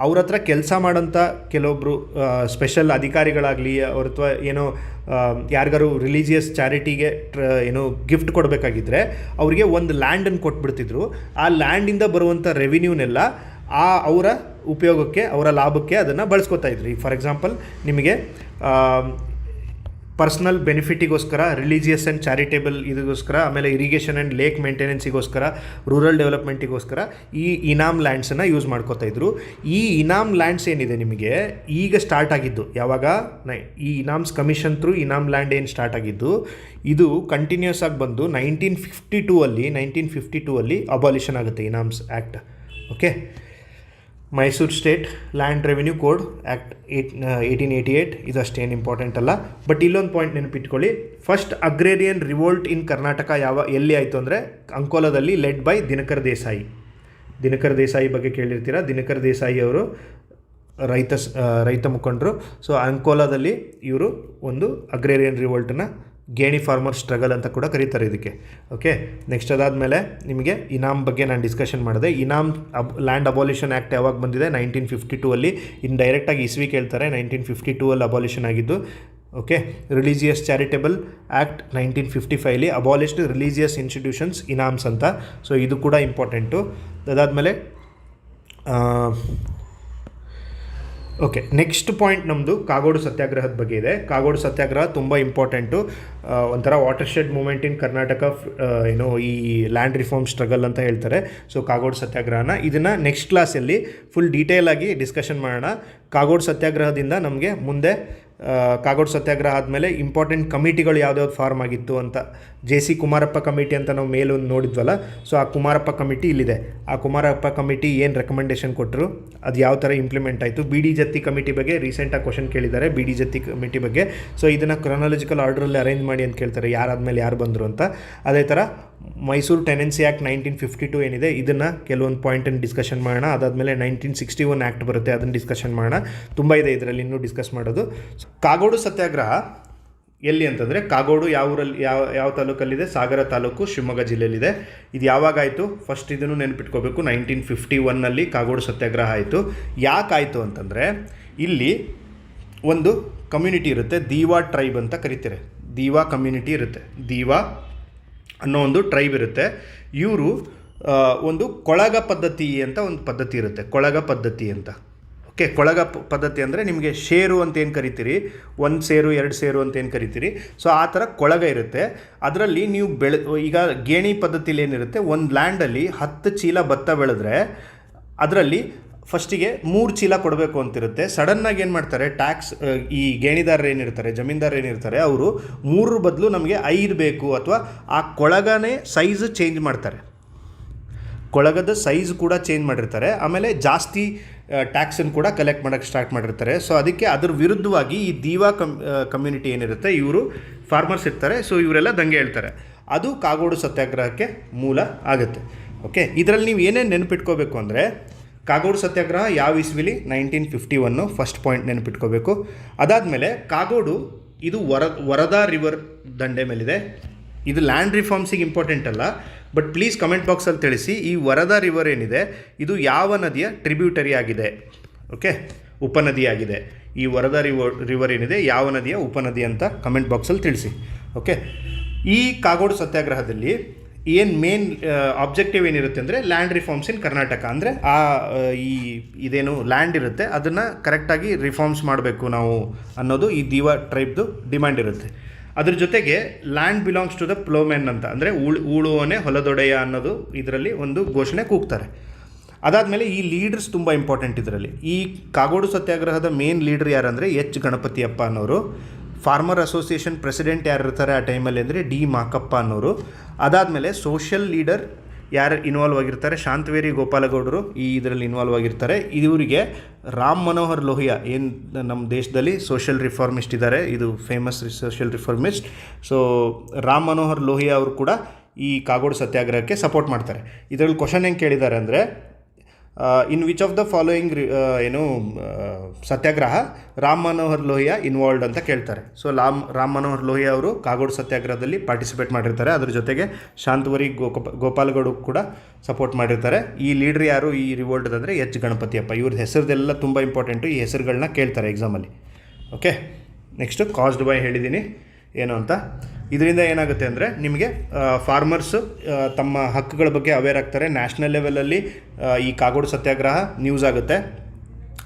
ಅವ್ರ ಹತ್ರ ಕೆಲಸ ಮಾಡೋಂಥ ಕೆಲವೊಬ್ಬರು ಸ್ಪೆಷಲ್ ಅಧಿಕಾರಿಗಳಾಗಲಿ ಅವ್ರ ಅಥವಾ ಏನೋ ಯಾರಿಗಾರು ರಿಲಿಜಿಯಸ್ ಚಾರಿಟಿಗೆ ಏನೋ ಗಿಫ್ಟ್ ಕೊಡಬೇಕಾಗಿದ್ದರೆ ಅವರಿಗೆ ಒಂದು ಲ್ಯಾಂಡನ್ನು ಕೊಟ್ಬಿಡ್ತಿದ್ರು. ಆ ಲ್ಯಾಂಡಿಂದ ಬರುವಂಥ ರೆವಿನ್ಯೂನೆಲ್ಲ ಅವರ ಉಪಯೋಗಕ್ಕೆ, ಅವರ ಲಾಭಕ್ಕೆ ಅದನ್ನು ಬಳಸ್ಕೊತಾಯಿದ್ರು. ಈಗ ಫಾರ್ ಎಕ್ಸಾಂಪಲ್ ನಿಮಗೆ ಪರ್ಸ್ನಲ್ ಬೆನಿಫಿಟಿಗೋಸ್ಕರ, ರಿಲಿಜಿಯಸ್ ಆ್ಯಂಡ್ ಚಾರಿಟೇಬಲ್ ಇದಕ್ಕೋಸ್ಕರ, ಆಮೇಲೆ ಇರಿಗೇಷನ್ ಆ್ಯಂಡ್ ಲೇಕ್ ಮೇಂಟೆನೆನ್ಸಿಗೋಸ್ಕರ, ರೂರಲ್ ಡೆವಲಪ್ಮೆಂಟಿಗೋಸ್ಕರ ಈ ಇನಾಮ್ ಲ್ಯಾಂಡ್ಸನ್ನು ಯೂಸ್ ಮಾಡ್ಕೋತಾಯಿದ್ರು. ಈ ಇನಾಮ್ ಲ್ಯಾಂಡ್ಸ್ ಏನಿದೆ ನಿಮಗೆ ಈಗ ಸ್ಟಾರ್ಟ್ ಆಗಿದ್ದು ಯಾವಾಗ, ಈ inams commission through inam land ಏನು ಸ್ಟಾರ್ಟ್ ಆಗಿದ್ದು, ಇದು ಕಂಟಿನ್ಯೂಸ್ ಆಗಿ ಬಂದು 1952 ಅಬಾಲಿಷನ್ ಆಗುತ್ತೆ inams act. Okay, Mysuru state land revenue code act 1888 ಇದು ಅಷ್ಟೇನು ಇಂಪಾರ್ಟೆಂಟ್ ಅಲ್ಲ. ಬಟ್ ಇಲ್ಲೊಂದು ಪಾಯಿಂಟ್ ನೆನಪಿಟ್ಕೊಳ್ಳಿ, first agrarian revolt in Karnataka ಎಲ್ಲಿ ಆಯಿತು ಅಂದರೆ ಅಂಕೋಲಾದಲ್ಲಿ, ಲೆಡ್ ಬೈ ದಿನಕರ್ ದೇಸಾಯಿ. ದಿನಕರ್ ದೇಸಾಯಿ ಬಗ್ಗೆ ಕೇಳಿರ್ತೀರ. ದಿನಕರ್ ದೇಸಾಯಿ ಅವರು ರೈತ ಮುಖಂಡರು. ಸೊ ಅಂಕೋಲಾದಲ್ಲಿ ಇವರು ಒಂದು ಅಗ್ರೇರಿಯನ್ ರಿವೋಲ್ಟನ್ನು, ಗೇಣಿ ಫಾರ್ಮರ್ ಸ್ಟ್ರಗಲ್ ಅಂತ ಕೂಡ ಕರೀತಾರೆ ಇದಕ್ಕೆ. ಓಕೆ, ನೆಕ್ಸ್ಟ್ ಅದಾದಮೇಲೆ ನಿಮಗೆ ಇನಾಮ್ ಬಗ್ಗೆ ನಾನು ಡಿಸ್ಕಷನ್ ಮಾಡಿದೆ. ಇನಾಮ್ ಲ್ಯಾಂಡ್ ಅಬಾಲಿಷನ್ ಆ್ಯಕ್ಟ್ ಯಾವಾಗ ಬಂದಿದೆ, 1952 ಇನ್ನು ಡೈರೆಕ್ಟಾಗಿ ಇಸ್ವಿ ಕೇಳ್ತಾರೆ. 1952 ಅಬಾಲಿಷನ್ ಆಗಿದ್ದು. Okay, religious charitable act 1955 abolished religious institutions inams ಅಂತ. ಸೊ ಇದು ಕೂಡ ಇಂಪಾರ್ಟೆಂಟು. ಅದಾದಮೇಲೆ ಓಕೆ, ನೆಕ್ಸ್ಟ್ ಪಾಯಿಂಟ್ ನಮ್ಮದು ಕಾಗೋಡು ಸತ್ಯಾಗ್ರಹದ ಬಗ್ಗೆ ಇದೆ. ಕಾಗೋಡು ಸತ್ಯಾಗ್ರಹ ತುಂಬ ಇಂಪಾರ್ಟೆಂಟು, ಒಂಥರ ವಾಟರ್ ಶೆಡ್ ಮೂಮೆಂಟ್ ಇನ್ ಕರ್ನಾಟಕ, ಏನೋ ಈ ಲ್ಯಾಂಡ್ ರಿಫಾರ್ಮ್ ಸ್ಟ್ರಗಲ್ ಅಂತ ಹೇಳ್ತಾರೆ. ಸೊ ಕಾಗೋಡು ಸತ್ಯಾಗ್ರಹನ ಇದನ್ನು ನೆಕ್ಸ್ಟ್ ಕ್ಲಾಸಲ್ಲಿ ಫುಲ್ ಡೀಟೇಲಾಗಿ ಡಿಸ್ಕಷನ್ ಮಾಡೋಣ. ಕಾಗೋಡು ಸತ್ಯಾಗ್ರಹದಿಂದ ನಮಗೆ ಮುಂದೆ ಕಾಗೋಡು ಸತ್ಯಾಗ್ರಹ ಆದಮೇಲೆ ಇಂಪಾರ್ಟೆಂಟ್ ಕಮಿಟಿಗಳು ಯಾವ್ದಾವ್ದು ಫಾರ್ಮ್ ಆಗಿತ್ತು ಅಂತ, JC ಕುಮಾರಪ್ಪ ಕಮಿಟಿ ಅಂತ ನಾವು ಮೇಲೊಂದು ನೋಡಿದ್ವಲ್ಲ. ಸೊ ಆ ಕುಮಾರಪ್ಪ ಕಮಿಟಿ ಇಲ್ಲಿದೆ. ಆ ಕುಮಾರಪ್ಪ ಕಮಿಟಿ ಏನು ರೆಕಮೆಂಡೇಷನ್ ಕೊಟ್ಟರು, ಅದು ಯಾವ ಥರ ಇಂಪ್ಲಿಮೆಂಟ್ ಆಯಿತು. BD ಜತ್ತಿ ಕಮಿಟಿ ಬಗ್ಗೆ ರೀಸೆಂಟಾಗಿ ಕ್ವಶನ್ ಕೇಳಿದ್ದಾರೆ, BD ಜತ್ತಿ ಕಮಿಟಿ ಬಗ್ಗೆ. ಸೊ ಇದನ್ನು ಕ್ರೊನಾಲಜಿಕಲ್ ಆರ್ಡ್ರಲ್ಲಿ ಅರೇಂಜ್ ಮಾಡಿ ಅಂತ ಕೇಳ್ತಾರೆ, ಯಾರಾದಮೇಲೆ ಯಾರು ಬಂದರು ಅಂತ. ಅದೇ ಥರ ಮೈಸೂರು ಟೆನೆನ್ಸಿ ಆ್ಯಕ್ಟ್ 1952 ಏನಿದೆ, ಇದನ್ನು ಕೆಲವೊಂದು ಪಾಯಿಂಟನ್ನು ಡಿಸ್ಕಷನ್ ಮಾಡೋಣ. ಅದಾದಮೇಲೆ 1961 ಆ್ಯಕ್ಟ್ ಬರುತ್ತೆ, ಅದನ್ನು ಡಿಸ್ಕಷನ್ ಮಾಡೋಣ. ತುಂಬ ಇದೆ ಇದರಲ್ಲಿ ಇನ್ನೂ ಡಿಸ್ಕಸ್ ಮಾಡೋದು. ಕಾಗೋಡು ಸತ್ಯಾಗ್ರಹ ಎಲ್ಲಿ ಅಂತಂದರೆ, ಕಾಗೋಡು ಯಾವ ತಾಲೂಕಲ್ಲಿದೆ, ಸಾಗರ ತಾಲೂಕು, ಶಿವಮೊಗ್ಗ ಜಿಲ್ಲೆಯಲ್ಲಿದೆ. ಇದು ಯಾವಾಗಾಯಿತು, ಫಸ್ಟ್ ಇದನ್ನು ನೆನಪಿಟ್ಕೋಬೇಕು. 1951 ಕಾಗೋಡು ಸತ್ಯಾಗ್ರಹ ಆಯಿತು. ಯಾಕಾಯಿತು ಅಂತಂದರೆ, ಇಲ್ಲಿ ಒಂದು ಕಮ್ಯುನಿಟಿ ಇರುತ್ತೆ, ದೀವಾ ಟ್ರೈಬ್ ಅಂತ ಕರಿತಾರೆ. ದೀವಾ ಕಮ್ಯುನಿಟಿ ಇರುತ್ತೆ, ದೀವಾ ಅನ್ನೋ ಒಂದು ಟ್ರೈಬ್ ಇರುತ್ತೆ. ಇವರು ಒಂದು ಕೊಳಗ ಪದ್ಧತಿ ಅಂತ ಒಂದು ಪದ್ಧತಿ ಇರುತ್ತೆ, ಕೊಳಗ ಪದ್ಧತಿ ಅಂತ. ಓಕೆ, ಕೊಳಗ ಪದ್ಧತಿ ಅಂದರೆ ನಿಮಗೆ ಶೇರು ಅಂತ ಏನು ಕರಿತೀರಿ, 1 ಸೇರು 2 ಸೇರು ಅಂತ ಏನು ಕರಿತೀರಿ. ಸೊ ಆ ಥರ ಕೊಳಗ ಇರುತ್ತೆ. ಅದರಲ್ಲಿ ನೀವು ಈಗ ಗೇಣಿ ಪದ್ಧತಿಲಿ ಏನಿರುತ್ತೆ, ಒಂದು ಲ್ಯಾಂಡಲ್ಲಿ 10 ಚೀಲ ಭತ್ತ ಬೆಳೆದ್ರೆ ಅದರಲ್ಲಿ ಫಸ್ಟಿಗೆ 3 ಚೀಲ ಕೊಡಬೇಕು ಅಂತಿರುತ್ತೆ. ಸಡನ್ನಾಗಿ ಏನು ಮಾಡ್ತಾರೆ, ಟ್ಯಾಕ್ಸ್ ಈ ಗೇಣಿದಾರರು ಏನಿರ್ತಾರೆ, ಜಮೀನ್ದಾರರು ಏನಿರ್ತಾರೆ, ಅವರು 3 ಬದಲು ನಮಗೆ 5 ಬೇಕು, ಅಥವಾ ಆ ಕೊಳಗನೇ ಸೈಜ್ ಚೇಂಜ್ ಮಾಡ್ತಾರೆ, ಕೊಳಗದ ಸೈಜ್ ಕೂಡ ಚೇಂಜ್ ಮಾಡಿರ್ತಾರೆ. ಆಮೇಲೆ ಜಾಸ್ತಿ ಟ್ಯಾಕ್ಸನ್ನು ಕೂಡ ಕಲೆಕ್ಟ್ ಮಾಡೋಕ್ಕೆ ಸ್ಟಾರ್ಟ್ ಮಾಡಿರ್ತಾರೆ. ಸೊ ಅದಕ್ಕೆ ಅದ್ರ ವಿರುದ್ಧವಾಗಿ ಈ ದೀವಾ ಕಮ್ಯುನಿಟಿ ಏನಿರುತ್ತೆ, ಇವರು ಫಾರ್ಮರ್ಸ್ ಇರ್ತಾರೆ. ಸೊ ಇವರೆಲ್ಲ ದಂಗೆ ಹೇಳ್ತಾರೆ. ಅದು ಕಾಗೋಡು ಸತ್ಯಾಗ್ರಹಕ್ಕೆ ಮೂಲ ಆಗುತ್ತೆ. ಓಕೆ, ಇದರಲ್ಲಿ ನೀವು ಏನೇನು ನೆನಪಿಟ್ಕೋಬೇಕು ಅಂದರೆ, ಕಾಗೋಡು ಸತ್ಯಾಗ್ರಹ ಯಾವ ಇಸ್ವಿಲಿ, 1951 ಫಸ್ಟ್ ಪಾಯಿಂಟ್ ನೆನಪಿಟ್ಕೋಬೇಕು. ಅದಾದಮೇಲೆ ಕಾಗೋಡು ಇದು ವರದಾ ರಿವರ್ ದಂಡೆ ಮೇಲಿದೆ. ಇದು ಲ್ಯಾಂಡ್ ರಿಫಾರ್ಮ್ಸಿಗೆ ಇಂಪಾರ್ಟೆಂಟ್ ಅಲ್ಲ, ಬಟ್ ಪ್ಲೀಸ್ ಕಮೆಂಟ್ ಬಾಕ್ಸಲ್ಲಿ ತಿಳಿಸಿ, ಈ ವರದಾ ರಿವರ್ ಏನಿದೆ ಇದು ಯಾವ ನದಿಯ ಟ್ರಿಬ್ಯೂಟರಿ ಆಗಿದೆ. ಓಕೆ, ಉಪನದಿಯಾಗಿದೆ. ಈ ವರದಾ ರಿವರ್ ಏನಿದೆ ಯಾವ ನದಿಯ ಉಪನದಿ ಅಂತ ಕಮೆಂಟ್ ಬಾಕ್ಸಲ್ಲಿ ತಿಳಿಸಿ. ಓಕೆ, ಈ ಕಾಗೋಡು ಸತ್ಯಾಗ್ರಹದಲ್ಲಿ ಏನು ಮೇನ್ ಆಬ್ಜೆಕ್ಟಿವ್ ಏನಿರುತ್ತೆ ಅಂದರೆ ಲ್ಯಾಂಡ್ ರಿಫಾರ್ಮ್ಸ್ ಇನ್ ಕರ್ನಾಟಕ. ಅಂದರೆ ಇದೇನು ಲ್ಯಾಂಡ್ ಇರುತ್ತೆ ಅದನ್ನು ಕರೆಕ್ಟಾಗಿ ರಿಫಾರ್ಮ್ಸ್ ಮಾಡಬೇಕು ನಾವು ಅನ್ನೋದು ಈ ದೀವಾ ಟ್ರೈಬ್ದು ಡಿಮ್ಯಾಂಡ್ ಇರುತ್ತೆ. ಅದ್ರ ಜೊತೆಗೆ ಲ್ಯಾಂಡ್ ಬಿಲಾಂಗ್ಸ್ ಟು ದ ಪ್ಲೋಮೆನ್ ಅಂತ, ಅಂದರೆ ಉಳುವವನೇ ಹೊಲದೊಡೆಯ ಅನ್ನೋದು ಇದರಲ್ಲಿ ಒಂದು ಘೋಷಣೆ ಕೂಗ್ತಾರೆ. ಅದಾದಮೇಲೆ ಈ ಲೀಡರ್ಸ್ ತುಂಬ ಇಂಪಾರ್ಟೆಂಟ್ ಇದರಲ್ಲಿ. ಈ Kagodu ಸತ್ಯಾಗ್ರಹದ main leader ಯಾರಂದರೆ H Ganapatiyappa ಅನ್ನೋರು. ಫಾರ್ಮರ್ ಅಸೋಸಿಯೇಷನ್ ಪ್ರೆಸಿಡೆಂಟ್ ಯಾರು ಇರ್ತಾರೆ ಆ ಟೈಮಲ್ಲಿ ಅಂದರೆ ಡಿ ಮಾಕಪ್ಪ ಅನ್ನೋರು. ಅದಾದಮೇಲೆ ಸೋಷಿಯಲ್ ಲೀಡರ್ ಯಾರು ಇನ್ವಾಲ್ವ್ ಆಗಿರ್ತಾರೆ, ಶಾಂತವೇರಿ ಗೋಪಾಲಗೌಡರು ಇದರಲ್ಲಿ ಇನ್ವಾಲ್ವ್ ಆಗಿರ್ತಾರೆ. ಇವರಿಗೆ ರಾಮ್ ಮನೋಹರ್ ಲೋಹಿಯಾ ಏನು ನಮ್ಮ ದೇಶದಲ್ಲಿ ಸೋಷಿಯಲ್ ರಿಫಾರ್ಮಿಸ್ಟ್ ಇದ್ದಾರೆ, ಇದು famous social reformist. So Ram Manohar Lohia ಅವರು ಕೂಡ ಈ ಕಾಗೋಡು ಸತ್ಯಾಗ್ರಹಕ್ಕೆ ಸಪೋರ್ಟ್ ಮಾಡ್ತಾರೆ. ಇದರಲ್ಲಿ ಕ್ವಶನ್ ಹೆಂಗೆ ಕೇಳಿದ್ದಾರೆ ಅಂದರೆ in which of the following satyagraha Ram Manohar Lohia involved ಅಂತ ಕೇಳ್ತಾರೆ. ಸೊ ರಾಮ್ ಮನೋಹರ್ ಲೋಹಿಯಾ ಅವರು ಕಾಗೋಡು ಸತ್ಯಾಗ್ರಹದಲ್ಲಿ ಪಾರ್ಟಿಸಿಪೇಟ್ ಮಾಡಿರ್ತಾರೆ. ಅದ್ರ ಜೊತೆಗೆ ಶಾಂತವರಿ ಗೋಪಾಲಗೌಡ ಕೂಡ ಸಪೋರ್ಟ್ ಮಾಡಿರ್ತಾರೆ. ಈ ಲೀಡ್ರ್ ಯಾರು ಈ ರಿವೋಲ್ಟ್ ಅಂದರೆ ಎಚ್ ಗಣಪತಿಯಪ್ಪ. ಇವ್ರದ್ದು ಹೆಸರದೆಲ್ಲ ತುಂಬ ಇಂಪಾರ್ಟೆಂಟು, ಈ ಹೆಸರುಗಳನ್ನ ಕೇಳ್ತಾರೆ ಎಕ್ಸಾಮಲ್ಲಿ. ಓಕೆ, ನೆಕ್ಸ್ಟು ಕಾಸ್ಡ್ ಬೈ ಹೇಳಿದ್ದೀನಿ ಏನು ಅಂತ. ಇದರಿಂದ ಏನಾಗುತ್ತೆ ಅಂದರೆ ನಿಮಗೆ ಫಾರ್ಮರ್ಸು ತಮ್ಮ ಹಕ್ಕುಗಳ ಬಗ್ಗೆ ಅವೇರ್ ಆಗ್ತಾರೆ. ನ್ಯಾಷನಲ್ ಲೆವೆಲಲ್ಲಿ ಈ ಕಾಗೋಡು ಸತ್ಯಾಗ್ರಹ ನ್ಯೂಸ್ ಆಗುತ್ತೆ.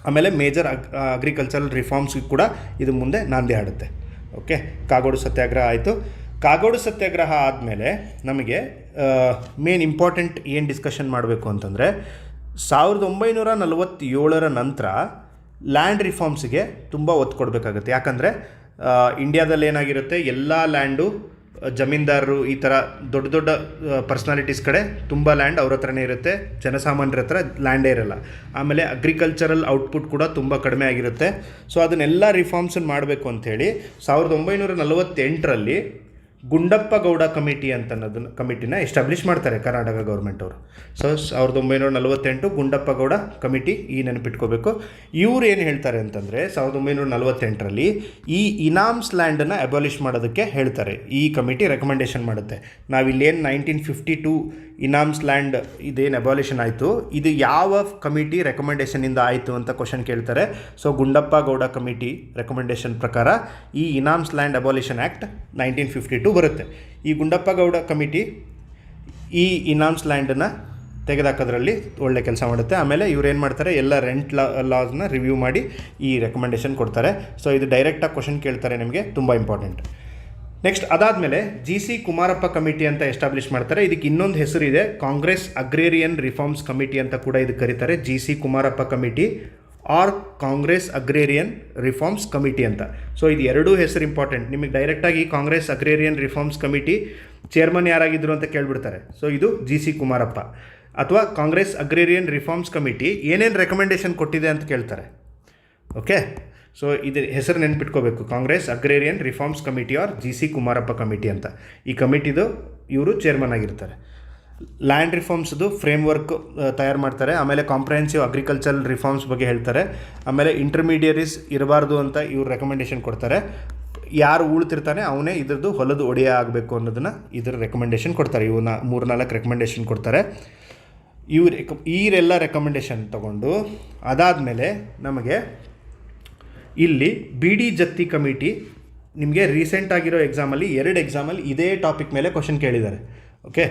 ಆಮೇಲೆ ಮೇಜರ್ ಅಗ್ರಿಕಲ್ಚರಲ್ ರಿಫಾರ್ಮ್ಸ್ಗೆ ಕೂಡ ಇದು ಮುಂದೆ ನಾಂದಿ ಆಡುತ್ತೆ. ಓಕೆ, ಕಾಗೋಡು ಸತ್ಯಾಗ್ರಹ ಆಯಿತು. ಕಾಗೋಡು ಸತ್ಯಾಗ್ರಹ ಆದಮೇಲೆ ನಮಗೆ ಮೇನ್ ಇಂಪಾರ್ಟೆಂಟ್ ಏನು ಡಿಸ್ಕಷನ್ ಮಾಡಬೇಕು ಅಂತಂದರೆ 1947 ನಂತರ ಲ್ಯಾಂಡ್ ರಿಫಾರ್ಮ್ಸಿಗೆ ತುಂಬ ಒತ್ತು ಕೊಡಬೇಕಾಗುತ್ತೆ. ಯಾಕಂದರೆ ಇಂಡಿಯಾದಲ್ಲಿ ಏನಾಗಿರುತ್ತೆ, ಎಲ್ಲ ಲ್ಯಾಂಡು ಜಮೀನ್ದಾರರು ಈ ಥರ ದೊಡ್ಡ ದೊಡ್ಡ ಪರ್ಸ್ನಾಲಿಟೀಸ್ ಕಡೆ ತುಂಬ ಲ್ಯಾಂಡ್ ಅವ್ರ ಹತ್ರನೇ ಇರುತ್ತೆ, ಜನಸಾಮಾನ್ಯರ ಹತ್ರ ಲ್ಯಾಂಡೇ ಇರಲ್ಲ. ಆಮೇಲೆ ಅಗ್ರಿಕಲ್ಚರಲ್ ಔಟ್ಪುಟ್ ಕೂಡ ತುಂಬ ಕಡಿಮೆ ಆಗಿರುತ್ತೆ. ಸೊ ಅದನ್ನೆಲ್ಲ ರಿಫಾರ್ಮ್ಸನ್ನು ಮಾಡಬೇಕು ಅಂಥೇಳಿ 1948ರಲ್ಲಿ ಗುಂಡಪ್ಪ ಗೌಡ ಕಮಿಟಿ ಅಂತ ಅನ್ನೋದನ್ನು ಕಮಿಟಿನ ಎಸ್ಟಾಬ್ಲಿಷ್ ಮಾಡ್ತಾರೆ ಕರ್ನಾಟಕ ಗೌರ್ಮೆಂಟ್ ಅವರು. ಸೊ 1948 ಗುಂಡಪ್ಪ ಗೌಡ ಕಮಿಟಿ, ಈ ನೆನಪಿಟ್ಕೋಬೇಕು. ಇವ್ರು ಏನು ಹೇಳ್ತಾರೆ ಅಂತಂದರೆ 1948ರಲ್ಲಿ ಈ ಇನಾಮ್ಸ್ ಲ್ಯಾಂಡನ್ನು ಅಬಾಲಿಷ್ ಮಾಡೋದಕ್ಕೆ ಹೇಳ್ತಾರೆ. ಈ ಕಮಿಟಿ ರೆಕಮೆಂಡೇಷನ್ ಮಾಡುತ್ತೆ. ನಾವಿಲ್ಲೇನು 1952 ಇನಾಮ್ಸ್ ಲ್ಯಾಂಡ್ ಇದೇನು ಅಬಾಲಿಷನ್ ಆಯಿತು, ಇದು ಯಾವ ಕಮಿಟಿ ರೆಕಮೆಂಡೇಷನಿಂದ ಆಯಿತು ಅಂತ ಕ್ವಶನ್ ಕೇಳ್ತಾರೆ. So Gundappa Gowda committee recommendation ಪ್ರಕಾರ ಈ ಇನಾಮ್ಸ್ ಲ್ಯಾಂಡ್ ಅಬಾಲಿಷನ್ ಆ್ಯಕ್ಟ್ 1952 ಬರುತ್ತೆ. ಈ ಗುಂಡಪ್ಪ ಗೌಡ ಕಮಿಟಿ ಈ ಇನಾಮ್ಸ್ ಲ್ಯಾಂಡನ್ನು ತೆಗೆದಾಕೋದ್ರಲ್ಲಿ ಒಳ್ಳೆ ಕೆಲಸ ಮಾಡುತ್ತೆ. ಆಮೇಲೆ ಇವ್ರು ಏನು ಮಾಡ್ತಾರೆ, ಎಲ್ಲ ರೆಂಟ್ ಲಾಸ್ನ ರಿವ್ಯೂ ಮಾಡಿ ಈ ರೆಕಮೆಂಡೇಷನ್ ಕೊಡ್ತಾರೆ. ಸೊ ಇದು ಡೈರೆಕ್ಟಾಗಿ ಕ್ವಶನ್ ಕೇಳ್ತಾರೆ ನಿಮಗೆ, ತುಂಬ ಇಂಪಾರ್ಟೆಂಟ್. ನೆಕ್ಸ್ಟ್ ಅದಾದಮೇಲೆ GC ಕುಮಾರಪ್ಪ ಕಮಿಟಿ ಅಂತ ಎಸ್ಟಾಬ್ಲಿಷ್ ಮಾಡ್ತಾರೆ. ಇದಕ್ಕೆ ಇನ್ನೊಂದು ಹೆಸರಿದೆ, ಕಾಂಗ್ರೆಸ್ ಅಗ್ರೇರಿಯನ್ ರಿಫಾರ್ಮ್ಸ್ ಕಮಿಟಿ ಅಂತ ಕೂಡ ಇದಕ್ಕೆ ಕರೀತಾರೆ. GC Kumarappa committee or Congress agrarian reforms committee ಅಂತ. ಸೊ ಇದು ಎರಡೂ ಹೆಸರು ಇಂಪಾರ್ಟೆಂಟ್. ನಿಮಗೆ ಡೈರೆಕ್ಟಾಗಿ Congress agrarian reforms committee chairman ಯಾರಾಗಿದ್ದರು ಅಂತ ಕೇಳಿಬಿಡ್ತಾರೆ. ಸೊ ಇದು GC ಕುಮಾರಪ್ಪ. ಅಥವಾ ಕಾಂಗ್ರೆಸ್ ಅಗ್ರೇರಿಯನ್ ರಿಫಾರ್ಮ್ಸ್ ಕಮಿಟಿ ಏನೇನು ರೆಕಮೆಂಡೇಷನ್ ಕೊಟ್ಟಿದೆ ಅಂತ ಕೇಳ್ತಾರೆ. ಓಕೆ, ಸೊ ಇದು ಹೆಸರು ನೆನ್ಪಿಟ್ಕೋಬೇಕು, Congress agrarian reforms committee or GC Kumarappa committee ಅಂತ. ಈ ಕಮಿಟಿದು ಇವರು ಚೇರ್ಮನ್ ಆಗಿರ್ತಾರೆ. ಲ್ಯಾಂಡ್ ರಿಫಾರ್ಮ್ಸ್ದು ಫ್ರೇಮ್ವರ್ಕ್ ತಯಾರು ಮಾಡ್ತಾರೆ. ಆಮೇಲೆ ಕಾಂಪ್ರಹೆನ್ಸಿವ್ ಅಗ್ರಿಕಲ್ಚರಲ್ ರಿಫಾರ್ಮ್ಸ್ ಬಗ್ಗೆ ಹೇಳ್ತಾರೆ. ಆಮೇಲೆ ಇಂಟರ್ಮೀಡಿಯರೀಸ್ ಇರಬಾರ್ದು ಅಂತ ಇವ್ರು ರೆಕಮೆಂಡೇಷನ್ ಕೊಡ್ತಾರೆ. ಯಾರು ಉಳ್ತಿರ್ತಾನೆ ಅವನೇ ಇದ್ರದ್ದು ಹೊಲದ ಒಡೆಯ ಆಗಬೇಕು ಅನ್ನೋದನ್ನು ಇದ್ರ ರೆಕಮೆಂಡೇಷನ್ ಕೊಡ್ತಾರೆ. ಇವನ್ನ 3-4 ರೆಕಮೆಂಡೇಷನ್ ಕೊಡ್ತಾರೆ. ಇವರೆಲ್ಲ ರೆಕಮೆಂಡೇಷನ್ ತಗೊಂಡು ಅದಾದಮೇಲೆ ನಮಗೆ ಇಲ್ಲಿ BD ಜತ್ತಿ ಕಮಿಟಿ, ನಿಮಗೆ ರೀಸೆಂಟ್ ಆಗಿರೋ ಎಕ್ಸಾಮಲ್ಲಿ 2 ಎಕ್ಸಾಮಲ್ಲಿ ಇದೇ ಟಾಪಿಕ್ ಮೇಲೆ ಕ್ವಶನ್ ಕೇಳಿದ್ದಾರೆ. ಓಕೆ,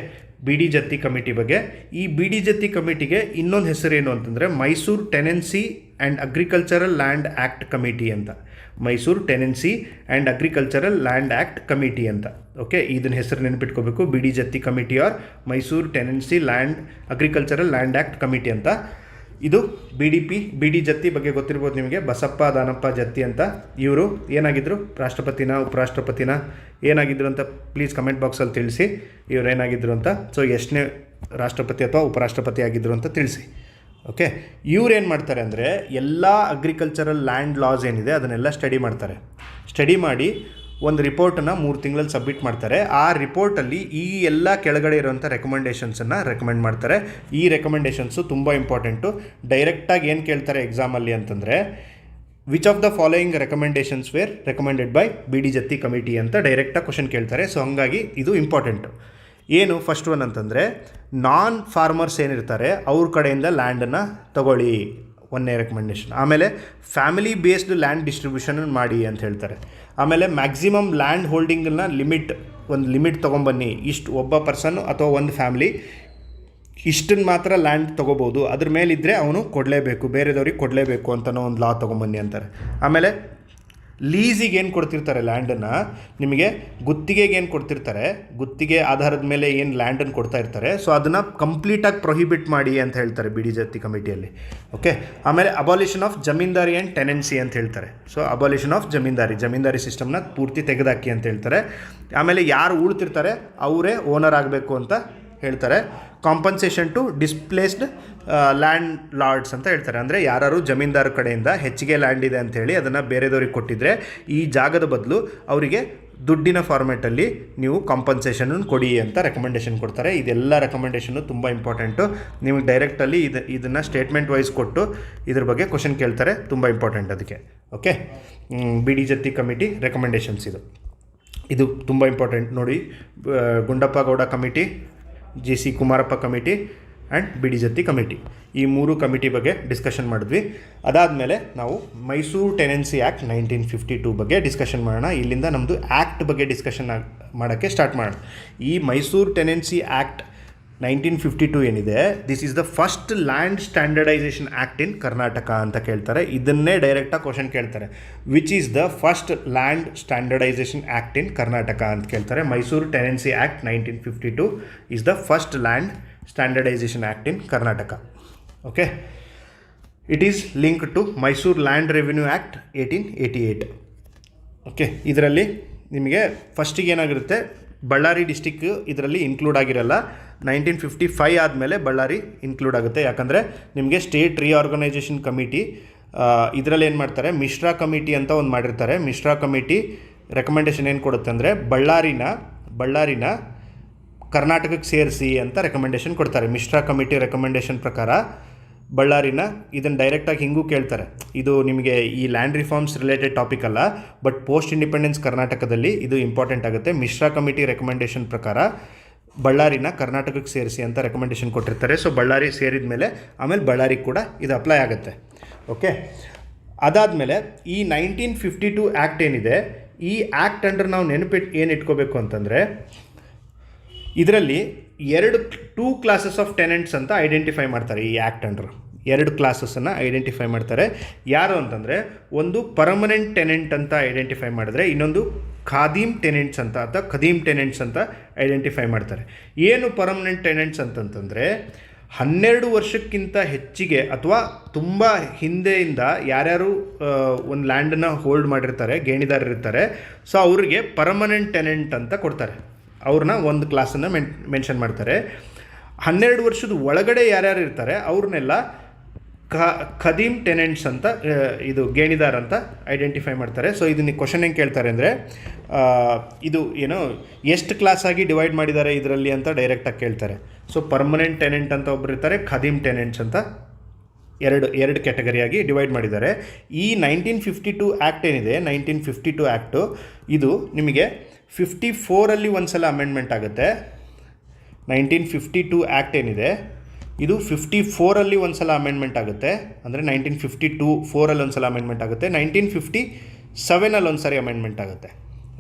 BD ಜತ್ತಿ ಕಮಿಟಿ ಬಗ್ಗೆ. ಈ BD ಜತ್ತಿ ಕಮಿಟಿಗೆ ಇನ್ನೊಂದು ಹೆಸರೇನು ಅಂತಂದರೆ Mysuru tenancy and agricultural land act committee ಅಂತ. Mysuru tenancy and agricultural land act committee ಅಂತ. ಓಕೆ, ಇದನ್ನ ಹೆಸರು ನೆನಪಿಟ್ಕೋಬೇಕು, BD Jatti committee or Mysuru tenancy land agricultural land act committee ಅಂತ. ಇದು BD ಜತ್ತಿ ಬಗ್ಗೆ ಗೊತ್ತಿರ್ಬೋದು ನಿಮಗೆ, ಬಸಪ್ಪ ದಾನಪ್ಪ ಜತ್ತಿ ಅಂತ. ಇವರು ಏನಾಗಿದ್ದರು, ರಾಷ್ಟ್ರಪತಿನ ಉಪರಾಷ್ಟ್ರಪತಿನ ಏನಾಗಿದ್ದರು ಅಂತ ಪ್ಲೀಸ್ ಕಮೆಂಟ್ ಬಾಕ್ಸಲ್ಲಿ ತಿಳಿಸಿ, ಇವ್ರು ಏನಾಗಿದ್ದರು ಅಂತ. ಸೊ ಎಷ್ಟನೇ ರಾಷ್ಟ್ರಪತಿ ಅಥವಾ ಉಪರಾಷ್ಟ್ರಪತಿ ಆಗಿದ್ದರು ಅಂತ ತಿಳಿಸಿ. ಓಕೆ, ಇವ್ರು ಏನು ಮಾಡ್ತಾರೆ ಅಂದರೆ ಎಲ್ಲ ಅಗ್ರಿಕಲ್ಚರಲ್ ಲ್ಯಾಂಡ್ ಲಾಸ್ ಏನಿದೆ ಅದನ್ನೆಲ್ಲ ಸ್ಟಡಿ ಮಾಡ್ತಾರೆ. ಸ್ಟಡಿ ಮಾಡಿ ಒಂದು ರಿಪೋರ್ಟನ್ನು 3 ತಿಂಗಳಲ್ಲಿ ಸಬ್ಮಿಟ್ ಮಾಡ್ತಾರೆ. ಆ ರಿಪೋರ್ಟಲ್ಲಿ ಈ ಎಲ್ಲ ಕೆಳಗಡೆ ಇರೋಂಥ ರೆಕಮೆಂಡೇಷನ್ಸನ್ನು ರೆಕಮೆಂಡ್ ಮಾಡ್ತಾರೆ. ಈ ರೆಕಮೆಂಡೇಷನ್ಸು ತುಂಬ ಇಂಪಾರ್ಟೆಂಟು. ಡೈರೆಕ್ಟಾಗಿ ಏನು ಕೇಳ್ತಾರೆ ಎಕ್ಸಾಮಲ್ಲಿ ಅಂತಂದರೆ which of the following recommendations were recommended by BD Jatti committee ಅಂತ ಡೈರೆಕ್ಟಾಗಿ ಕ್ವಶನ್ ಕೇಳ್ತಾರೆ. ಸೊ ಹಾಗಾಗಿ ಇದು ಇಂಪಾರ್ಟೆಂಟು. ಏನು ಫಸ್ಟ್ ಒನ್ ಅಂತಂದರೆ ನಾನ್ ಫಾರ್ಮರ್ಸ್ ಏನಿರ್ತಾರೆ ಅವ್ರ ಕಡೆಯಿಂದ ಲ್ಯಾಂಡನ್ನು ತಗೊಳ್ಳಿ, 1ನೇ ರೆಕಮೆಂಡೇಷನ್. ಆಮೇಲೆ ಫ್ಯಾಮಿಲಿ ಬೇಸ್ಡ್ ಲ್ಯಾಂಡ್ ಡಿಸ್ಟ್ರಿಬ್ಯೂಷನ್ ಮಾಡಿ ಅಂತ ಹೇಳ್ತಾರೆ. ಆಮೇಲೆ ಮ್ಯಾಕ್ಸಿಮಮ್ ಲ್ಯಾಂಡ್ ಹೋಲ್ಡಿಂಗನ್ನು ಲಿಮಿಟ್ ಒಂದು ಲಿಮಿಟ್ ತೊಗೊಂಬನ್ನಿ, ಇಷ್ಟು ಒಬ್ಬ ಪರ್ಸನ್ ಅಥವಾ ಒಂದು ಫ್ಯಾಮ್ಲಿ ಇಷ್ಟನ್ನು ಮಾತ್ರ ಲ್ಯಾಂಡ್ ತೊಗೋಬೋದು, ಅದ್ರ ಮೇಲಿದ್ದರೆ ಅವನು ಕೊಡಲೇಬೇಕು, ಬೇರೆದವ್ರಿಗೆ ಕೊಡಲೇಬೇಕು ಅಂತನೋ ಒಂದು ಲಾ ತೊಗೊಂಬನ್ನಿ ಅಂತಾರೆ. ಆಮೇಲೆ ಲೀಸಿಗೆ ಏನು ಕೊಡ್ತಿರ್ತಾರೆ ಲ್ಯಾಂಡನ್ನು, ನಿಮಗೆ ಗುತ್ತಿಗೆಗೆ ಏನು ಕೊಡ್ತಿರ್ತಾರೆ, ಗುತ್ತಿಗೆ ಆಧಾರದ ಮೇಲೆ ಏನು ಲ್ಯಾಂಡನ್ನು ಕೊಡ್ತಾ ಇರ್ತಾರೆ, ಸೊ ಅದನ್ನು ಕಂಪ್ಲೀಟಾಗಿ ಪ್ರೊಹಿಬಿಟ್ ಮಾಡಿ ಅಂತ ಹೇಳ್ತಾರೆ ಬಿಡಿ ಜತ್ತಿ ಕಮಿಟಿಯಲ್ಲಿ. ಓಕೆ. ಆಮೇಲೆ abolition of zamindari and tenancy ಅಂತ ಹೇಳ್ತಾರೆ. ಸೊ ಅಬಾಲಿಷನ್ ಆಫ್ ಜಮೀನ್ದಾರಿ ಸಿಸ್ಟಮ್ನ ಪೂರ್ತಿ ತೆಗೆದಾಕಿ ಅಂತ ಹೇಳ್ತಾರೆ. ಆಮೇಲೆ ಯಾರು ಉಳ್ತಿರ್ತಾರೆ ಅವರೇ ಓನರ್ ಆಗಬೇಕು ಅಂತ ಹೇಳ್ತಾರೆ. Compensation to displaced landlords ಅಂತ ಹೇಳ್ತಾರೆ. ಅಂದರೆ ಯಾರು ಜಮೀನ್ದಾರ ಕಡೆಯಿಂದ ಹೆಚ್ಚಿಗೆ ಲ್ಯಾಂಡ್ ಇದೆ ಅಂಥೇಳಿ ಅದನ್ನು ಬೇರೆದವ್ರಿಗೆ ಕೊಟ್ಟಿದ್ದರೆ ಈ ಜಾಗದ ಬದಲು ಅವರಿಗೆ ದುಡ್ಡಿನ ಫಾರ್ಮ್ಯಾಟಲ್ಲಿ ನೀವು ಕಾಂಪನ್ಸೇಷನನ್ನು ಕೊಡಿ ಅಂತ ರೆಕಮೆಂಡೇಷನ್ ಕೊಡ್ತಾರೆ. ಇದೆಲ್ಲ ರೆಕಮೆಂಡೇಷನ್ನು ತುಂಬ ಇಂಪಾರ್ಟೆಂಟು. ನಿಮಗೆ ಡೈರೆಕ್ಟಲ್ಲಿ ಇದನ್ನು ಸ್ಟೇಟ್ಮೆಂಟ್ ವೈಸ್ ಕೊಟ್ಟು ಇದ್ರ ಬಗ್ಗೆ ಕ್ವಶನ್ ಕೇಳ್ತಾರೆ, ತುಂಬ ಇಂಪಾರ್ಟೆಂಟ್ ಅದಕ್ಕೆ. ಓಕೆ. ಬಿಡಿ ಜತ್ತಿ ಕಮಿಟಿ ರೆಕಮೆಂಡೇಷನ್ಸ್ ಇದು ತುಂಬ ಇಂಪಾರ್ಟೆಂಟ್ ನೋಡಿ. Gundappa Gowda committee, G C Kumarappa committee and ಬಿಡಿ ಜತ್ತಿ ಕಮಿಟಿ, ಈ 3 ಕಮಿಟಿ ಬಗ್ಗೆ ಡಿಸ್ಕಷನ್ ಮಾಡಿದ್ವಿ. ಅದಾದಮೇಲೆ ನಾವು ಮೈಸೂರು ಟೆನೆನ್ಸಿ ಆ್ಯಕ್ಟ್ 1952 ಬಗ್ಗೆ ಡಿಸ್ಕಷನ್ ಮಾಡೋಣ. ಇಲ್ಲಿಂದ ನಮ್ಮದು ಆ್ಯಕ್ಟ್ ಬಗ್ಗೆ ಡಿಸ್ಕಷನ್ ಮಾಡೋಕ್ಕೆ ಸ್ಟಾರ್ಟ್ ಮಾಡೋಣ. ಈ ಮೈಸೂರು ಟೆನೆನ್ಸಿ ಆ್ಯಕ್ಟ್ 1952 ಏನಿದೆ, this is the first land standardisation act in Karnataka ಅಂತ ಕೇಳ್ತಾರೆ. ಇದನ್ನೇ ಡೈರೆಕ್ಟಾಗಿ ಕ್ವಶನ್ ಕೇಳ್ತಾರೆ, which is the first land standardisation act in Karnataka ಅಂತ ಕೇಳ್ತಾರೆ. Mysore tenancy act 1952 is the first land standardisation act in Karnataka. Okay. It is linked to Mysore land revenue act 1888. Okay. ಇದರಲ್ಲಿ ನಿಮಗೆ ಫಸ್ಟಿಗೆ ಏನಾಗಿರುತ್ತೆ, ಬಳ್ಳಾರಿ ಡಿಸ್ಟಿಕ್ ಇದರಲ್ಲಿ ಇನ್ಕ್ಲೂಡ್ ಆಗಿರಲ್ಲ. 1955 ಆದಮೇಲೆ ಬಳ್ಳಾರಿ ಇನ್ಕ್ಲೂಡ್ ಆಗುತ್ತೆ. ಯಾಕಂದರೆ ನಿಮಗೆ ಸ್ಟೇಟ್ ರಿಆರ್ಗನೈಸೇಷನ್ ಕಮಿಟಿ ಇದರಲ್ಲಿ ಏನು ಮಾಡ್ತಾರೆ, ಮಿಶ್ರಾ ಕಮಿಟಿ ಅಂತ ಒಂದು ಮಾಡಿರ್ತಾರೆ. ಮಿಶ್ರಾ ಕಮಿಟಿ ರೆಕಮೆಂಡೇಷನ್ ಏನು ಕೊಡುತ್ತೆ ಅಂದರೆ ಬಳ್ಳಾರಿನ ಕರ್ನಾಟಕಕ್ಕೆ ಸೇರಿಸಿ ಅಂತ ರೆಕಮೆಂಡೇಷನ್ ಕೊಡ್ತಾರೆ. ಮಿಶ್ರಾ ಕಮಿಟಿ ರೆಕಮೆಂಡೇಷನ್ ಪ್ರಕಾರ ಬಳ್ಳಾರಿನ ಇದನ್ನು ಡೈರೆಕ್ಟಾಗಿ ಹಿಂಗೂ ಕೇಳ್ತಾರೆ. ಇದು ನಿಮಗೆ ಈ ಲ್ಯಾಂಡ್ ರಿಫಾರ್ಮ್ಸ್ ರಿಲೇಟೆಡ್ ಟಾಪಿಕ್ ಅಲ್ಲ, ಬಟ್ ಪೋಸ್ಟ್ ಇಂಡಿಪೆಂಡೆನ್ಸ್ ಕರ್ನಾಟಕದಲ್ಲಿ ಇದು ಇಂಪಾರ್ಟೆಂಟ್ ಆಗುತ್ತೆ. ಮಿಶ್ರಾ ಕಮಿಟಿ ರೆಕಮೆಂಡೇಷನ್ ಪ್ರಕಾರ ಬಳ್ಳಾರಿನ ಕರ್ನಾಟಕಕ್ಕೆ ಸೇರಿಸಿ ಅಂತ ರೆಕಮೆಂಡೇಷನ್ ಕೊಟ್ಟಿರ್ತಾರೆ. ಸೊ ಬಳ್ಳಾರಿ ಸೇರಿದ ಮೇಲೆ ಆಮೇಲೆ ಬಳ್ಳಾರಿಗೆ ಕೂಡ ಇದು ಅಪ್ಲೈ ಆಗುತ್ತೆ. ಓಕೆ. ಅದಾದಮೇಲೆ ಈ 1952 ಆ್ಯಕ್ಟ್ ಏನಿದೆ, ಈ ಆ್ಯಕ್ಟ್ ಅಂಡರ್ ನಾವು ಏನು ಇಟ್ಕೋಬೇಕು ಅಂತಂದರೆ, ಇದರಲ್ಲಿ 2 ಕ್ಲಾಸಸ್ ಆಫ್ ಟೆನೆಂಟ್ಸ್ ಅಂತ ಐಡೆಂಟಿಫೈ ಮಾಡ್ತಾರೆ. ಈ ಆ್ಯಕ್ಟ್ ಅಂಡರ್ 2 ಕ್ಲಾಸಸ್ಸನ್ನು ಐಡೆಂಟಿಫೈ ಮಾಡ್ತಾರೆ. ಯಾರು ಅಂತಂದರೆ, ಒಂದು ಪರ್ಮನೆಂಟ್ ಟೆನೆಂಟ್ ಅಂತ ಐಡೆಂಟಿಫೈ ಮಾಡಿದ್ರೆ, ಇನ್ನೊಂದು ಖಾದೀಮ್ ಟೆನೆಂಟ್ಸ್ ಅಂತ ಅಥವಾ ಖದೀಮ್ ಟೆನೆಂಟ್ಸ್ ಅಂತ ಐಡೆಂಟಿಫೈ ಮಾಡ್ತಾರೆ. ಏನು ಪರ್ಮನೆಂಟ್ ಟೆನೆಂಟ್ಸ್ ಅಂತಂತಂದರೆ, 12 ವರ್ಷಕ್ಕಿಂತ ಹೆಚ್ಚಿಗೆ ಅಥವಾ ತುಂಬ ಹಿಂದೆಯಿಂದ ಯಾರ್ಯಾರು ಒಂದು ಲ್ಯಾಂಡನ್ನು ಹೋಲ್ಡ್ ಮಾಡಿರ್ತಾರೆ, ಗೇಣಿದಾರರಿರ್ತಾರೆ, ಸೊ ಅವ್ರಿಗೆ ಪರ್ಮನೆಂಟ್ ಟೆನೆಂಟ್ ಅಂತ ಕೊಡ್ತಾರೆ. ಅವ್ರನ್ನ ಒಂದು ಕ್ಲಾಸನ್ನು ಮೆನ್ಷನ್ ಮಾಡ್ತಾರೆ. 12 ವರ್ಷದ ಒಳಗಡೆ ಯಾರ್ಯಾರು ಇರ್ತಾರೆ ಅವ್ರನ್ನೆಲ್ಲ ಖದೀಮ್ ಟೆನೆಂಟ್ಸ್ ಅಂತ, ಇದು ಗೇಣಿದಾರ ಅಂತ ಐಡೆಂಟಿಫೈ ಮಾಡ್ತಾರೆ. ಸೊ ಇದನ್ನ ಕ್ವಶನ್ ಹೆಂಗೆ ಕೇಳ್ತಾರೆ ಅಂದರೆ, ಇದು ಏನೋ ಎಷ್ಟು ಕ್ಲಾಸ್ ಆಗಿ ಡಿವೈಡ್ ಮಾಡಿದ್ದಾರೆ ಇದರಲ್ಲಿ ಅಂತ ಡೈರೆಕ್ಟಾಗಿ ಕೇಳ್ತಾರೆ. ಸೊ ಪರ್ಮನೆಂಟ್ ಟೆನೆಂಟ್ ಅಂತ ಒಬ್ಬರು ಇರ್ತಾರೆ, ಖದೀಮ್ ಟೆನೆಂಟ್ಸ್ ಅಂತ ಎರಡು ಕ್ಯಾಟಗರಿಯಾಗಿ ಡಿವೈಡ್ ಮಾಡಿದ್ದಾರೆ. ಈ 1952 ಆ್ಯಕ್ಟ್ ಏನಿದೆ, 1952 ಆ್ಯಕ್ಟು ಇದು ನಿಮಗೆ 54ಅಲ್ಲಿ ಒಂದು ಸಲ ಅಮೆಂಡ್ಮೆಂಟ್ ಆಗುತ್ತೆ. 1952 ಆ್ಯಕ್ಟ್ ಏನಿದೆ ಇದು 54ಅಲ್ಲಿ ಒಂದು ಸಲ ಅಮೆಂಡ್ಮೆಂಟ್ ಆಗುತ್ತೆ. ಅಂದರೆ 1952 4ಅಲ್ಲಿ ಒಂದು ಸಲ ಅಮೆಂಡ್ಮೆಂಟ್ ಆಗುತ್ತೆ. 1957ಅಲ್ಲಿ ಒಂದು ಸರಿ ಅಮೆಂಡ್ಮೆಂಟ್ ಆಗುತ್ತೆ.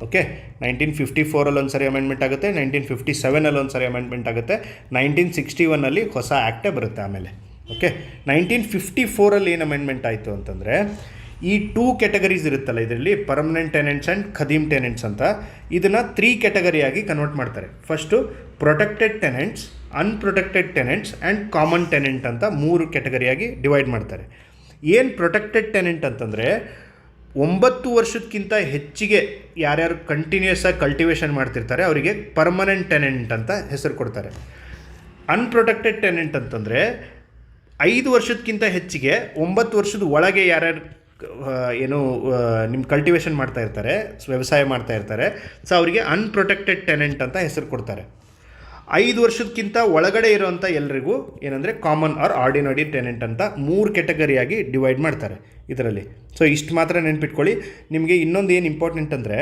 ಓಕೆ. 1954ಅಲ್ಲಿ ಒಂದು ಸರಿ ಅಮೆಂಡ್ಮೆಂಟ್ ಆಗುತ್ತೆ. 1957ಅಲ್ಲಿ ಒಂದು ಸರಿ ಅಮೆಂಡ್ಮೆಂಟ್ ಆಗುತ್ತೆ. 1961ಅಲ್ಲಿ ಹೊಸ ಆ್ಯಕ್ಟೇ ಬರುತ್ತೆ ಆಮೇಲೆ. ಓಕೆ. 1954ಅಲ್ಲಿ ಏನು ಅಮೆಂಡ್ಮೆಂಟ್ ಆಯಿತು ಅಂತಂದರೆ, ಈ 2 ಕ್ಯಾಟಗರೀಸ್ ಇರುತ್ತಲ್ಲ ಇದರಲ್ಲಿ, ಪರ್ಮನೆಂಟ್ ಟೆನೆಂಟ್ಸ್ ಆ್ಯಂಡ್ ಖದೀಮ್ ಟೆನೆಂಟ್ಸ್ ಅಂತ, ಇದನ್ನು 3 ಕ್ಯಾಟಗರಿಯಾಗಿ ಕನ್ವರ್ಟ್ ಮಾಡ್ತಾರೆ. First protected tenants, unprotected tenants and common tenant ಅಂತ 3 ಕ್ಯಾಟಗರಿಯಾಗಿ ಡಿವೈಡ್ ಮಾಡ್ತಾರೆ. ಏನು ಪ್ರೊಟೆಕ್ಟೆಡ್ ಟೆನೆಂಟ್ ಅಂತಂದರೆ, 9 ವರ್ಷಕ್ಕಿಂತ ಹೆಚ್ಚಿಗೆ ಯಾರ್ಯಾರು ಕಂಟಿನ್ಯೂಸ್ ಆಗಿ ಕಲ್ಟಿವೇಷನ್ ಮಾಡ್ತಿರ್ತಾರೆ ಅವರಿಗೆ ಪರ್ಮನೆಂಟ್ ಟೆನೆಂಟ್ ಅಂತ ಹೆಸರು ಕೊಡ್ತಾರೆ. ಅನ್ಪ್ರೊಟೆಕ್ಟೆಡ್ ಟೆನೆಂಟ್ ಅಂತಂದರೆ 5 ವರ್ಷಕ್ಕಿಂತ ಹೆಚ್ಚಿಗೆ 9 ವರ್ಷದ ಒಳಗೆ ಯಾರ್ಯಾರು ಏನು ನಿಮ್ಮ ಕಲ್ಟಿವೇಷನ್ ಮಾಡ್ತಾ ಇರ್ತಾರೆ, ವ್ಯವಸಾಯ ಮಾಡ್ತಾ ಇರ್ತಾರೆ, ಸೊ ಅವರಿಗೆ ಅನ್ಪ್ರೊಟೆಕ್ಟೆಡ್ ಟೆನೆಂಟ್ ಅಂತ ಹೆಸರು ಕೊಡ್ತಾರೆ. 5 ವರ್ಷಕ್ಕಿಂತ ಒಳಗಡೆ ಇರೋವಂಥ ಎಲ್ಲರಿಗೂ ಏನಂದರೆ ಕಾಮನ್ ಆರ್ ಆರ್ಡಿನರಿ ಟೆನೆಂಟ್ ಅಂತ 3 ಕ್ಯಾಟಗರಿಯಾಗಿ ಡಿವೈಡ್ ಮಾಡ್ತಾರೆ ಇದರಲ್ಲಿ. ಸೊ ಇಷ್ಟು ಮಾತ್ರ ನೆನ್ಪಿಟ್ಕೊಳ್ಳಿ. ನಿಮಗೆ ಇನ್ನೊಂದು ಏನು ಇಂಪಾರ್ಟೆಂಟ್ ಅಂದರೆ,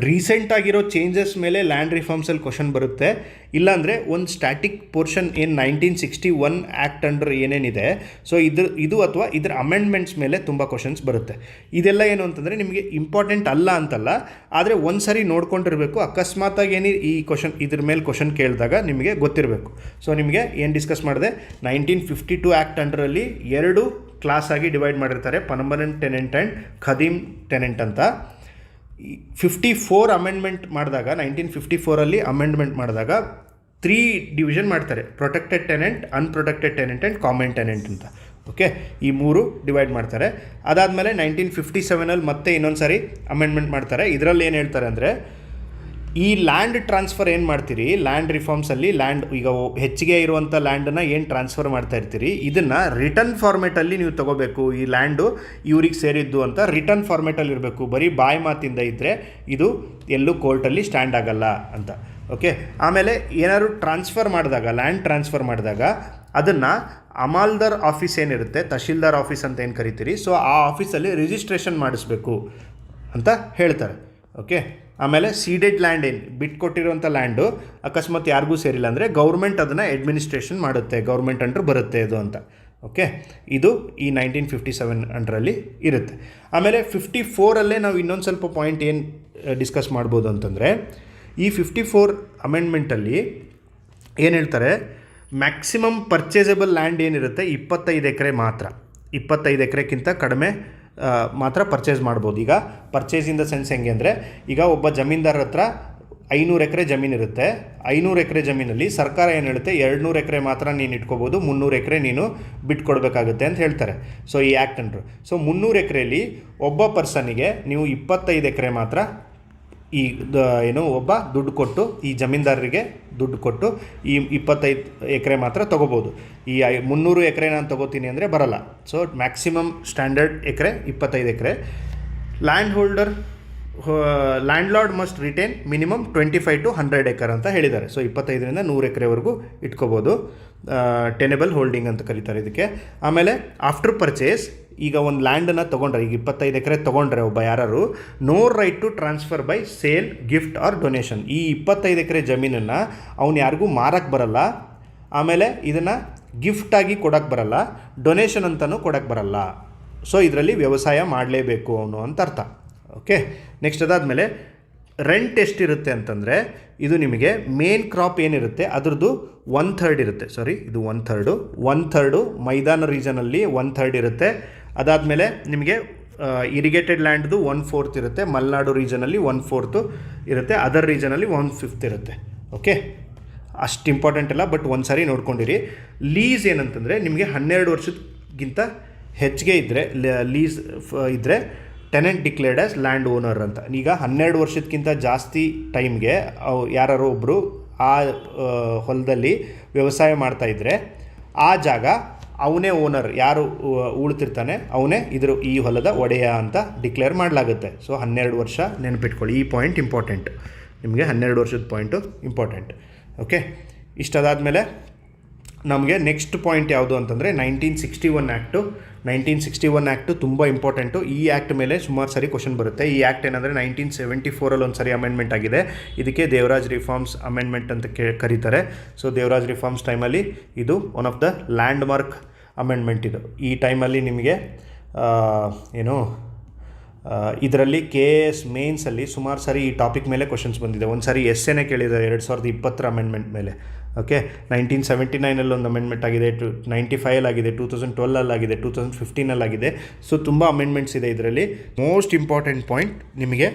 ರೀಸೆಂಟ್ ಆಗಿರೋ ಚೇಂಜಸ್ ಮೇಲೆ ಲ್ಯಾಂಡ್ ರಿಫಾರ್ಮ್ಸಲ್ಲಿ ಕ್ವಶನ್ ಬರುತ್ತೆ. ಇಲ್ಲಾಂದರೆ ಒಂದು ಸ್ಟ್ಯಾಟಿಕ್ ಪೋರ್ಷನ್ ಏನು 1961 ಆ್ಯಕ್ಟ್ ಅಂಡರ್ ಏನೇನಿದೆ, ಸೊ ಇದು ಅಥವಾ ಇದರ ಅಮೆಂಡ್ಮೆಂಟ್ಸ್ ಮೇಲೆ ತುಂಬ ಕ್ವಶನ್ಸ್ ಬರುತ್ತೆ. ಇದೆಲ್ಲ ಏನು ಅಂತಂದರೆ ನಿಮಗೆ ಇಂಪಾರ್ಟೆಂಟ್ ಅಲ್ಲ ಅಂತಲ್ಲ, ಆದರೆ ಒಂದು ಸಾರಿ ನೋಡ್ಕೊಂಡಿರಬೇಕು. ಅಕಸ್ಮಾತಾಗಿ ಈ ಇದ್ರ ಮೇಲೆ ಕ್ವಶನ್ ಕೇಳಿದಾಗ ನಿಮಗೆ ಗೊತ್ತಿರಬೇಕು. ಸೊ ನಿಮಗೆ ಏನು ಡಿಸ್ಕಸ್ ಮಾಡಿದೆ, 1952 ಆ್ಯಕ್ಟ್ ಅಂಡರಲ್ಲಿ 2 ಕ್ಲಾಸ್ ಆಗಿ ಡಿವೈಡ್ ಮಾಡಿರ್ತಾರೆ, ಪರ್ಮನೆಂಟ್ ಟೆನೆಂಟ್ ಆ್ಯಂಡ್ ಖದೀಮ್ ಟೆನೆಂಟ್ ಅಂತ. 54 ಅಮೆಂಡ್ಮೆಂಟ್ ಮಾಡಿದಾಗ 1954 ಅಮೆಂಡ್ಮೆಂಟ್ ಮಾಡಿದಾಗ 3 ಡಿವಿಷನ್ ಮಾಡ್ತಾರೆ, protected tenant, unprotected tenant and common tenant ಅಂತ. ಓಕೆ, ಈ 3 ಡಿವೈಡ್ ಮಾಡ್ತಾರೆ. ಅದಾದಮೇಲೆ 1957 ಮತ್ತೆ ಇನ್ನೊಂದು ಸಾರಿ ಅಮೆಂಡ್ಮೆಂಟ್ ಮಾಡ್ತಾರೆ. ಇದರಲ್ಲಿ ಏನು ಹೇಳ್ತಾರೆ ಅಂದರೆ, ಈ ಲ್ಯಾಂಡ್ ಟ್ರಾನ್ಸ್ಫರ್ ಏನು ಮಾಡ್ತೀರಿ ಲ್ಯಾಂಡ್ ರಿಫಾರ್ಮ್ಸಲ್ಲಿ, ಲ್ಯಾಂಡ್ ಈಗ ಹೆಚ್ಚಿಗೆ ಇರುವಂಥ ಲ್ಯಾಂಡನ್ನು ಏನು ಟ್ರಾನ್ಸ್ಫರ್ ಮಾಡ್ತಾ ಇರ್ತೀರಿ, ಇದನ್ನು ರಿಟರ್ನ್ ಫಾರ್ಮೇಟಲ್ಲಿ ನೀವು ತೊಗೋಬೇಕು. ಈ ಲ್ಯಾಂಡು ಇವ್ರಿಗೆ ಸೇರಿದ್ದು ಅಂತ ರಿಟರ್ನ್ ಫಾರ್ಮೇಟಲ್ಲಿ ಇರಬೇಕು. ಬರೀ ಬಾಯಿ ಮಾತಿಂದ ಇದ್ದರೆ ಇದು ಎಲ್ಲೂ ಕೋರ್ಟಲ್ಲಿ ಸ್ಟ್ಯಾಂಡ್ ಆಗಲ್ಲ ಅಂತ. ಓಕೆ, ಆಮೇಲೆ ಏನಾದ್ರು ಟ್ರಾನ್ಸ್ಫರ್ ಮಾಡಿದಾಗ, ಲ್ಯಾಂಡ್ ಟ್ರಾನ್ಸ್ಫರ್ ಮಾಡಿದಾಗ ಅದನ್ನು ಅಮಾಲ್ದಾರ್ ಆಫೀಸ್ ಏನಿರುತ್ತೆ, ತಹಶೀಲ್ದಾರ್ ಆಫೀಸ್ ಅಂತ ಏನು ಕರಿತೀರಿ, ಸೊ ಆ ಆಫೀಸಲ್ಲಿ ರಿಜಿಸ್ಟ್ರೇಷನ್ ಮಾಡಿಸ್ಬೇಕು ಅಂತ ಹೇಳ್ತಾರೆ. ಓಕೆ, ಆಮೇಲೆ ಸೀಡೆಡ್ ಲ್ಯಾಂಡ್ ಏನು ಬಿಟ್ಕೊಟ್ಟಿರುವಂಥ ಲ್ಯಾಂಡು ಅಕಸ್ಮಾತ್ ಯಾರಿಗೂ ಸೇರಿಲ್ಲ ಅಂದರೆ ಗೌರ್ಮೆಂಟ್ ಅದನ್ನು ಅಡ್ಮಿನಿಸ್ಟ್ರೇಷನ್ ಮಾಡುತ್ತೆ, ಗೌರ್ಮೆಂಟ್ ಅಂಡರ್ ಬರುತ್ತೆ ಇದು ಅಂತ. ಓಕೆ, ಇದು ಈ 1957 ಅಂಡರಲ್ಲಿ ಇರುತ್ತೆ. ಆಮೇಲೆ 54 ನಾವು ಇನ್ನೊಂದು ಸ್ವಲ್ಪ ಪಾಯಿಂಟ್ ಏನು ಡಿಸ್ಕಸ್ ಮಾಡ್ಬೋದು ಅಂತಂದರೆ, ಈ 54 ಅಮೆಂಡ್ಮೆಂಟಲ್ಲಿ ಏನು ಹೇಳ್ತಾರೆ, ಮ್ಯಾಕ್ಸಿಮಮ್ ಪರ್ಚೇಸಬಲ್ ಲ್ಯಾಂಡ್ ಏನಿರುತ್ತೆ 25 ಎಕರೆ ಮಾತ್ರ, 25 ಎಕರೆಗಿಂತ ಕಡಿಮೆ ಮಾತ್ರ ಪರ್ಚೇಸ್ ಮಾಡ್ಬೋದು. ಈಗ ಪರ್ಚೇಸ್ ಇನ್ ದ ಸೆನ್ಸ್ ಹೆಂಗೆ ಅಂದರೆ, ಈಗ ಒಬ್ಬ ಜಮೀನ್ದಾರ ಹತ್ರ 500 ಎಕರೆ ಜಮೀನಿರುತ್ತೆ. 500 ಎಕರೆ ಜಮೀನಲ್ಲಿ ಸರ್ಕಾರ ಏನು ಹೇಳುತ್ತೆ, 200 ಎಕರೆ ಮಾತ್ರ ನೀನು ಇಟ್ಕೋಬೋದು, 300 ಎಕರೆ ನೀನು ಬಿಟ್ಕೊಡ್ಬೇಕಾಗುತ್ತೆ ಅಂತ ಹೇಳ್ತಾರೆ. ಸೊ ಈ ಆ್ಯಕ್ಟ್ ಅಂಡ್ರು, ಸೊ 300 ಎಕರೆಯಲ್ಲಿ ಒಬ್ಬ ಪರ್ಸನಿಗೆ ನೀವು 25 ಎಕರೆ ಮಾತ್ರ ಒಬ್ಬ ದುಡ್ಡು ಕೊಟ್ಟು, ಈ ಜಮೀನ್ದಾರರಿಗೆ ದುಡ್ಡು ಕೊಟ್ಟು ಈ 25 ಎಕರೆ ಮಾತ್ರ ತೊಗೋಬೋದು. ಈ 300 ಎಕರೆ ನಾನು ತೊಗೋತೀನಿ ಅಂದರೆ ಬರಲ್ಲ. So maximum standard acre 25 acre. Land lord must retain minimum 25 to 100 acre ಅಂತ ಹೇಳಿದ್ದಾರೆ. ಸೊ 25ರಿಂದ 100 ಎಕರೆವರೆಗೂ ಇಟ್ಕೋಬೋದು. ಟೆನೆಬಲ್ ಹೋಲ್ಡಿಂಗ್ ಅಂತ ಕರೀತಾರೆ ಇದಕ್ಕೆ. ಆಮೇಲೆ ಆಫ್ಟರ್ ಪರ್ಚೇಸ್, ಈಗ ಒಂದು ಲ್ಯಾಂಡನ್ನು ತೊಗೊಂಡ್ರೆ, ಈಗ 25 ಎಕರೆ ತೊಗೊಂಡ್ರೆ ಒಬ್ಬ ಯಾರು, no right to transfer by sale, gift or donation. ಈ 25 ಎಕರೆ ಜಮೀನನ್ನು ಅವ್ನು ಯಾರಿಗೂ ಮಾರಕ್ಕೆ ಬರಲ್ಲ, ಆಮೇಲೆ ಇದನ್ನು ಗಿಫ್ಟಾಗಿ ಕೊಡೋಕ್ಕೆ ಬರಲ್ಲ, ಡೊನೇಷನ್ ಅಂತಲೂ ಕೊಡೋಕ್ಕೆ ಬರಲ್ಲ. ಸೊ ಇದರಲ್ಲಿ ವ್ಯವಸಾಯ ಮಾಡಲೇಬೇಕು ಅವನು ಅಂತ ಅರ್ಥ. ಓಕೆ, ನೆಕ್ಸ್ಟ್ ಅದಾದಮೇಲೆ ರೆಂಟ್ ಎಷ್ಟಿರುತ್ತೆ ಅಂತಂದರೆ, ಇದು ನಿಮಗೆ ಮೇನ್ ಕ್ರಾಪ್ ಏನಿರುತ್ತೆ ಅದ್ರದ್ದು 1/3 ಇರುತ್ತೆ. ಇದು 1/3 ಮೈದಾನ ರೀಜನಲ್ಲಿ 1/3 ಇರುತ್ತೆ. ಅದಾದಮೇಲೆ ನಿಮಗೆ ಇರಿಗೇಟೆಡ್ ಲ್ಯಾಂಡ್ದು 1/4 ಇರುತ್ತೆ. ಮಲೆನಾಡು ರೀಜನಲ್ಲಿ 1/4 ಇರುತ್ತೆ. ಅದರ್ ರೀಜನಲ್ಲಿ 1/5 ಇರುತ್ತೆ. ಓಕೆ, ಅಷ್ಟು ಇಂಪಾರ್ಟೆಂಟ್ ಅಲ್ಲ, ಬಟ್ ಒಂದು ಸಾರಿ ನೋಡ್ಕೊಂಡಿರಿ. ಲೀಸ್ ಏನಂತಂದರೆ, ನಿಮಗೆ 12 ವರ್ಷಕ್ಕಿಂತ ಹೆಚ್ಚಿಗೆ ಇದ್ದರೆ, ಲೀಸ್ ಇದ್ದರೆ tenant declared as land owner ಅಂತ. ಈಗ 12 ವರ್ಷಕ್ಕಿಂತ ಜಾಸ್ತಿ ಟೈಮ್ಗೆ ಯಾರು ಒಬ್ಬರು ಆ ಹೊಲದಲ್ಲಿ ವ್ಯವಸಾಯ ಮಾಡ್ತಾಯಿದ್ರೆ ಆ ಜಾಗ ಅವನೇ ಓನರ್, ಯಾರು ಉಳ್ತಿರ್ತಾನೆ ಅವನೇ ಈ ಹೊಲದ ಒಡೆಯ ಅಂತ ಡಿಕ್ಲೇರ್ ಮಾಡಲಾಗುತ್ತೆ. ಸೊ 12 ವರ್ಷ ನೆನಪಿಟ್ಕೊಳ್ಳಿ, ಈ ಪಾಯಿಂಟ್ ಇಂಪಾರ್ಟೆಂಟ್ ನಿಮಗೆ. 12 ವರ್ಷದ ಪಾಯಿಂಟು ಇಂಪಾರ್ಟೆಂಟ್. ಓಕೆ, ಇಷ್ಟದಾದಮೇಲೆ ನಮಗೆ ನೆಕ್ಸ್ಟ್ ಪಾಯಿಂಟ್ ಯಾವುದು ಅಂತಂದರೆ 1961 ಆ್ಯಕ್ಟು. 1961 ಆ್ಯಕ್ಟು ತುಂಬ ಇಂಪಾರ್ಟೆಂಟು. ಈ ಆ್ಯಕ್ಟ್ ಮೇಲೆ ಸುಮಾರು ಸಾರಿ ಕ್ವಶನ್ ಬರುತ್ತೆ. ಈ ಆ್ಯಕ್ಟ್ ಏನಂದರೆ 1974 ಒಂದು ಸಾರಿ ಅಮೆಂಡ್ಮೆಂಟ್ ಆಗಿದೆ. ಇದಕ್ಕೆ ದೇವರಾಜ್ ರಿಫಾರ್ಮ್ಸ್ ಅಮೆಂಡ್ಮೆಂಟ್ ಅಂತ ಕರೀತಾರೆ. ಸೊ ದೇವರಾಜ್ ರಿಫಾರ್ಮ್ಸ್ ಟೈಮಲ್ಲಿ ಇದು one of the land mark amendment. ಇದು ಈ ಟೈಮಲ್ಲಿ ನಿಮಗೆ ಇದರಲ್ಲಿ KS ಮೇನ್ಸಲ್ಲಿ ಸುಮಾರು ಸಾರಿ ಈ ಟಾಪಿಕ್ ಮೇಲೆ ಕ್ವಶನ್ಸ್ ಬಂದಿದೆ. ಒಂದು ಸಾರಿ ಎಸ್ಸೆನೇ ಕೇಳಿದ್ದಾರೆ 2020 ಅಮೆಂಡ್ಮೆಂಟ್ ಮೇಲೆ. ಓಕೆ, 1979 ಒಂದು ಅಮೆಂಡ್ಮೆಂಟ್ ಆಗಿದೆ, 95 ಆಗಿದೆ, 2012 ಆಗಿದೆ, 2015 ಆಗಿದೆ. ಸೊ ತುಂಬ ಅಮೆಂಡ್ಮೆಂಟ್ಸ್ ಇದೆ ಇದರಲ್ಲಿ. ಮೋಸ್ಟ್ ಇಂಪಾರ್ಟೆಂಟ್ ಪಾಯಿಂಟ್, ನಿಮಗೆ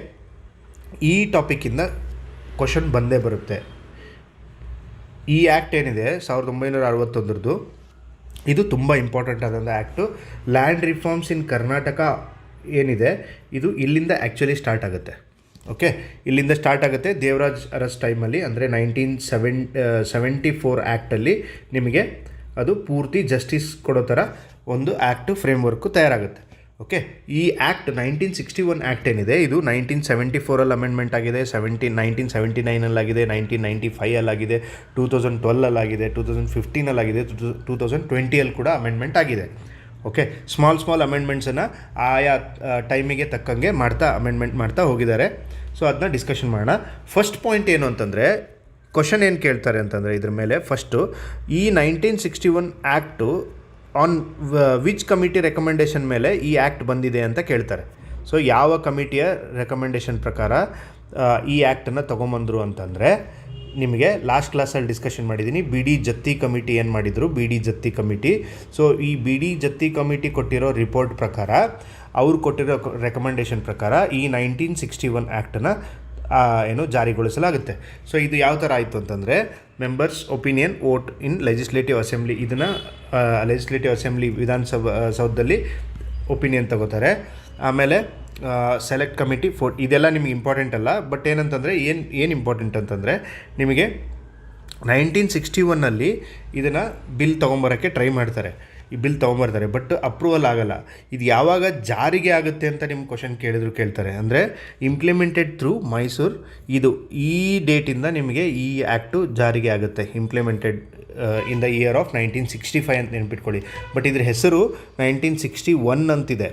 ಈ ಟಾಪಿಕ್ಕಿಂದ ಕ್ವಶನ್ ಬಂದೇ ಬರುತ್ತೆ. ಈ ಆ್ಯಕ್ಟ್ ಏನಿದೆ 1961, ಇದು ತುಂಬ ಇಂಪಾರ್ಟೆಂಟ್ ಆದಂಥ act. Land reforms in Karnataka ಏನಿದೆ ಇದು ಇಲ್ಲಿಂದ ಆ್ಯಕ್ಚುಲಿ ಸ್ಟಾರ್ಟ್ ಆಗುತ್ತೆ. ಓಕೆ, ಇಲ್ಲಿಂದ ಸ್ಟಾರ್ಟ್ ಆಗುತ್ತೆ. ದೇವರಾಜ್ ಅರಸ್ ಟೈಮಲ್ಲಿ, ಅಂದರೆ 1974 ಆ್ಯಕ್ಟಲ್ಲಿ ನಿಮಗೆ ಅದು ಪೂರ್ತಿ ಜಸ್ಟಿಸ್ ಕೊಡೋ ಥರ ಒಂದು ಆ್ಯಕ್ಟು ಫ್ರೇಮ್ವರ್ಕು ತಯಾರಾಗುತ್ತೆ. ಓಕೆ, ಈ ಆ್ಯಕ್ಟ್ 1961 ಆ್ಯಕ್ಟ್ ಏನಿದೆ ಇದು 1974 ಅಮೆಂಡ್ಮೆಂಟ್ ಆಗಿದೆ, 1979 ಆಗಿದೆ, 1995 ಆಗಿದೆ, 2012 ಆಗಿದೆ, 2015 ಆಗಿದೆ, 2020 ಕೂಡ ಅಮೆಂಡ್ಮೆಂಟ್ ಆಗಿದೆ. ಓಕೆ, ಸ್ಮಾಲ್ ಅಮೆಂಡ್ಮೆಂಟ್ಸನ್ನು ಆಯಾ ಟೈಮಿಗೆ ತಕ್ಕಂಗೆ ಅಮೆಂಡ್ಮೆಂಟ್ ಮಾಡ್ತಾ ಹೋಗಿದ್ದಾರೆ. ಸೊ ಅದನ್ನ ಡಿಸ್ಕಷನ್ ಮಾಡೋಣ. ಫಸ್ಟ್ ಪಾಯಿಂಟ್ ಏನು ಅಂತಂದರೆ, ಕ್ವಶನ್ ಏನು ಕೇಳ್ತಾರೆ ಅಂತಂದರೆ ಇದ್ರ ಮೇಲೆ ಫಸ್ಟು, ಈ 1961 act on which committee recommendation ಮೇಲೆ ಈ ಆ್ಯಕ್ಟ್ ಬಂದಿದೆ ಅಂತ ಕೇಳ್ತಾರೆ. ಸೊ ಯಾವ ಕಮಿಟಿಯ ರೆಕಮೆಂಡೇಷನ್ ಪ್ರಕಾರ ಈ ಆ್ಯಕ್ಟನ್ನು ತೊಗೊಂಬಂದರು ಅಂತಂದರೆ, ನಿಮಗೆ ಲಾಸ್ಟ್ ಕ್ಲಾಸಲ್ಲಿ ಡಿಸ್ಕಷನ್ ಮಾಡಿದ್ದೀನಿ. ಬಿ ಡಿ ಜತ್ತಿ ಕಮಿಟಿ ಏನು ಮಾಡಿದರು, B D Jatti committee. So ಈ ಬಿ ಡಿ ಜತ್ತಿ ಕಮಿಟಿ ಕೊಟ್ಟಿರೋ ರಿಪೋರ್ಟ್ ಪ್ರಕಾರ, ಅವ್ರು ಕೊಟ್ಟಿರೋ ರೆಕಮೆಂಡೇಷನ್ ಪ್ರಕಾರ ಈ 1961 ಆ್ಯಕ್ಟನ್ನು ಜಾರಿಗೊಳಿಸಲಾಗುತ್ತೆ. ಸೊ ಇದು ಯಾವ ಥರ ಆಯಿತು ಅಂತಂದರೆ, members opinion vote in legislative assembly, ಇದನ್ನು ಲೆಜಿಸ್ಲೇಟಿವ್ ಅಸೆಂಬ್ಲಿ ವಿಧಾನಸೌಧದಲ್ಲಿ ಒಪಿನಿಯನ್ ತಗೋತಾರೆ. ಆಮೇಲೆ ಸೆಲೆಕ್ಟ್ ಕಮಿಟಿ ಇದೆಲ್ಲ ನಿಮಗೆ ಇಂಪಾರ್ಟೆಂಟ್ ಅಲ್ಲ, ಬಟ್ ಏನಂತಂದರೆ ಏನು ಇಂಪಾರ್ಟೆಂಟ್ ಅಂತಂದರೆ, ನಿಮಗೆ 1961 ಇದನ್ನು ಬಿಲ್ ತೊಗೊಂಬರೋಕ್ಕೆ ಟ್ರೈ ಮಾಡ್ತಾರೆ, ಈ ಬಿಲ್ ತೊಗೊಂಬರ್ತಾರೆ, ಬಟ್ ಅಪ್ರೂವಲ್ ಆಗಲ್ಲ. ಇದು ಯಾವಾಗ ಜಾರಿಗೆ ಆಗುತ್ತೆ ಅಂತ ನಿಮ್ಮ ಕ್ವಶನ್ ಕೇಳ್ತಾರೆ. ಅಂದರೆ ಇಂಪ್ಲಿಮೆಂಟೆಡ್ ಥ್ರೂ ಮೈಸೂರು, ಇದು ಈ ಡೇಟಿಂದ ನಿಮಗೆ ಈ ಆ್ಯಕ್ಟು ಜಾರಿಗೆ ಆಗುತ್ತೆ. Implemented in the year of 1965 ಅಂತ ನೆನ್ಪಿಟ್ಕೊಳ್ಳಿ. ಬಟ್ ಇದ್ರ ಹೆಸರು 1961 ಅಂತಿದೆ.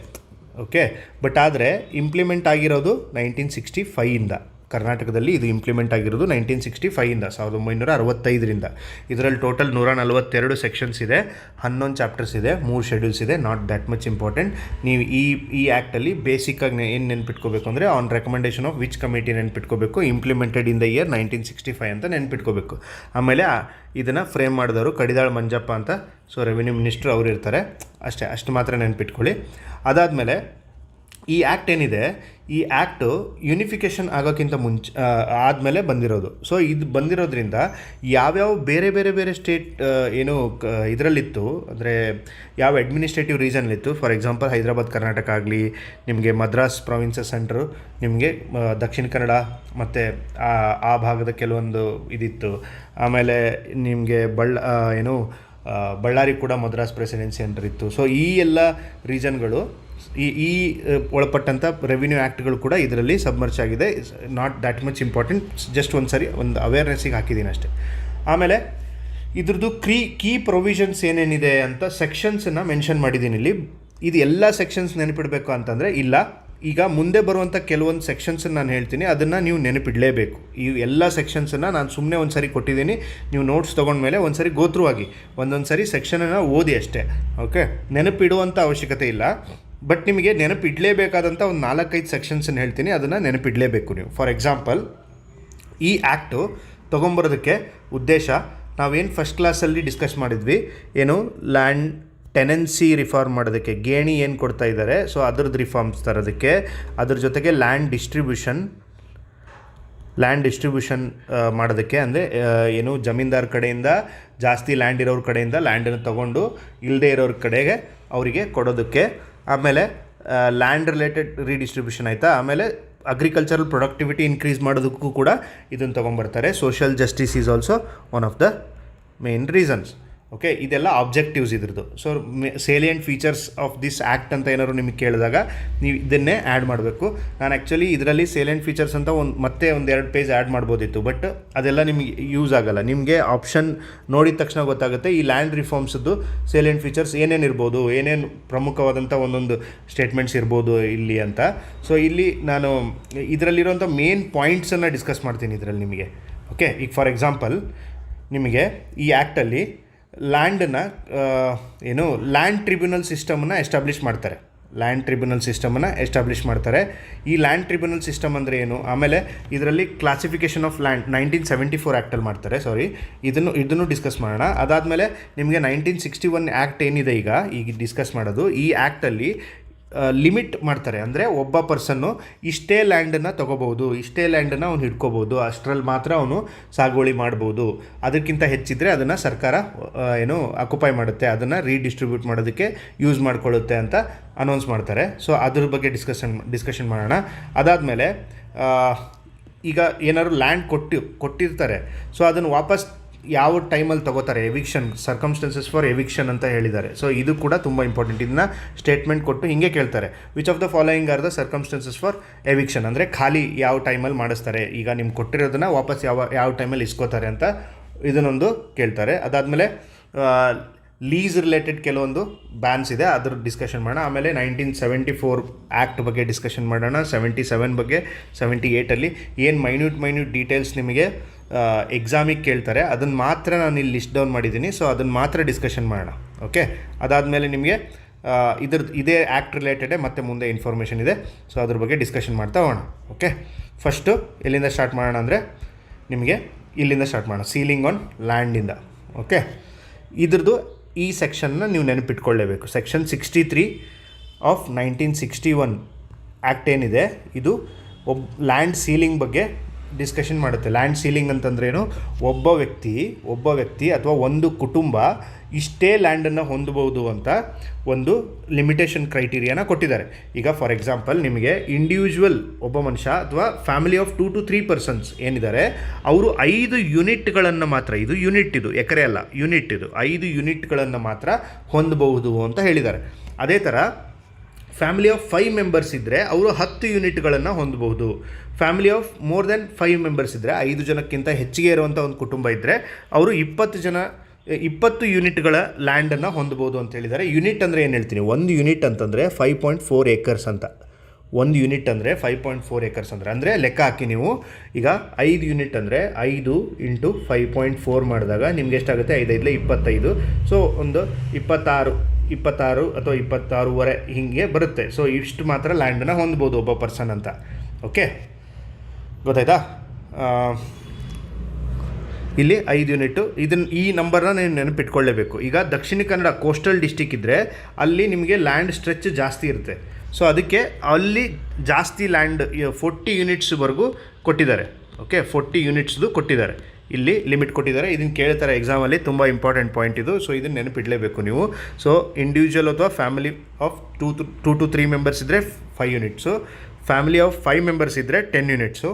ಓಕೆ, ಬಟ್ ಆದರೆ ಇಂಪ್ಲಿಮೆಂಟ್ ಆಗಿರೋದು 1965ಇಂದ. ಕರ್ನಾಟಕದಲ್ಲಿ ಇದು ಇಂಪ್ಲಿಮೆಂಟ್ ಆಗಿರೋದು 1965ಇಂದ, 1965ರಿಂದ. ಇದರಲ್ಲಿ ಟೋಟಲ್ 142 ಸೆಕ್ಷನ್ಸ್ ಇದೆ, 11 ಚಾಪ್ಟರ್ಸ್ ಇದೆ, 3 ಶೆಡ್ಯೂಲ್ಸ್ ಇದೆ. Not that much important. ನೀವು ಈ ಆ್ಯಕ್ಟಲ್ಲಿ ಬೇಸಿಕ್ಕಾಗಿ ಏನು ನೆನ್ಪಿಟ್ಕೋಬೇಕು ಅಂದರೆ, on recommendation of which committee ನೆನ್ಪಿಟ್ಕೋಬೇಕು, ಇಂಪ್ಲಿಮೆಂಟೆಡ್ ಇನ್ ದ ಇಯರ್ 1965 ಅಂತ ನೆನ್ಪಿಟ್ಕೋಬೇಕು. ಆಮೇಲೆ ಇದನ್ನು ಫ್ರೇಮ್ ಮಾಡಿದವರು ಕಡಿದಾಳ್ ಮಂಜಪ್ಪ ಅಂತ, ಸೊ ರೆವಿನ್ಯೂ ಮಿನಿಸ್ಟ್ರು ಅವರು ಇರ್ತಾರೆ. ಅಷ್ಟು ಮಾತ್ರ ನೆನ್ಪಿಟ್ಕೊಳ್ಳಿ. ಅದಾದಮೇಲೆ ಈ ಆ್ಯಕ್ಟ್ ಏನಿದೆ, ಈ ಆ್ಯಕ್ಟು ಯೂನಿಫಿಕೇಷನ್ ಆಗೋಕ್ಕಿಂತ ಆದಮೇಲೆ ಬಂದಿರೋದು. ಸೊ ಇದು ಬಂದಿರೋದ್ರಿಂದ ಯಾವ್ಯಾವ ಬೇರೆ ಸ್ಟೇಟ್ ಇದರಲ್ಲಿತ್ತು ಅಂದರೆ, ಯಾವ ಅಡ್ಮಿನಿಸ್ಟ್ರೇಟಿವ್ ರೀಜನಲ್ಲಿತ್ತು, ಫಾರ್ ಎಕ್ಸಾಂಪಲ್ ಹೈದರಾಬಾದ್ ಕರ್ನಾಟಕ ಆಗಲಿ, ನಿಮಗೆ ಮದ್ರಾಸ್ ಪ್ರಾವಿನ್ಸಸ್ ಸೆಂಟ್ರು, ನಿಮಗೆ ದಕ್ಷಿಣ ಕನ್ನಡ ಮತ್ತು ಆ ಭಾಗದ ಕೆಲವೊಂದು ಇದಿತ್ತು. ಆಮೇಲೆ ನಿಮಗೆ ಬಳ್ಳಾರಿ ಕೂಡ ಮದ್ರಾಸ್ ಪ್ರೆಸಿಡೆನ್ಸಿ ಸೆಂಟರ್ ಇತ್ತು. ಸೊ ಈ ಎಲ್ಲ ರೀಜನ್ಗಳು ಈ ಒಳಪಟ್ಟಂಥ ರೆವಿನ್ಯೂ ಆ್ಯಕ್ಟ್ಗಳು ಕೂಡ ಇದರಲ್ಲಿ ಸಬ್ಮರ್ಚ್ ಆಗಿದೆ. Not that much important, just ಒಂದು ಅವೇರ್ನೆಸ್ಸಿಗೆ ಹಾಕಿದ್ದೀನಿ ಅಷ್ಟೇ. ಆಮೇಲೆ ಇದ್ರದ್ದು ಕೀ ಪ್ರೊವಿಷನ್ಸ್ ಏನೇನಿದೆ ಅಂತ ಸೆಕ್ಷನ್ಸನ್ನು ಮೆನ್ಷನ್ ಮಾಡಿದ್ದೀನಿ ಇಲ್ಲಿ. ಇದು ಎಲ್ಲ ಸೆಕ್ಷನ್ಸ್ ನೆನಪಿಡಬೇಕು ಅಂತಂದರೆ ಇಲ್ಲ. ಈಗ ಮುಂದೆ ಬರುವಂಥ ಕೆಲವೊಂದು ಸೆಕ್ಷನ್ಸನ್ನು ನಾನು ಹೇಳ್ತೀನಿ, ಅದನ್ನು ನೀವು ನೆನಪಿಡಲೇಬೇಕು. ಈ ಎಲ್ಲ ಸೆಕ್ಷನ್ಸನ್ನು ನಾನು ಸುಮ್ಮನೆ ಒಂದು ಸರಿ ಕೊಟ್ಟಿದ್ದೀನಿ, ನೀವು ನೋಟ್ಸ್ ತೊಗೊಂಡ್ಮೇಲೆ ಒಂದು ಸರಿ ಗೋತ್ರೂ ಆಗಿ ಒಂದೊಂದು ಸರಿ ಸೆಕ್ಷನನ್ನು ಓದಿ ಅಷ್ಟೇ. ಓಕೆ, ನೆನಪಿಡುವಂಥ ಅವಶ್ಯಕತೆ ಇಲ್ಲ, ಬಟ್ ನಿಮಗೆ ನೆನಪಿಡಲೇಬೇಕಾದಂಥ ಒಂದು 4-5 ಸೆಕ್ಷನ್ಸನ್ನು ಹೇಳ್ತೀನಿ, ಅದನ್ನು ನೆನಪಿಡಲೇಬೇಕು ನೀವು. ಫಾರ್ ಎಕ್ಸಾಂಪಲ್, ಈ ಆ್ಯಕ್ಟು ತೊಗೊಂಬರೋದಕ್ಕೆ ಉದ್ದೇಶ ನಾವೇನು ಫಸ್ಟ್ ಕ್ಲಾಸಲ್ಲಿ ಡಿಸ್ಕಸ್ ಮಾಡಿದ್ವಿ, ಲ್ಯಾಂಡ್ ಟೆನೆನ್ಸಿ ರಿಫಾರ್ಮ್ ಮಾಡೋದಕ್ಕೆ, ಗೇಣಿ ಏನು ಕೊಡ್ತಾ ಇದ್ದಾರೆ, ಸೊ ಅದ್ರದ್ದು ರಿಫಾರ್ಮ್ಸ್ ತರೋದಕ್ಕೆ, ಅದ್ರ ಜೊತೆಗೆ ಲ್ಯಾಂಡ್ ಡಿಸ್ಟ್ರಿಬ್ಯೂಷನ್ ಮಾಡೋದಕ್ಕೆ, ಅಂದರೆ ಜಮೀನ್ದಾರ್ ಕಡೆಯಿಂದ ಜಾಸ್ತಿ ಲ್ಯಾಂಡ್ ಇರೋರ ಕಡೆಯಿಂದ ಲ್ಯಾಂಡನ್ನು ತೊಗೊಂಡು ಇಲ್ಲದೇ ಇರೋರ ಕಡೆಗೆ ಅವರಿಗೆ ಕೊಡೋದಕ್ಕೆ. ಆಮೇಲೆ ಲ್ಯಾಂಡ್ ರಿಲೇಟೆಡ್ ರೀಡಿಸ್ಟ್ರಿಬ್ಯೂಷನ್ ಆಯಿತಾ. ಆಮೇಲೆ ಅಗ್ರಿಕಲ್ಚರಲ್ ಪ್ರೊಡಕ್ಟಿವಿಟಿ ಇನ್ಕ್ರೀಸ್ ಮಾಡೋದಕ್ಕೂ ಕೂಡ ಇದನ್ನು ತೊಗೊಂಬರ್ತಾರೆ. Social justice is also one of the main reasons. Okay, ಇದೆಲ್ಲ ಆಬ್ಜೆಕ್ಟಿವ್ಸ್ ಇದ್ರದ್ದು. So salient features of this act ಅಂತ ಏನಾದ್ರು ನಿಮಗೆ ಕೇಳಿದಾಗ ನೀವು ಇದನ್ನೇ ಆ್ಯಡ್ ಮಾಡಬೇಕು. ನಾನು ಆ್ಯಕ್ಚುಲಿ ಇದರಲ್ಲಿ ಸೇಲಿಯಂಟ್ ಫೀಚರ್ಸ್ ಅಂತ ಮತ್ತೆ 1-2 ಪೇಜ್ ಆ್ಯಡ್ ಮಾಡ್ಬೋದಿತ್ತು, ಬಟ್ ಅದೆಲ್ಲ ನಿಮಗೆ ಯೂಸ್ ಆಗೋಲ್ಲ. ನಿಮಗೆ ಆಪ್ಷನ್ ನೋಡಿದ ತಕ್ಷಣ ಗೊತ್ತಾಗುತ್ತೆ ಈ ಲ್ಯಾಂಡ್ ರಿಫಾರ್ಮ್ಸದ್ದು ಸೇಲಿಯಂಟ್ ಫೀಚರ್ಸ್ ಏನೇನು ಪ್ರಮುಖವಾದಂಥ ಒಂದೊಂದು ಸ್ಟೇಟ್ಮೆಂಟ್ಸ್ ಇರ್ಬೋದು ಇಲ್ಲಿ ಅಂತ. ಸೊ ಇಲ್ಲಿ ನಾನು ಇದರಲ್ಲಿರೋಂಥ ಮೇನ್ ಪಾಯಿಂಟ್ಸನ್ನು ಡಿಸ್ಕಸ್ ಮಾಡ್ತೀನಿ ಇದರಲ್ಲಿ ನಿಮಗೆ. ಓಕೆ, ಈಗ ಫಾರ್ ಎಕ್ಸಾಂಪಲ್ ನಿಮಗೆ ಈ ಆ್ಯಕ್ಟಲ್ಲಿ ಲ್ಯಾಂಡನ್ನು ಲ್ಯಾಂಡ್ ಟ್ರಿಬ್ಯುನಲ್ ಸಿಸ್ಟಮನ್ನು ಎಸ್ಟಾಬ್ಲಿಷ್ ಮಾಡ್ತಾರೆ. ಈ ಲ್ಯಾಂಡ್ ಟ್ರಿಬ್ಯುನಲ್ ಸಿಸ್ಟಮ್ ಅಂದರೆ ಏನು, ಆಮೇಲೆ ಇದರಲ್ಲಿ ಕ್ಲಾಸಿಫಿಕೇಷನ್ ಆಫ್ ಲ್ಯಾಂಡ್ 1974 ಆ್ಯಕ್ಟಲ್ಲಿ ಮಾಡ್ತಾರೆ. ಇದನ್ನು ಡಿಸ್ಕಸ್ ಮಾಡೋಣ. ಅದಾದಮೇಲೆ ನಿಮಗೆ 1961 ಆ್ಯಕ್ಟ್ ಏನಿದೆ ಈಗ ಡಿಸ್ಕಸ್ ಮಾಡೋದು, ಈ ಆ್ಯಕ್ಟಲ್ಲಿ ಲಿಮಿಟ್ ಮಾಡ್ತಾರೆ. ಅಂದರೆ ಒಬ್ಬ ಪರ್ಸನ್ನು ಇಷ್ಟೇ ಲ್ಯಾಂಡನ್ನು ತೊಗೋಬೋದು, ಇಷ್ಟೇ ಲ್ಯಾಂಡನ್ನು ಅವ್ನು ಹಿಡ್ಕೋಬೋದು, ಅಷ್ಟರಲ್ಲಿ ಮಾತ್ರ ಅವನು ಸಾಗುವಳಿ ಮಾಡ್ಬೋದು. ಅದಕ್ಕಿಂತ ಹೆಚ್ಚಿದ್ರೆ ಅದನ್ನು ಸರ್ಕಾರ ಅಕ್ಯುಪೈ ಮಾಡುತ್ತೆ, ಅದನ್ನು ರೀಡಿಸ್ಟ್ರಿಬ್ಯೂಟ್ ಮಾಡೋದಕ್ಕೆ ಯೂಸ್ ಮಾಡ್ಕೊಳ್ಳುತ್ತೆ ಅಂತ ಅನೌನ್ಸ್ ಮಾಡ್ತಾರೆ. ಸೊ ಅದ್ರ ಬಗ್ಗೆ ಡಿಸ್ಕಷನ್ ಮಾಡೋಣ. ಅದಾದಮೇಲೆ ಈಗ ಏನಾದ್ರು ಲ್ಯಾಂಡ್ ಕೊಟ್ಟಿರ್ತಾರೆ, ಸೊ ಅದನ್ನು ವಾಪಸ್ ಯಾವ ಟೈಮಲ್ಲಿ ತೊಗೋತಾರೆ, ಎವಿಕ್ಷನ್ ಸರ್ಕಮ್ಸ್ಟೆನ್ಸಸ್ ಫಾರ್ ಎವಿಕ್ಷನ್ ಅಂತ ಹೇಳಿದ್ದಾರೆ. ಸೊ ಇದು ಕೂಡ ತುಂಬ ಇಂಪಾರ್ಟೆಂಟ್. ಇದನ್ನ ಸ್ಟೇಟ್ಮೆಂಟ್ ಕೊಟ್ಟು ಹಿಂಗೆ ಕೇಳ್ತಾರೆ, which of the following are the circumstances for eviction, ಅಂದರೆ ಖಾಲಿ ಯಾವ ಟೈಮಲ್ಲಿ ಮಾಡಿಸ್ತಾರೆ, ಈಗ ನಿಮ್ಗೆ ಕೊಟ್ಟಿರೋದನ್ನು ವಾಪಸ್ ಯಾವ ಟೈಮಲ್ಲಿ ಇಸ್ಕೋತಾರೆ ಅಂತ ಇದನ್ನೊಂದು ಕೇಳ್ತಾರೆ. ಅದಾದಮೇಲೆ ಲೀಸ್ ರಿಲೇಟೆಡ್ ಕೆಲವೊಂದು ಬ್ಯಾನ್ಸ್ ಇದೆ, ಅದ್ರ ಡಿಸ್ಕಷನ್ ಮಾಡೋಣ. ಆಮೇಲೆ 1974 ಆ್ಯಕ್ಟ್ ಬಗ್ಗೆ ಡಿಸ್ಕಷನ್ ಮಾಡೋಣ. 77 ಬಗ್ಗೆ, 78ಅಲ್ಲಿ ಏನು ಮೈನ್ಯೂಟ್ ಡೀಟೇಲ್ಸ್ ನಿಮಗೆ ಎಕ್ಸಾಮಿಗೆ ಕೇಳ್ತಾರೆ ಅದನ್ನು ಮಾತ್ರ ನಾನು ಇಲ್ಲಿ ಲಿಸ್ಟ್ ಡೌನ್ ಮಾಡಿದ್ದೀನಿ. ಸೊ ಅದನ್ನು ಮಾತ್ರ ಡಿಸ್ಕಷನ್ ಮಾಡೋಣ. ಓಕೆ, ಅದಾದಮೇಲೆ ನಿಮಗೆ ಇದೇ ಆ್ಯಕ್ಟ್ ರಿಲೇಟೆಡೇ ಮತ್ತೆ ಮುಂದೆ ಇನ್ಫಾರ್ಮೇಷನ್ ಇದೆ. ಸೊ ಅದ್ರ ಬಗ್ಗೆ ಡಿಸ್ಕಷನ್ ಮಾಡ್ತಾ ಹೋಗೋಣ. ಓಕೆ, ಫಸ್ಟು ಎಲ್ಲಿಂದ ಸ್ಟಾರ್ಟ್ ಮಾಡೋಣ ಅಂದರೆ ನಿಮಗೆ ಇಲ್ಲಿಂದ ಸ್ಟಾರ್ಟ್ ಮಾಡೋಣ, ಸೀಲಿಂಗ್ ಆನ್ ಲ್ಯಾಂಡಿಂದ. ಓಕೆ, ಇದ್ರದ್ದು ಈ ಸೆಕ್ಷನ್ನ ನೀವು ನೆನಪಿಟ್ಕೊಳ್ಳೇಬೇಕು. ಸೆಕ್ಷನ್ 63 ಆಫ್ 1961 ಆ್ಯಕ್ಟ್ ಏನಿದೆ ಇದು ಲ್ಯಾಂಡ್ ಸೀಲಿಂಗ್ ಬಗ್ಗೆ ಡಿಸ್ಕಷನ್ ಮಾಡುತ್ತೆ. ಲ್ಯಾಂಡ್ ಸೀಲಿಂಗ್ ಅಂತಂದ್ರೇನು, ಒಬ್ಬ ವ್ಯಕ್ತಿ ಅಥವಾ ಒಂದು ಕುಟುಂಬ ಇಷ್ಟೇ ಲ್ಯಾಂಡನ್ನು ಹೊಂದಬಹುದು ಅಂತ ಒಂದು ಲಿಮಿಟೇಷನ್ ಕ್ರೈಟೀರಿಯಾನ ಕೊಟ್ಟಿದ್ದಾರೆ. ಈಗ ಫಾರ್ ಎಕ್ಸಾಂಪಲ್ ನಿಮಗೆ ಇಂಡಿವಿಜುವಲ್ ಒಬ್ಬ ಮನುಷ್ಯ ಅಥವಾ ಫ್ಯಾಮಿಲಿ ಆಫ್ 2 to 3 ಪರ್ಸನ್ಸ್ ಏನಿದ್ದಾರೆ ಅವರು 5 ಯೂನಿಟ್ಗಳನ್ನು ಮಾತ್ರ, ಇದು ಎಕರೆ ಅಲ್ಲ, ಯೂನಿಟ್ ಇದು 5 ಯೂನಿಟ್ಗಳನ್ನು ಮಾತ್ರ ಹೊಂದಬಹುದು ಅಂತ ಹೇಳಿದ್ದಾರೆ. ಅದೇ ಥರ ಫ್ಯಾಮಿಲಿ ಆಫ್ 5 ಮೆಂಬರ್ಸ್ ಇದ್ದರೆ ಅವರು 10 ಯೂನಿಟ್ಗಳನ್ನು ಹೊಂದಬಹುದು. Family of more than 5 members ಇದ್ದರೆ, 5 ಜನಕ್ಕಿಂತ ಹೆಚ್ಚಿಗೆ ಇರುವಂಥ ಒಂದು ಕುಟುಂಬ ಇದ್ದರೆ ಅವರು 20 ಯೂನಿಟ್ಗಳ ಲ್ಯಾಂಡನ್ನು ಹೊಂದಬಹುದು ಅಂತ ಹೇಳಿದ್ದಾರೆ. ಯೂನಿಟ್ ಅಂದರೆ ಏನು ಹೇಳ್ತೀನಿ, ಒಂದು ಯೂನಿಟ್ ಅಂತಂದರೆ 5.4 ಏಕರ್ಸ್ ಅಂತ. ಒಂದು ಯೂನಿಟ್ ಅಂದರೆ 5.4 ಏಕರ್ಸ್ ಅಂದರೆ ಲೆಕ್ಕ ಹಾಕಿ ನೀವು. ಈಗ 5 ಯೂನಿಟ್ ಅಂದರೆ 5 × 5.4 ಮಾಡಿದಾಗ ನಿಮ್ಗೆ ಎಷ್ಟಾಗುತ್ತೆ, 5 25. ಸೊ ಒಂದು 26 ಅಥವಾ 26.5 ಹೀಗೆ ಬರುತ್ತೆ. ಸೊ ಇಷ್ಟು ಮಾತ್ರ ಲ್ಯಾಂಡನ್ನು ಹೊಂದ್ಬೋದು ಒಬ್ಬ ಪರ್ಸನ್ ಅಂತ. ಓಕೆ, ಗೊತ್ತಾಯ್ತಾ? ಇಲ್ಲಿ 5 ಯೂನಿಟು, ಈ ನಂಬರ್ನ ನೀವು ನೆನಪಿಟ್ಕೊಳ್ಳೇಬೇಕು. ಈಗ ದಕ್ಷಿಣ ಕನ್ನಡ ಕೋಸ್ಟಲ್ ಡಿಸ್ಟಿಕ್ ಇದ್ದರೆ ಅಲ್ಲಿ ನಿಮಗೆ ಲ್ಯಾಂಡ್ ಸ್ಟ್ರೆಚ್ ಜಾಸ್ತಿ ಇರುತ್ತೆ. ಸೊ ಅದಕ್ಕೆ ಅಲ್ಲಿ ಜಾಸ್ತಿ ಲ್ಯಾಂಡ್ 40 ಯೂನಿಟ್ಸ್ವರೆಗೂ ಕೊಟ್ಟಿದ್ದಾರೆ. ಓಕೆ, 40 ಯೂನಿಟ್ಸ್ದು ಕೊಟ್ಟಿದ್ದಾರೆ, ಇಲ್ಲಿ ಲಿಮಿಟ್ ಕೊಟ್ಟಿದ್ದಾರೆ. ಇದನ್ನು ಕೇಳ್ತಾರೆ ಎಕ್ಸಾಮಲ್ಲಿ, ತುಂಬ ಇಂಪಾರ್ಟೆಂಟ್ ಪಾಯಿಂಟ್ ಇದು. ಸೊ ಇದನ್ನು ನೆನಪಿಡಲೇಬೇಕು ನೀವು. ಸೊ ಇಂಡಿವಿಜುವಲ್ ಅಥವಾ ಫ್ಯಾಮಿಲಿ ಆಫ್ 2 to 3 ಮೆಂಬರ್ಸ್ ಇದ್ದರೆ 5 ಯೂನಿಟ್ಸು, ಫ್ಯಾಮಿಲಿ ಆಫ್ 5 ಮೆಂಬರ್ಸ್ ಇದ್ದರೆ 10 units,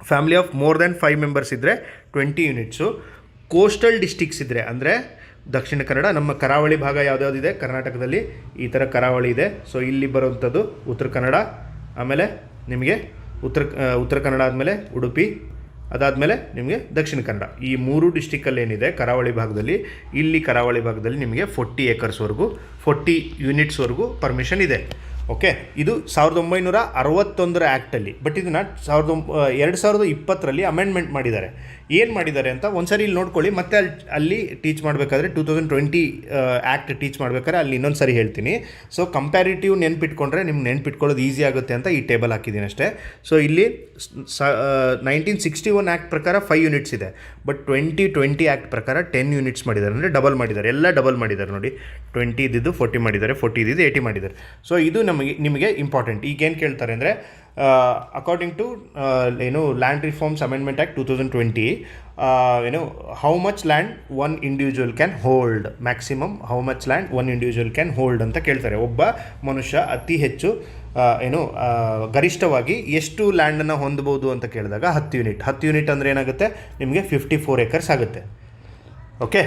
family of more than 5 members ಇದ್ದರೆ 20 ಯೂನಿಟ್ಸು. ಕೋಸ್ಟಲ್ ಡಿಸ್ಟಿಕ್ಸ್ ಇದ್ದರೆ ಅಂದರೆ ದಕ್ಷಿಣ ಕನ್ನಡ, ನಮ್ಮ ಕರಾವಳಿ ಭಾಗ ಯಾವುದ್ಯಾವುದಿದೆ ಕರ್ನಾಟಕದಲ್ಲಿ, ಈ ಥರ ಕರಾವಳಿ ಇದೆ. ಸೊ ಇಲ್ಲಿ ಬರುವಂಥದ್ದು ಉತ್ತರ ಕನ್ನಡ, ಆಮೇಲೆ ನಿಮಗೆ ಉತ್ತರ ಕನ್ನಡ ಆದಮೇಲೆ ಉಡುಪಿ, ಅದಾದಮೇಲೆ ನಿಮಗೆ ದಕ್ಷಿಣ ಕನ್ನಡ. ಈ 3 ಡಿಸ್ಟಿಕಲ್ಲಿ ಏನಿದೆ ಕರಾವಳಿ ಭಾಗದಲ್ಲಿ, ಇಲ್ಲಿ ಕರಾವಳಿ ಭಾಗದಲ್ಲಿ ನಿಮಗೆ 40 ಏಕರ್ಸ್ವರೆಗೂ 40 ಯೂನಿಟ್ಸ್ವರೆಗೂ ಪರ್ಮಿಷನ್ ಇದೆ. ಓಕೆ, ಇದು 1961 ಆ್ಯಕ್ಟಲ್ಲಿ. ಬಟ್ ಇದನ್ನು 2020ರಲ್ಲಿ ಅಮೆಂಡ್ಮೆಂಟ್ ಮಾಡಿದ್ದಾರೆ. ಏನು ಮಾಡಿದ್ದಾರೆ ಅಂತ ಒಂದ್ಸರಿ ಇಲ್ಲಿ ನೋಡ್ಕೊಳ್ಳಿ. ಮತ್ತೆ ಅಲ್ಲಿ ಟೀಚ್ ಮಾಡಬೇಕಾದ್ರೆ 2020 ಆ್ಯಕ್ಟ್ ಟೀಚ್ ಮಾಡಬೇಕಾದ್ರೆ ಅಲ್ಲಿ ಇನ್ನೊಂದು ಸರಿ ಹೇಳ್ತೀನಿ. ಸೊ ಕಂಪ್ಯಾರಿಟಿವ್ ನೆನ್ಪಿಟ್ಕೊಂಡ್ರೆ ನಿಮ್ಗೆ ನೆನ್ಪಿಟ್ಕೊಳ್ಳೋದು ಈಸಿ ಆಗುತ್ತೆ ಅಂತ ಈ ಟೇಬಲ್ ಹಾಕಿದ್ದೀನಿ ಅಷ್ಟೇ. ಸೊ ಇಲ್ಲಿ 1961 ಆ್ಯಕ್ಟ್ ಪ್ರಕಾರ 5 ಯೂನಿಟ್ಸ್ ಇದೆ. ಬಟ್ 2020 ಆ್ಯಕ್ಟ್ ಪ್ರಕಾರ 10 ಯೂನಿಟ್ಸ್ ಮಾಡಿದ್ದಾರೆ, ಅಂದರೆ ಡಬಲ್ ಮಾಡಿದ್ದಾರೆ. ಎಲ್ಲ ಡಬಲ್ ಮಾಡಿದ್ದಾರೆ ನೋಡಿ. 20 ಇದ್ದಿದ್ದು 40 ಮಾಡಿದ್ದಾರೆ, 40 ಇದ್ದಿದ್ದು 80 ಮಾಡಿದ್ದಾರೆ. ಸೊ ಇದು ನಿಮಗೆ ಇಂಪಾರ್ಟೆಂಟ್. ಈಗೇನು ಕೇಳ್ತಾರೆ ಅಂದರೆ according to land reforms amendment act 2020, how much land one individual can hold, maximum how much land one individual can hold ಅಂತ ಕೇಳ್ತಾರೆ. ಒಬ್ಬ ಮನುಷ್ಯ ಅತಿ ಹೆಚ್ಚು ಗರಿಷ್ಠವಾಗಿ ಎಷ್ಟು ಲ್ಯಾಂಡನ್ನು ಹೊಂದಬಹುದು ಅಂತ ಕೇಳಿದಾಗ 10 ಯೂನಿಟ್ ಅಂದರೆ ಏನಾಗುತ್ತೆ, ನಿಮಗೆ 54 ಏಕರ್ಸ್ ಆಗುತ್ತೆ. ಓಕೆ,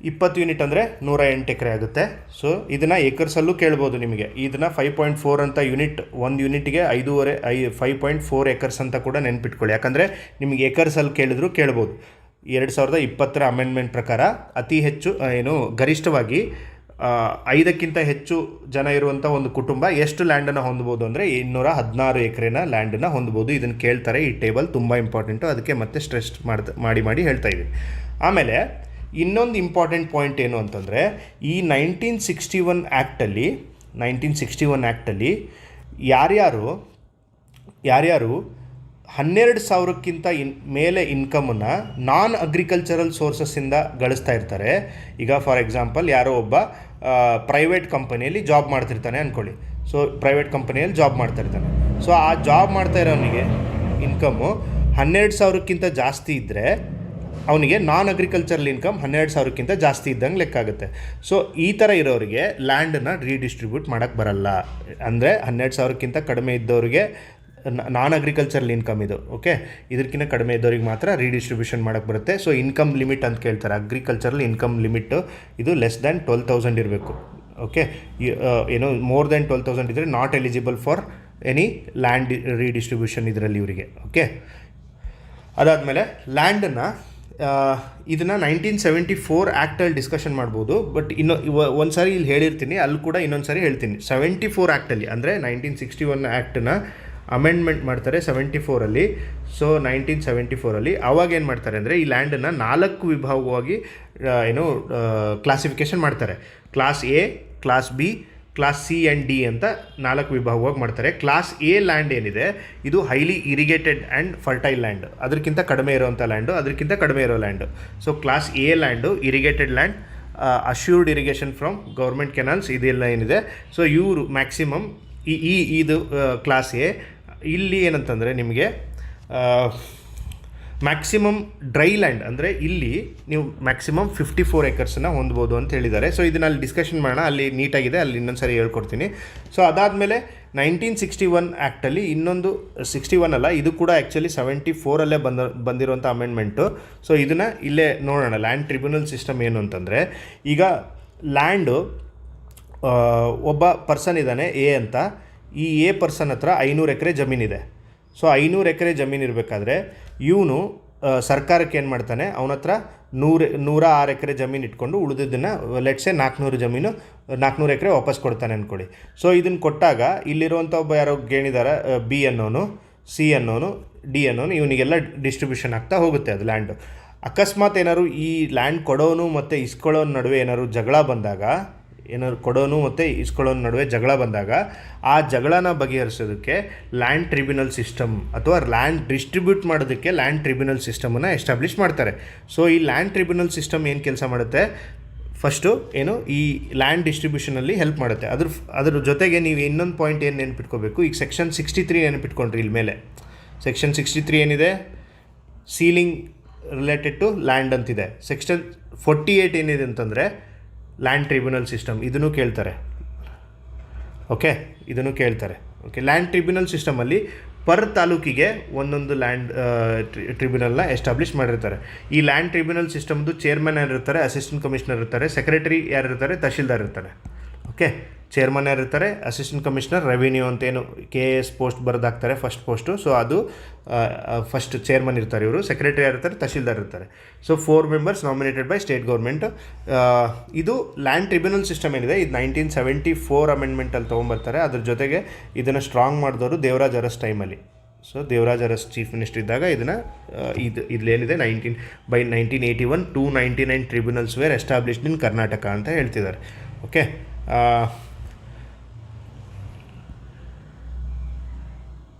20 ಯೂನಿಟ್ ಅಂದರೆ 108 ಎಕರೆ ಆಗುತ್ತೆ. ಸೊ ಇದನ್ನು ಏಕರ್ಸಲ್ಲೂ ಕೇಳ್ಬೋದು ನಿಮಗೆ. ಇದನ್ನು 5.4 ಅಂತ ಯೂನಿಟ್, ಒಂದು ಯೂನಿಟ್ಗೆ 5.4 ಏಕರ್ಸ್ ಅಂತ ಕೂಡ ನೆನ್ಪಿಟ್ಕೊಳ್ಳಿ. ಯಾಕಂದರೆ ನಿಮಗೆ ಏಕರ್ಸಲ್ಲಿ ಕೇಳ್ಬೋದು. 2020 ಅಮೆಂಡ್ಮೆಂಟ್ ಪ್ರಕಾರ ಅತಿ ಹೆಚ್ಚು ಗರಿಷ್ಠವಾಗಿ 5ಕ್ಕಿಂತ ಹೆಚ್ಚು ಜನ ಇರುವಂಥ ಒಂದು ಕುಟುಂಬ ಎಷ್ಟು ಲ್ಯಾಂಡನ್ನು ಹೊಂದ್ಬೋದು ಅಂದರೆ 216 ಎಕರೆನ ಲ್ಯಾಂಡನ್ನು ಹೊಂದ್ಬೋದು. ಇದನ್ನು ಕೇಳ್ತಾರೆ. ಈ ಟೇಬಲ್ ತುಂಬ ಇಂಪಾರ್ಟೆಂಟು, ಅದಕ್ಕೆ ಮತ್ತೆ ಸ್ಟ್ರೆಸ್ ಮಾಡಿ ಹೇಳ್ತಾ ಇದ್ದೀನಿ. ಆಮೇಲೆ ಇನ್ನೊಂದು ಇಂಪಾರ್ಟೆಂಟ್ ಪಾಯಿಂಟ್ ಏನು ಅಂತಂದರೆ, ಈ 1961 ಆ್ಯಕ್ಟಲ್ಲಿ ಯಾರ್ಯಾರು 12,000ಕ್ಕಿಂತ ಮೇಲೆ ಇನ್ಕಮನ್ನು ನಾನ್ ಅಗ್ರಿಕಲ್ಚರಲ್ ಸೋರ್ಸಸ್ಸಿಂದ ಗಳಿಸ್ತಾ ಇರ್ತಾರೆ. ಈಗ ಫಾರ್ ಎಕ್ಸಾಂಪಲ್ ಯಾರೋ ಒಬ್ಬ ಪ್ರೈವೇಟ್ ಕಂಪನಿಯಲ್ಲಿ ಜಾಬ್ ಮಾಡ್ತಿರ್ತಾನೆ ಅಂದ್ಕೊಳ್ಳಿ. ಸೊ ಪ್ರೈವೇಟ್ ಕಂಪನಿಯಲ್ಲಿ ಜಾಬ್ ಮಾಡ್ತಾಯಿರ್ತಾನೆ. ಸೊ ಆ ಜಾಬ್ ಮಾಡ್ತಾ ಇರೋನಿಗೆ ಇನ್ಕಮ್ಮು 12,000ಕ್ಕಿಂತ ಜಾಸ್ತಿ ಇದ್ದರೆ ಅವನಿಗೆ ನಾನ್ ಅಗ್ರಿಕಲ್ಚರಲ್ ಇನ್ಕಮ್ 12,000ಕ್ಕಿಂತ ಜಾಸ್ತಿ ಇದ್ದಂಗೆ ಲೆಕ್ಕ ಆಗುತ್ತೆ. ಸೊ ಈ ಥರ ಇರೋರಿಗೆ ಲ್ಯಾಂಡನ್ನು ರೀಡಿಸ್ಟ್ರಿಬ್ಯೂಟ್ ಮಾಡೋಕ್ಕೆ ಬರಲ್ಲ. ಅಂದರೆ 12,000ಕ್ಕಿಂತ ಕಡಿಮೆ ಇದ್ದವರಿಗೆ ನಾನ್ ಅಗ್ರಿಕಲ್ಚರಲ್ ಇನ್ಕಮ್ ಇದು. ಓಕೆ, ಇದಕ್ಕಿಂತ ಕಡಿಮೆ ಇದ್ದವ್ರಿಗೆ ಮಾತ್ರ ರೀಡಿಸ್ಟ್ರಿಬ್ಯೂಷನ್ ಮಾಡೋಕ್ಕೆ ಬರುತ್ತೆ. ಸೊ ಇನ್ಕಮ್ ಲಿಮಿಟ್ ಅಂತ ಕೇಳ್ತಾರೆ. ಅಗ್ರಿಕಲ್ಚರಲ್ ಇನ್ಕಮ್ ಲಿಮಿಟ್ಟು ಇದು ಲೆಸ್ ದ್ಯಾನ್ 12,000 ಇರಬೇಕು. ಓಕೆ, ಮೋರ್ ದ್ಯಾನ್ 12,000 ಇದ್ದರೆ not eligible for any land redistribution ಇದರಲ್ಲಿ ಇವರಿಗೆ. ಓಕೆ, ಅದಾದಮೇಲೆ ಲ್ಯಾಂಡನ್ನು ಇದನ್ನು 1974 ಆ್ಯಕ್ಟಲ್ಲಿ ಡಿಸ್ಕಷನ್ ಮಾಡ್ಬೋದು. ಬಟ್ ಒಂದು ಸಾರಿ ಇಲ್ಲಿ ಹೇಳಿರ್ತೀನಿ, ಅಲ್ಲಿ ಕೂಡ ಇನ್ನೊಂದು ಸಾರಿ ಹೇಳ್ತೀನಿ. 74 ಆ್ಯಕ್ಟಲ್ಲಿ ಅಂದರೆ 1961 ಆ್ಯಕ್ಟನ್ನ ಅಮೆಂಡ್ಮೆಂಟ್ ಮಾಡ್ತಾರೆ 74ಅಲ್ಲಿ. ಸೊ 1974ಅಲ್ಲಿ ಆವಾಗ ಏನು ಮಾಡ್ತಾರೆ ಅಂದರೆ ಈ ಲ್ಯಾಂಡನ್ನು 4 ವಿಭಾಗವಾಗಿ ಕ್ಲಾಸಿಫಿಕೇಷನ್ ಮಾಡ್ತಾರೆ. Class A, class B, class C and D ಅಂತ 4 ವಿಭಾಗವಾಗಿ ಮಾಡ್ತಾರೆ. ಕ್ಲಾಸ್ ಎ ಲ್ಯಾಂಡ್ ಏನಿದೆ ಇದು highly irrigated and fertile land, ಅದಕ್ಕಿಂತ ಕಡಿಮೆ ಇರೋವಂಥ ಲ್ಯಾಂಡು, ಅದಕ್ಕಿಂತ ಕಡಿಮೆ ಇರೋ land. So class A land irrigated land, assured irrigation from government canals, ಇದೆಲ್ಲ ಏನಿದೆ. ಸೊ ಇವರು ಮ್ಯಾಕ್ಸಿಮಮ್ ಇದು ಕ್ಲಾಸ್ ಎ. ಇಲ್ಲಿ ಏನಂತಂದರೆ ನಿಮಗೆ ಮ್ಯಾಕ್ಸಿಮಮ್ ಡ್ರೈ ಲ್ಯಾಂಡ್ ಅಂದರೆ ಇಲ್ಲಿ ನೀವು ಮ್ಯಾಕ್ಸಿಮಮ್ 54 ಎಕರ್ಸನ್ನು ಹೊಂದ್ಬೋದು ಅಂತ ಹೇಳಿದ್ದಾರೆ. ಸೊ ಇದನ್ನ ಅಲ್ಲಿ ಡಿಸ್ಕಷನ್ ಮಾಡೋಣ, ಅಲ್ಲಿ ನೀಟಾಗಿದೆ, ಅಲ್ಲಿ ಇನ್ನೊಂದು ಸರಿ ಹೇಳ್ಕೊಡ್ತೀನಿ. ಸೊ ಅದಾದಮೇಲೆ 1961 ಆ್ಯಕ್ಟಲ್ಲಿ ಇನ್ನೊಂದು 61 ಅಲ್ಲ, ಇದು ಕೂಡ ಆ್ಯಕ್ಚುಲಿ 74ಅಲ್ಲೇ ಬಂದಿರುವಂಥ ಅಮೆಂಡ್ಮೆಂಟು. ಸೊ ಇದನ್ನು ಇಲ್ಲೇ ನೋಡೋಣ. ಲ್ಯಾಂಡ್ ಟ್ರಿಬ್ಯುನಲ್ ಸಿಸ್ಟಮ್ ಏನು ಅಂತಂದರೆ, ಈಗ ಲ್ಯಾಂಡು ಒಬ್ಬ ಪರ್ಸನ್ ಇದ್ದಾನೆ ಎ ಅಂತ. ಈ ಎ ಪರ್ಸನ್ ಹತ್ರ 500 ಎಕರೆ ಜಮೀನಿದೆ. ಸೊ 500 ಎಕರೆ ಜಮೀನು ಇರಬೇಕಾದ್ರೆ ಇವನು ಸರ್ಕಾರಕ್ಕೆ ಏನು ಮಾಡ್ತಾನೆ, ಅವನ ಹತ್ರ 106 ಎಕರೆ ಜಮೀನು ಇಟ್ಕೊಂಡು ಉಳಿದಿದ್ದನ್ನು ಲೆಟ್ಸೆ 400 ಎಕರೆ ವಾಪಸ್ ಕೊಡ್ತಾನೆ ಅಂದ್ಕೊಳ್ಳಿ. ಸೊ ಇದನ್ನು ಕೊಟ್ಟಾಗ ಇಲ್ಲಿರುವಂಥ ಒಬ್ಬ ಯಾರೋ ಗೇಣಿದಾರ ಬಿ ಅನ್ನೋನು, ಸಿ ಅನ್ನೋನು, ಡಿ ಅನ್ನೋನು, ಇವನಿಗೆಲ್ಲ ಡಿಸ್ಟ್ರಿಬ್ಯೂಷನ್ ಆಗ್ತಾ ಹೋಗುತ್ತೆ ಅದು ಲ್ಯಾಂಡು. ಅಕಸ್ಮಾತ್ ಏನಾದ್ರು ಈ ಲ್ಯಾಂಡ್ ಕೊಡೋನು ಮತ್ತು ಇಸ್ಕೊಳ್ಳೋನ ನಡುವೆ ಏನಾದ್ರು ಜಗಳ ಬಂದಾಗ, ಕೊಡೋನು ಮತ್ತು ಇಸ್ಕೊಳ್ಳೋನ ನಡುವೆ ಜಗಳ ಬಂದಾಗ ಆ ಜಗಳನ ಬಗೆಹರಿಸೋದಕ್ಕೆ ಲ್ಯಾಂಡ್ ಟ್ರಿಬ್ಯುನಲ್ ಸಿಸ್ಟಮ್ ಅಥವಾ ಲ್ಯಾಂಡ್ ಡಿಸ್ಟ್ರಿಬ್ಯೂಟ್ ಮಾಡೋದಕ್ಕೆ ಲ್ಯಾಂಡ್ ಟ್ರಿಬ್ಯುನಲ್ ಸಿಸ್ಟಮನ್ನು ಎಸ್ಟಾಬ್ಲಿಷ್ ಮಾಡ್ತಾರೆ. ಸೊ ಈ ಲ್ಯಾಂಡ್ ಟ್ರಿಬ್ಯುನಲ್ ಸಿಸ್ಟಮ್ ಏನು ಕೆಲಸ ಮಾಡುತ್ತೆ, ಫಸ್ಟು ಈ ಲ್ಯಾಂಡ್ ಡಿಸ್ಟ್ರಿಬ್ಯೂಷನಲ್ಲಿ ಹೆಲ್ಪ್ ಮಾಡುತ್ತೆ. ಅದ್ರ ಜೊತೆಗೆ ನೀವು ಇನ್ನೊಂದು ಪಾಯಿಂಟ್ ಏನು ನೆನಪಿಟ್ಕೋಬೇಕು, ಈಗ ಸೆಕ್ಷನ್ 63 ನೆನಪಿಟ್ಕೊಂಡ್ರಿ. ಇಲ್ಲಿ ಮೇಲೆ ಸೆಕ್ಷನ್ 63 ಏನಿದೆ, ಸೀಲಿಂಗ್ ರಿಲೇಟೆಡ್ ಟು ಲ್ಯಾಂಡ್ ಅಂತಿದೆ. ಸೆಕ್ಷನ್ 48 ಏನಿದೆ ಅಂತಂದರೆ ಲ್ಯಾಂಡ್ ಟ್ರಿಬ್ಯುನಲ್ ಸಿಸ್ಟಮ್, ಇದನ್ನು ಕೇಳ್ತಾರೆ. ಓಕೆ, ಇದನ್ನು ಕೇಳ್ತಾರೆ. ಓಕೆ, ಲ್ಯಾಂಡ್ ಟ್ರಿಬ್ಯುನಲ್ ಸಿಸ್ಟಮಲ್ಲಿ ಪರ್ ತಾಲೂಕಿಗೆ ಒಂದೊಂದು ಲ್ಯಾಂಡ್ ಟ್ರಿಬ್ಯುನಲ್ನ ಎಸ್ಟಾಬ್ಲಿಷ್ ಮಾಡಿರ್ತಾರೆ. ಈ ಲ್ಯಾಂಡ್ ಟ್ರಿಬ್ಯುನಲ್ ಸಿಸ್ಟಮ್ದು ಚೇರ್ಮನ್ ಯಾರಿರ್ತಾರೆ, ಅಸಿಸ್ಟೆಂಟ್ ಕಮಿಷನರ್ ಇರ್ತಾರೆ, ಸೆಕ್ರೆಟರಿ ಯಾರಿರ್ತಾರೆ, ತಹಶೀಲ್ದಾರ್ ಇರ್ತಾರೆ. ಓಕೆ, ಚೇರ್ಮನ್ ಯಾರಿರ್ತಾರೆ, ಅಸಿಸ್ಟೆಂಟ್ ಕಮಿಷನರ್ ರೆವಿನ್ಯೂ ಅಂತೇನು KAS ಪೋಸ್ಟ್ ಬರೆದಾಕ್ತಾರೆ, ಫಸ್ಟ್ ಪೋಸ್ಟು. ಸೊ ಅದು ಫಸ್ಟ್ ಚೇರ್ಮನ್ ಇರ್ತಾರೆ ಇವರು, ಸೆಕ್ರೆಟರಿ ಯಾರಿರ್ತಾರೆ, ತಹಶೀಲ್ದಾರ್ ಇರ್ತಾರೆ. So 4 members nominated by state government. ಇದು ಲ್ಯಾಂಡ್ ಟ್ರಿಬ್ಯುನಲ್ ಸಿಸ್ಟಮ್ ಏನಿದೆ ಇದು 1974 ಅಮೆಂಡ್ಮೆಂಟಲ್ಲಿ ತೊಗೊಂಬರ್ತಾರೆ. ಅದ್ರ ಜೊತೆಗೆ ಇದನ್ನು ಸ್ಟ್ರಾಂಗ್ ಮಾಡಿದವರು ದೇವರಾಜ್ ಅರಸ್ ಟೈಮಲ್ಲಿ. So Devaraj Urs chief minister ಇದ್ದಾಗ ಇದನ್ನು ಇಲ್ಲೇನಿದೆ 1981 299 tribunals were established in Karnataka ಅಂತ ಹೇಳ್ತಿದ್ದಾರೆ. ಓಕೆ,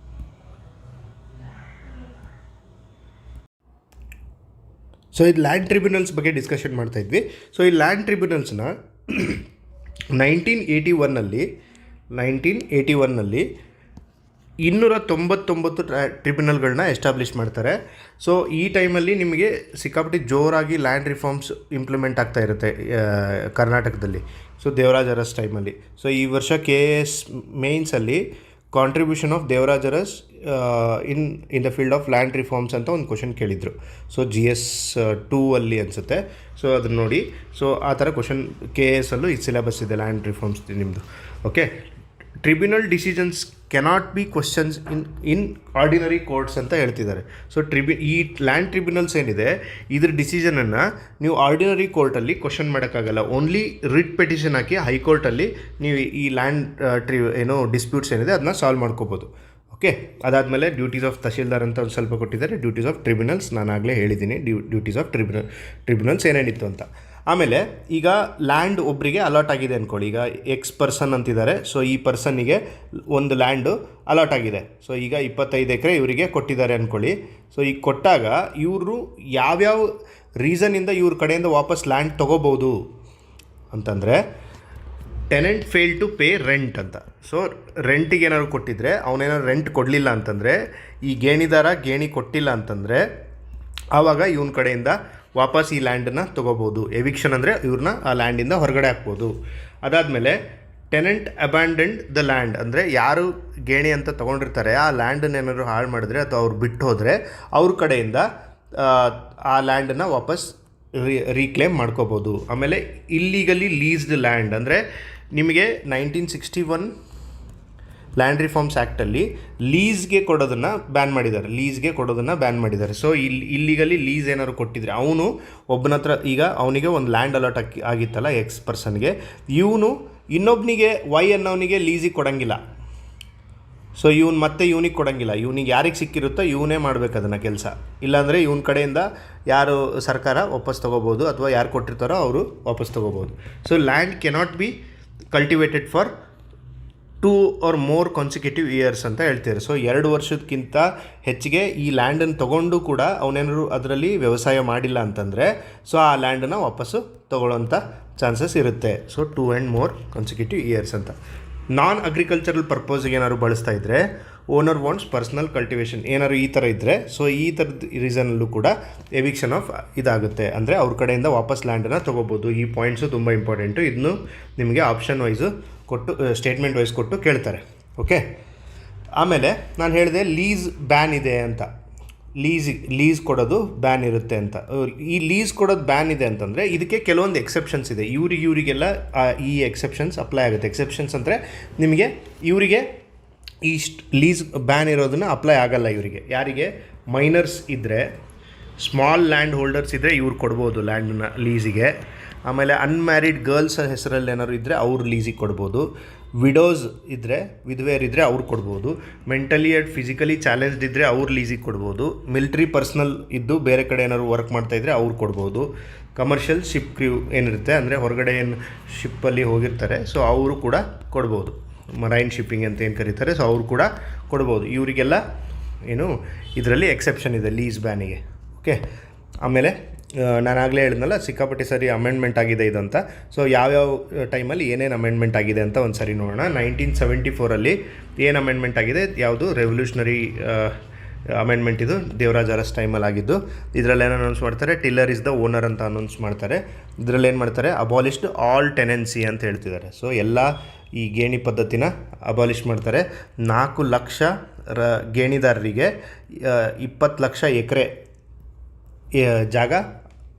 ಸೊ ಇದು ಲ್ಯಾಂಡ್ ಟ್ರಿಬ್ಯುನಲ್ಸ್ ಬಗ್ಗೆ ಡಿಸ್ಕಷನ್ ಮಾಡ್ತಾಯಿದ್ವಿ. ಸೊ ಈ ಲ್ಯಾಂಡ್ ಟ್ರಿಬ್ಯುನಲ್ಸ್ನ 1981ನಲ್ಲಿ 299 ಟ್ರಿಬ್ಯುನಲ್ಗಳನ್ನ ಎಸ್ಟಾಬ್ಲಿಷ್ ಮಾಡ್ತಾರೆ. ಸೊ ಈ ಟೈಮಲ್ಲಿ ನಿಮಗೆ ಸಿಕ್ಕಾಪಟ್ಟಿ ಜೋರಾಗಿ ಲ್ಯಾಂಡ್ ರಿಫಾರ್ಮ್ಸ್ ಇಂಪ್ಲಿಮೆಂಟ್ ಆಗ್ತಾ ಇರುತ್ತೆ ಕರ್ನಾಟಕದಲ್ಲಿ. ಸೊ ದೇವರಾಜ್ ಅರಸ್ ಟೈಮಲ್ಲಿ. ಸೊ ಈ ವರ್ಷ KAS ಮೇನ್ಸಲ್ಲಿ contribution of Devaraj Urs in the field of land reforms ಅಂತ ಒಂದು ಕ್ವಶನ್ ಕೇಳಿದರು. ಸೊ GS 2 ಅಲ್ಲಿ ಅನಿಸುತ್ತೆ. ಸೊ ಅದನ್ನು ನೋಡಿ. ಸೊ ಆ ಥರ ಕ್ವಶನ್ KAS ಅಲ್ಲೂ ಇದು ಸಿಲೆಬಸ್ ಇದೆ ಲ್ಯಾಂಡ್ ರಿಫಾರ್ಮ್ಸ್ ನಿಮ್ಮದು. Okay, tribunal decisions cannot be questions in ordinary courts ಅಂತ ಹೇಳ್ತಿದ್ದಾರೆ. ಸೊ ಈ ಲ್ಯಾಂಡ್ ಟ್ರಿಬ್ಯುನಲ್ಸ್ ಏನಿದೆ ಇದ್ರ ಡಿಸಿಷನನ್ನು ನೀವು ಆರ್ಡಿನರಿ ಕೋರ್ಟಲ್ಲಿ ಕ್ವಶನ್ ಮಾಡೋಕ್ಕಾಗಲ್ಲ. ಓನ್ಲಿ ರಿಟ್ ಪೆಟಿಷನ್ ಹಾಕಿ ಹೈಕೋರ್ಟಲ್ಲಿ ನೀವು ಈ ಲ್ಯಾಂಡ್ ಡಿಸ್ಪ್ಯೂಟ್ಸ್ ಏನಿದೆ ಅದನ್ನ ಸಾಲ್ವ್ ಮಾಡ್ಕೋಬೋದು. ಓಕೆ, ಅದಾದಮೇಲೆ ಡ್ಯೂಟೀಸ್ ಆಫ್ ತಹಶೀಲ್ದಾರ್ ಅಂತ ಒಂದು ಸ್ವಲ್ಪ ಕೊಟ್ಟಿದ್ದಾರೆ. ಡ್ಯೂಟೀಸ್ ಆಫ್ ಟ್ರಿಬ್ಯುನಲ್ಸ್ ನಾನು ಆಗಲೇ ಹೇಳಿದ್ದೀನಿ, ಡ್ಯೂಟೀಸ್ ಆಫ್ ಟ್ರಿಬ್ಯುನಲ್ಸ್ ಏನೇನಿತ್ತು ಅಂತ. ಆಮೇಲೆ ಈಗ ಲ್ಯಾಂಡ್ ಒಬ್ಬರಿಗೆ ಅಲಾಟ್ ಆಗಿದೆ ಅಂದ್ಕೊಳ್ಳಿ. ಈಗ X ಪರ್ಸನ್ ಅಂತಿದ್ದಾರೆ. ಸೊ ಈ ಪರ್ಸನ್ನಿಗೆ ಒಂದು ಲ್ಯಾಂಡು ಅಲಾಟ್ ಆಗಿದೆ. ಸೊ ಈಗ 25 ಎಕರೆ ಇವರಿಗೆ ಕೊಟ್ಟಿದ್ದಾರೆ ಅಂದ್ಕೊಳ್ಳಿ. ಸೊ ಈಗ ಕೊಟ್ಟಾಗ ಇವರು ಯಾವ್ಯಾವ ರೀಸನ್ನಿಂದ ಇವ್ರ ಕಡೆಯಿಂದ ವಾಪಸ್ ಲ್ಯಾಂಡ್ ತೊಗೋಬೋದು ಅಂತಂದರೆ, tenant fail to pay rent ಅಂತ. ಸೊ ರೆಂಟಿಗೆ ಏನಾದ್ರು ಕೊಟ್ಟಿದ್ರೆ ಅವನೇನಾದ್ರು ರೆಂಟ್ ಕೊಡಲಿಲ್ಲ ಅಂತಂದರೆ, ಈ ಗೇಣಿ ಕೊಟ್ಟಿಲ್ಲ ಅಂತಂದರೆ ಆವಾಗ ಇವನ ಕಡೆಯಿಂದ ವಾಪಸ್ ಈ ಲ್ಯಾಂಡನ್ನು ತೊಗೋಬೋದು. ಎವಿಕ್ಷನ್ ಅಂದರೆ ಇವ್ರನ್ನ ಆ ಲ್ಯಾಂಡಿಂದ ಹೊರಗಡೆ ಹಾಕ್ಬೋದು. ಅದಾದಮೇಲೆ ಟೆನೆಂಟ್ ಅಬ್ಯಾಂಡನ್ಡ್ ದ ಲ್ಯಾಂಡ್ ಅಂದರೆ ಯಾರು ಗೇಣಿ ಅಂತ ತೊಗೊಂಡಿರ್ತಾರೆ ಆ ಲ್ಯಾಂಡನ್ನು ಏನಾದ್ರು ಹಾಳು ಮಾಡಿದ್ರೆ ಅಥವಾ ಅವ್ರು ಬಿಟ್ಟು ಹೋದರೆ ಅವ್ರ ಕಡೆಯಿಂದ ಆ ಲ್ಯಾಂಡನ್ನು ವಾಪಸ್ ರೀಕ್ಲೇಮ್ ಮಾಡ್ಕೋಬೋದು. ಆಮೇಲೆ ಇಲ್ಲೀಗಲಿ ಲೀಸ್ಡ್ ಲ್ಯಾಂಡ್ ಅಂದರೆ ನಿಮಗೆ 1961 ಲ್ಯಾಂಡ್ ರಿಫಾರ್ಮ್ಸ್ ಆ್ಯಕ್ಟಲ್ಲಿ ಲೀಸ್ಗೆ ಕೊಡೋದನ್ನು ಬ್ಯಾನ್ ಮಾಡಿದ್ದಾರೆ. ಸೊ ಇಲ್ಲಿಗಲಿ ಲೀಸ್ ಏನಾದ್ರು ಕೊಟ್ಟಿದ್ರೆ ಅವನು ಒಬ್ಬನ ಹತ್ರ ಈಗ ಅವನಿಗೆ ಒಂದು ಲ್ಯಾಂಡ್ ಅಲಾಟ್ ಆಗಿತ್ತಲ್ಲ ಎಕ್ಸ್ ಪರ್ಸನ್ಗೆ, ಇವನು ಇನ್ನೊಬ್ಬನಿಗೆ ವೈ ಅನ್ನೋನಿಗೆ ಲೀಸಿಗೆ ಕೊಡೋಂಗಿಲ್ಲ. ಸೊ ಇವನಿಗೆ ಕೊಡೋಂಗಿಲ್ಲ. ಇವನಿಗೆ ಯಾರಿಗೆ ಸಿಕ್ಕಿರುತ್ತೋ ಇವನೇ ಮಾಡಬೇಕು ಅದನ್ನು ಕೆಲಸ. ಇಲ್ಲಾಂದರೆ ಇವನ ಕಡೆಯಿಂದ ಯಾರು ಸರ್ಕಾರ ವಾಪಸ್ ತೊಗೋಬೋದು ಅಥವಾ ಯಾರು ಕೊಟ್ಟಿರ್ತಾರೋ ಅವರು ವಾಪಸ್ ತೊಗೋಬೋದು. So land cannot be cultivated for 2 or more consecutive years ಅಂತ ಹೇಳ್ತಾರೆ. ಸೊ 2 ವರ್ಷಕ್ಕಿಂತ ಹೆಚ್ಚಿಗೆ ಈ ಲ್ಯಾಂಡನ್ನು ತೊಗೊಂಡು ಕೂಡ ಅವನೇನಾದ್ರು ಅದರಲ್ಲಿ ವ್ಯವಸಾಯ ಮಾಡಿಲ್ಲ ಅಂತಂದರೆ ಸೊ ಆ ಲ್ಯಾಂಡನ್ನು ವಾಪಸ್ಸು ತೊಗೊಳ್ಳೋಂಥ ಚಾನ್ಸಸ್ ಇರುತ್ತೆ. So 2 and more consecutive years ಅಂತ. ನಾನ್ ಅಗ್ರಿಕಲ್ಚರಲ್ ಪರ್ಪಸ್ಗೆ ಏನಾದ್ರು ಬಳಸ್ತಾ ಇದ್ದರೆ ಓನರ್ ವಾಂಟ್ಸ್ ಪರ್ಸ್ನಲ್ ಕಲ್ಟಿವೇಷನ್ ಏನಾದ್ರು ಈ ಥರ ಇದ್ದರೆ ಸೊ ಈ ಥರದ ರೀಸನಲ್ಲೂ ಕೂಡ ಎವಿಕ್ಷನ್ ಆಫ್ ಇದಾಗುತ್ತೆ. ಅಂದರೆ ಅವ್ರ ಕಡೆಯಿಂದ ವಾಪಸ್ ಲ್ಯಾಂಡನ್ನು ತೊಗೋಬೋದು. ಈ ಪಾಯಿಂಟ್ಸು ತುಂಬ ಇಂಪಾರ್ಟೆಂಟು. ಇದನ್ನು ನಿಮಗೆ ಆಪ್ಷನ್ ವೈಸು ಕೊಟ್ಟು ಸ್ಟೇಟ್ಮೆಂಟ್ ವೈಸ್ ಕೊಟ್ಟು ಕೇಳ್ತಾರೆ. ಓಕೆ, ಆಮೇಲೆ ನಾನು ಹೇಳಿದೆ ಲೀಸ್ ಬ್ಯಾನ್ ಇದೆ ಅಂತ. ಲೀಸ್ ಕೊಡೋದು ಬ್ಯಾನ್ ಇರುತ್ತೆ ಅಂತ. ಈ ಲೀಸ್ ಕೊಡೋದು ಬ್ಯಾನ್ ಇದೆ ಅಂತಂದರೆ ಇದಕ್ಕೆ ಕೆಲವೊಂದು ಎಕ್ಸೆಪ್ಷನ್ಸ್ ಇದೆ. ಇವರಿಗೆಲ್ಲ ಈ ಎಕ್ಸೆಪ್ಷನ್ಸ್ ಅಪ್ಲೈ ಆಗುತ್ತೆ. ಎಕ್ಸೆಪ್ಷನ್ಸ್ ಅಂದರೆ ಇವರಿಗೆ ಈ ಲೀಸ್ ಬ್ಯಾನ್ ಇರೋದನ್ನು ಅಪ್ಲೈ ಆಗಲ್ಲ. ಇವರಿಗೆ ಯಾರಿಗೆ ಮೈನರ್ಸ್ ಇದ್ದರೆ, ಸ್ಮಾಲ್ ಲ್ಯಾಂಡ್ ಹೋಲ್ಡರ್ಸ್ ಇದ್ದರೆ ಇವ್ರು ಕೊಡ್ಬೋದು ಲ್ಯಾಂಡನ್ನ ಲೀಸಿಗೆ. ಆಮೇಲೆ ಅನ್ಮ್ಯಾರಿಡ್ ಗರ್ಲ್ಸ್ ಹೆಸರಲ್ಲಿ ಏನಾದ್ರು ಇದ್ದರೆ ಅವ್ರು ಲೀಸಿಗೆ ಕೊಡ್ಬೋದು. ವಿಡೋಸ್ ಇದ್ದರೆ, ವಿಧವೆಯರಿದ್ದರೆ ಅವ್ರು ಕೊಡ್ಬೋದು. ಮೆಂಟಲಿ ಆ್ಯಂಡ್ ಫಿಸಿಕಲಿ ಚಾಲೆಂಜ್ಡ್ ಇದ್ದರೆ ಅವ್ರು ಲೀಸಿಗೆ ಕೊಡ್ಬೋದು. ಮಿಲ್ಟ್ರಿ ಪರ್ಸ್ನಲ್ ಇದ್ದು ಬೇರೆ ಕಡೆ ಏನಾದ್ರು ವರ್ಕ್ ಮಾಡ್ತಾಯಿದ್ರೆ ಅವ್ರು ಕೊಡ್ಬೋದು. ಕಮರ್ಷಿಯಲ್ ಶಿಪ್ ಕ್ರ್ಯೂ ಏನಿರುತ್ತೆ ಅಂದರೆ ಹೊರಗಡೆ ಏನು ಶಿಪ್ಪಲ್ಲಿ ಹೋಗಿರ್ತಾರೆ ಸೊ ಅವರು ಕೂಡ ಕೊಡ್ಬೋದು. ಮರೈನ್ ಶಿಪ್ಪಿಂಗ್ ಅಂತ ಏನು ಕರೀತಾರೆ ಸೊ ಅವರು ಕೂಡ ಕೊಡ್ಬೋದು. ಇವರಿಗೆಲ್ಲ ಇದರಲ್ಲಿ ಎಕ್ಸೆಪ್ಷನ್ ಇದೆ ಲೀಸ್ ಬ್ಯಾನಿಗೆ. ಓಕೆ, ಆಮೇಲೆ ನಾನು ಆಗಲೇ ಹೇಳಿದ್ನಲ್ಲ ಸಿಕ್ಕಾಪಟ್ಟೆ ಸರಿ ಅಮೆಂಡ್ಮೆಂಟ್ ಆಗಿದೆ ಇದು ಅಂತ. ಸೊ ಯಾವ್ಯಾವ ಟೈಮಲ್ಲಿ ಏನೇನು ಅಮೆಂಡ್ಮೆಂಟ್ ಆಗಿದೆ ಅಂತ ಒಂದು ಸರಿ ನೋಡೋಣ. 1974 ಏನು ಅಮೆಂಡ್ಮೆಂಟ್ ಆಗಿದೆ, ಯಾವುದು ರೆವಲ್ಯೂಷನರಿ ಅಮೆಂಡ್ಮೆಂಟ್ ಇದು, ದೇವರಾಜ ಅರಸ್ ಟೈಮಲ್ಲಿ ಆಗಿದ್ದು. ಇದರಲ್ಲಿ ಏನು ಅನೌನ್ಸ್ ಮಾಡ್ತಾರೆ, ಟಿಲ್ಲರ್ ಇಸ್ ದ ಓನರ್ ಅಂತ ಅನೌನ್ಸ್ ಮಾಡ್ತಾರೆ. ಇದರಲ್ಲಿ ಏನು ಮಾಡ್ತಾರೆ, ಅಬಾಲಿಷ್ಡ್ ಆಲ್ ಟೆನೆನ್ಸಿ ಅಂತ ಹೇಳ್ತಿದ್ದಾರೆ. ಸೊ ಎಲ್ಲ ಈ ಗೇಣಿ ಪದ್ಧತಿನ ಅಬಾಲಿಷ್ ಮಾಡ್ತಾರೆ. 4 ಲಕ್ಷ ಗೇಣಿದಾರರಿಗೆ 20 ಲಕ್ಷ ಎಕರೆ ಜಾಗ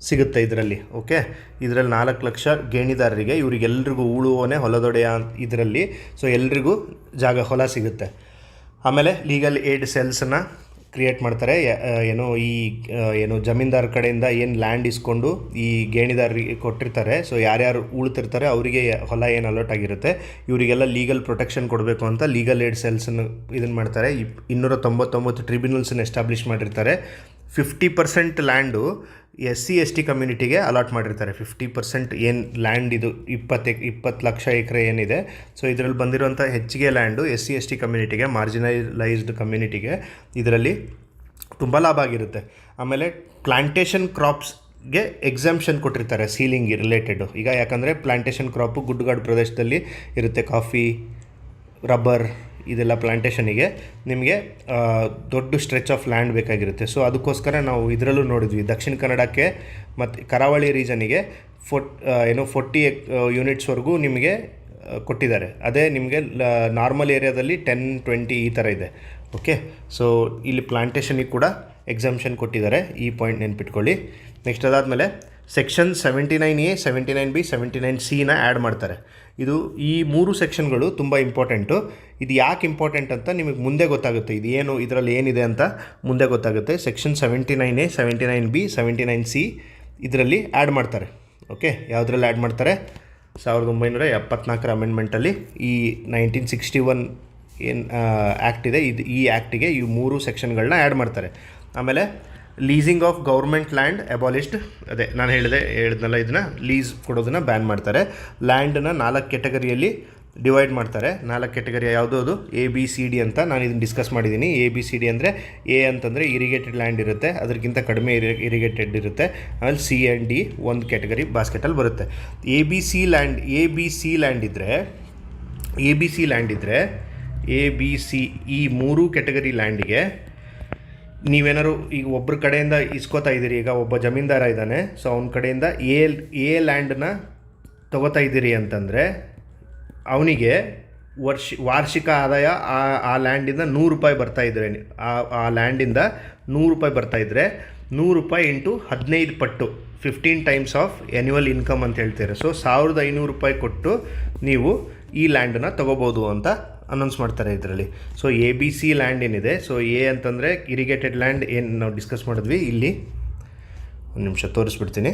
ಸಿಗುತ್ತೆ ಇದರಲ್ಲಿ. ಓಕೆ, ಇದರಲ್ಲಿ 4 ಲಕ್ಷ ಗೇಣಿದಾರರಿಗೆ, ಇವರಿಗೆಲ್ರಿಗೂ ಉಳುವನೇ ಹೊಲದೊಡೆಯ ಇದರಲ್ಲಿ. ಸೊ ಎಲ್ರಿಗೂ ಹೊಲ ಸಿಗುತ್ತೆ. ಆಮೇಲೆ ಲೀಗಲ್ ಏಡ್ ಸೆಲ್ಸನ್ನು ಕ್ರಿಯೇಟ್ ಮಾಡ್ತಾರೆ. ಜಮೀನ್ದಾರ ಕಡೆಯಿಂದ ಏನು ಲ್ಯಾಂಡ್ ಇಸ್ಕೊಂಡು ಈ ಗೇಣಿದಾರರಿಗೆ ಕೊಟ್ಟಿರ್ತಾರೆ ಸೊ ಯಾರ್ಯಾರು ಉಳ್ತಿರ್ತಾರೆ ಅವರಿಗೆ ಹೊಲ ಏನು ಅಲಾಟ್ ಆಗಿರುತ್ತೆ ಇವರಿಗೆಲ್ಲ ಲೀಗಲ್ ಪ್ರೊಟೆಕ್ಷನ್ ಕೊಡಬೇಕು ಅಂತ ಲೀಗಲ್ ಏಡ್ ಸೆಲ್ಸನ್ನು ಇದನ್ನು ಮಾಡ್ತಾರೆ. 299 ಟ್ರಿಬ್ಯುನಲ್ಸನ್ನು ಎಸ್ಟಾಬ್ಲಿಷ್ ಮಾಡಿರ್ತಾರೆ. 50% ಲ್ಯಾಂಡು SC/ST ಕಮ್ಯುನಿಟಿಗೆ ಅಲಾಟ್ ಮಾಡಿರ್ತಾರೆ. 50% ಏನು ಲ್ಯಾಂಡ್ ಇದು 20 ಲಕ್ಷ ಎಕರೆ ಏನಿದೆ ಸೊ ಇದರಲ್ಲಿ ಬಂದಿರುವಂಥ ಹೆಚ್ಚಿಗೆ ಲ್ಯಾಂಡು SC/ST ಕಮ್ಯುನಿಟಿಗೆ, ಮಾರ್ಜಿನಲೈಸ್ಡ್ ಕಮ್ಯುನಿಟಿಗೆ ಇದರಲ್ಲಿ ತುಂಬ ಲಾಭ ಆಗಿರುತ್ತೆ. ಆಮೇಲೆ ಪ್ಲಾಂಟೇಷನ್ ಕ್ರಾಪ್ಸ್ಗೆ ಎಕ್ಸಂಪ್ಷನ್ ಕೊಟ್ಟಿರ್ತಾರೆ ಸೀಲಿಂಗ್ ರಿಲೇಟೆಡು. ಈಗ ಯಾಕಂದರೆ ಪ್ಲಾಂಟೇಷನ್ ಕ್ರಾಪು ಗುಡ್ಡಗಾಡು ಪ್ರದೇಶದಲ್ಲಿ ಇರುತ್ತೆ. ಕಾಫಿ, ರಬ್ಬರ್ ಇದೆಲ್ಲ ಪ್ಲಾಂಟೇಷನಿಗೆ ನಿಮಗೆ ದೊಡ್ಡ ಸ್ಟ್ರೆಚ್ ಆಫ್ ಲ್ಯಾಂಡ್ ಬೇಕಾಗಿರುತ್ತೆ. ಸೊ ಅದಕ್ಕೋಸ್ಕರ ನಾವು ಇದರಲ್ಲೂ ನೋಡಿದ್ವಿ, ದಕ್ಷಿಣ ಕನ್ನಡಕ್ಕೆ ಮತ್ತು ಕರಾವಳಿ ರೀಜನಿಗೆ 40 ಯೂನಿಟ್ಸ್ವರೆಗೂ ನಿಮಗೆ ಕೊಟ್ಟಿದ್ದಾರೆ. ಅದೇ ನಿಮಗೆ ನಾರ್ಮಲ್ ಏರಿಯಾದಲ್ಲಿ 10-20 ಈ ಥರ ಇದೆ. ಓಕೆ, ಸೊ ಇಲ್ಲಿ ಪ್ಲಾಂಟೇಷನಿಗೆ ಕೂಡ ಎಕ್ಸಂಪ್ಷನ್ ಕೊಟ್ಟಿದ್ದಾರೆ. ಈ ಪಾಯಿಂಟ್ ನೆನ್ಪಿಟ್ಕೊಳ್ಳಿ. ನೆಕ್ಸ್ಟ್ ಅದಾದಮೇಲೆ ಸೆಕ್ಷನ್ 79A, 79B, 79Cನ ಆ್ಯಡ್ ಮಾಡ್ತಾರೆ. ಈ 3 ಸೆಕ್ಷನ್ಗಳು ತುಂಬ ಇಂಪಾರ್ಟೆಂಟು. ಇದು ಯಾಕೆ ಇಂಪಾರ್ಟೆಂಟ್ ಅಂತ ನಿಮಗೆ ಮುಂದೆ ಗೊತ್ತಾಗುತ್ತೆ. ಇದು ಏನು ಇದರಲ್ಲಿ ಏನಿದೆ ಅಂತ ಮುಂದೆ ಗೊತ್ತಾಗುತ್ತೆ. ಸೆಕ್ಷನ್ 79A, 79B, 79C ಇದರಲ್ಲಿ ಆ್ಯಡ್ ಮಾಡ್ತಾರೆ. ಓಕೆ, ಯಾವುದ್ರಲ್ಲಿ ಆ್ಯಡ್ ಮಾಡ್ತಾರೆ, 1974 ಅಮೆಂಡ್ಮೆಂಟಲ್ಲಿ ಈ 1961 ಏನು ಆ್ಯಕ್ಟ್ ಇದೆ ಈ ಆ್ಯಕ್ಟಿಗೆ ಈ 3 ಸೆಕ್ಷನ್ಗಳನ್ನ ಆ್ಯಡ್ ಮಾಡ್ತಾರೆ. ಆಮೇಲೆ ಲೀಸಿಂಗ್ ಆಫ್ ಗೌರ್ಮೆಂಟ್ ಲ್ಯಾಂಡ್ ಅಬಾಲಿಷ್ಡ್, ಅದೇ ನಾನು ಹೇಳಿದ್ನಲ್ಲ ಇದನ್ನು ಲೀಸ್ ಕೊಡೋದನ್ನು ಬ್ಯಾನ್ ಮಾಡ್ತಾರೆ. ಲ್ಯಾಂಡನ್ನ 4 ಕೆಟಗರಿಯಲ್ಲಿ ಡಿವೈಡ್ ಮಾಡ್ತಾರೆ. 4 ಕೆಟಗರಿ ಯಾವುದು, ಅದು ABCD ಅಂತ ನಾನು ಇದನ್ನು ಡಿಸ್ಕಸ್ ಮಾಡಿದ್ದೀನಿ. ABCD ಅಂದರೆ A ಅಂತಂದರೆ ಇರಿಗೇಟೆಡ್ ಲ್ಯಾಂಡ್ ಇರುತ್ತೆ, ಅದಕ್ಕಿಂತ ಕಡಿಮೆ ಇರಿಗೇಟೆಡ್ ಇರುತ್ತೆ. ಆಮೇಲೆ C and D ಒಂದು ಕೆಟಗರಿ ಬಾಸ್ಕೆಟಲ್ಲಿ ಬರುತ್ತೆ. ABC ಲ್ಯಾಂಡ್ ಇದ್ದರೆ ABC ಈ 3 ಕೆಟಗರಿ ಲ್ಯಾಂಡಿಗೆ ನೀವೇನಾದ್ರು ಈಗ ಒಬ್ಬರ ಕಡೆಯಿಂದ ಇಸ್ಕೋತಾ ಇದ್ದೀರಿ, ಈಗ ಒಬ್ಬ ಜಮೀನ್ದಾರ ಇದ್ದಾನೆ, ಸೊ ಅವನ ಕಡೆಯಿಂದ ಎ ಲ್ಯಾಂಡನ್ನ ತೊಗೋತಾ ಇದ್ದೀರಿ ಅಂತಂದರೆ ಅವನಿಗೆ ವಾರ್ಷಿಕ ಆದಾಯ ಆ ಲ್ಯಾಂಡಿಂದ ₹100 ಬರ್ತಾಯಿದ್ರೆ, ಆ ಲ್ಯಾಂಡಿಂದ ₹100 ಬರ್ತಾಯಿದ್ರೆ ₹100 ಇಂಟು 15 ಪಟ್ಟು 15 ಟೈಮ್ಸ್ ಆಫ್ ಆ್ಯನ್ಯುವಲ್ ಇನ್ಕಮ್ ಅಂತ ಹೇಳ್ತಾರೆ. ಸೊ ₹1500 ಕೊಟ್ಟು ನೀವು ಈ ಲ್ಯಾಂಡನ್ನು ತೊಗೋಬೋದು ಅಂತ ಅನೌನ್ಸ್ ಮಾಡ್ತಾರೆ ಇದರಲ್ಲಿ. ಸೊ ABC ಲ್ಯಾಂಡ್ ಏನಿದೆ, ಸೊ ಎ ಅಂತಂದರೆ ಇರಿಗೇಟೆಡ್ ಲ್ಯಾಂಡ್ ಏನು ನಾವು ಡಿಸ್ಕಸ್ ಮಾಡಿದ್ವಿ, ಇಲ್ಲಿ ಒಂದು ನಿಮಿಷ ತೋರಿಸ್ಬಿಡ್ತೀನಿ.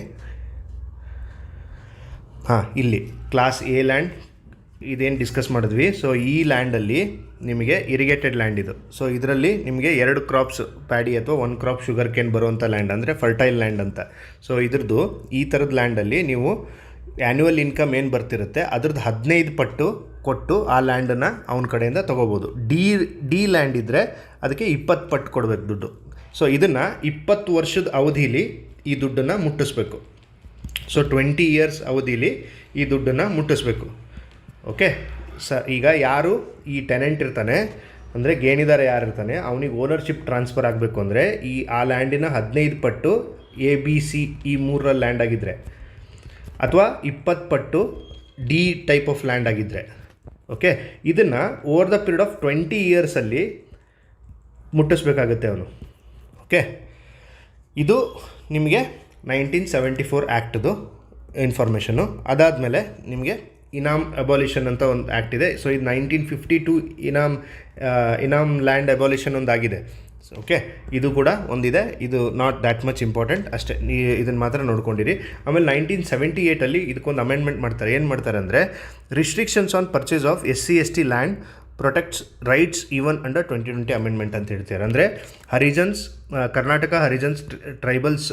ಇಲ್ಲಿ ಕ್ಲಾಸ್ ಎ ಲ್ಯಾಂಡ್ ಇದೇನು ಡಿಸ್ಕಸ್ ಮಾಡಿದ್ವಿ. ಸೊ ಈ ಲ್ಯಾಂಡಲ್ಲಿ ನಿಮಗೆ ಇರಿಗೇಟೆಡ್ ಲ್ಯಾಂಡ್ ಇದು. ಸೊ ಇದರಲ್ಲಿ ನಿಮಗೆ 2 ಕ್ರಾಪ್ಸ್ ಪ್ಯಾಡಿ ಅಥವಾ 1 ಕ್ರಾಪ್ ಶುಗರ್ ಕೇನ್ ಬರುವಂಥ ಲ್ಯಾಂಡ್ ಅಂದರೆ ಫರ್ಟೈಲ್ ಲ್ಯಾಂಡ್ ಅಂತ. ಸೊ ಇದ್ರದ್ದು ಈ ಥರದ ಲ್ಯಾಂಡಲ್ಲಿ ನೀವು ಆ್ಯನ್ಯುವಲ್ ಇನ್ಕಮ್ ಏನು ಬರ್ತಿರುತ್ತೆ ಅದ್ರದ್ದು 15 ಪಟ್ಟು ಕೊಟ್ಟು ಆ ಲ್ಯಾಂಡನ್ನು ಅವನ ಕಡೆಯಿಂದ ತೊಗೋಬೋದು. ಡಿ ಲ್ಯಾಂಡ್ ಇದ್ದರೆ ಅದಕ್ಕೆ 20 ಪಟ್ಟು ಕೊಡಬೇಕು ದುಡ್ಡು. ಸೊ ಇದನ್ನು 20 ವರ್ಷದ ಅವಧಿಲಿ ಈ ದುಡ್ಡನ್ನು ಮುಟ್ಟಿಸ್ಬೇಕು. ಸೊ 20 ಇಯರ್ಸ್ ಅವಧಿಲಿ ಈ ದುಡ್ಡನ್ನು ಮುಟ್ಟಿಸ್ಬೇಕು. ಓಕೆ ಈಗ ಯಾರು ಈ ಟೆನೆಂಟ್ ಇರ್ತಾನೆ ಅಂದರೆ ಗೇಣಿದಾರ ಯಾರು ಇರ್ತಾನೆ ಅವನಿಗೆ ಓನರ್ಶಿಪ್ ಟ್ರಾನ್ಸ್ಫರ್ ಆಗಬೇಕು ಅಂದರೆ ಆ ಲ್ಯಾಂಡಿನ 15 ಪಟ್ಟು ABC ಈ 3ರಲ್ಲಿ ಲ್ಯಾಂಡ್ ಆಗಿದ್ದರೆ, ಅಥವಾ 20 ಪಟ್ಟು ಡಿ ಟೈಪ್ ಆಫ್ ಲ್ಯಾಂಡ್ ಆಗಿದ್ದರೆ. ಓಕೆ, ಇದನ್ನು ಓವರ್ ದ ಪೀರಿಯಡ್ ಆಫ್ 20 ಇಯರ್ಸಲ್ಲಿ ಮುಟ್ಟಿಸ್ಬೇಕಾಗುತ್ತೆ ಅವನು. ಓಕೆ, ಇದು ನಿಮಗೆ 1974 ಆ್ಯಕ್ಟ್ದು ಇನ್ಫಾರ್ಮೇಷನು. ಅದಾದಮೇಲೆ ನಿಮಗೆ ಇನಾಮ್ ಅಬಾಲಿಷನ್ ಅಂತ ಒಂದು ಆ್ಯಕ್ಟ್ ಇದೆ. ಸೊ ಇದು 1952 ಇನಾಮ್ ಲ್ಯಾಂಡ್ ಅಬಾಲಿಷನ್ ಒಂದಾಗಿದೆ. ಓಕೆ, ಇದು ಕೂಡ ಒಂದಿದೆ. ಇದು ನಾಟ್ ದ್ಯಾಟ್ ಮಚ್ ಇಂಪಾರ್ಟೆಂಟ್, ಅಷ್ಟೇ. ಇದನ್ನು ಮಾತ್ರ ನೋಡ್ಕೊಂಡಿರಿ. ಆಮೇಲೆ 1978ಅಲ್ಲಿ ಇದಕ್ಕೊಂದು ಅಮೆಂಡ್ಮೆಂಟ್ ಮಾಡ್ತಾರೆ. ಏನು ಮಾಡ್ತಾರೆ ಅಂದರೆ restrictions on purchase of SC/ST land protects rights even under 2020 amendment ಅಂತ ಹೇಳ್ತಾರೆ. ಅಂದರೆ Harijans, Karnataka Harijans tribals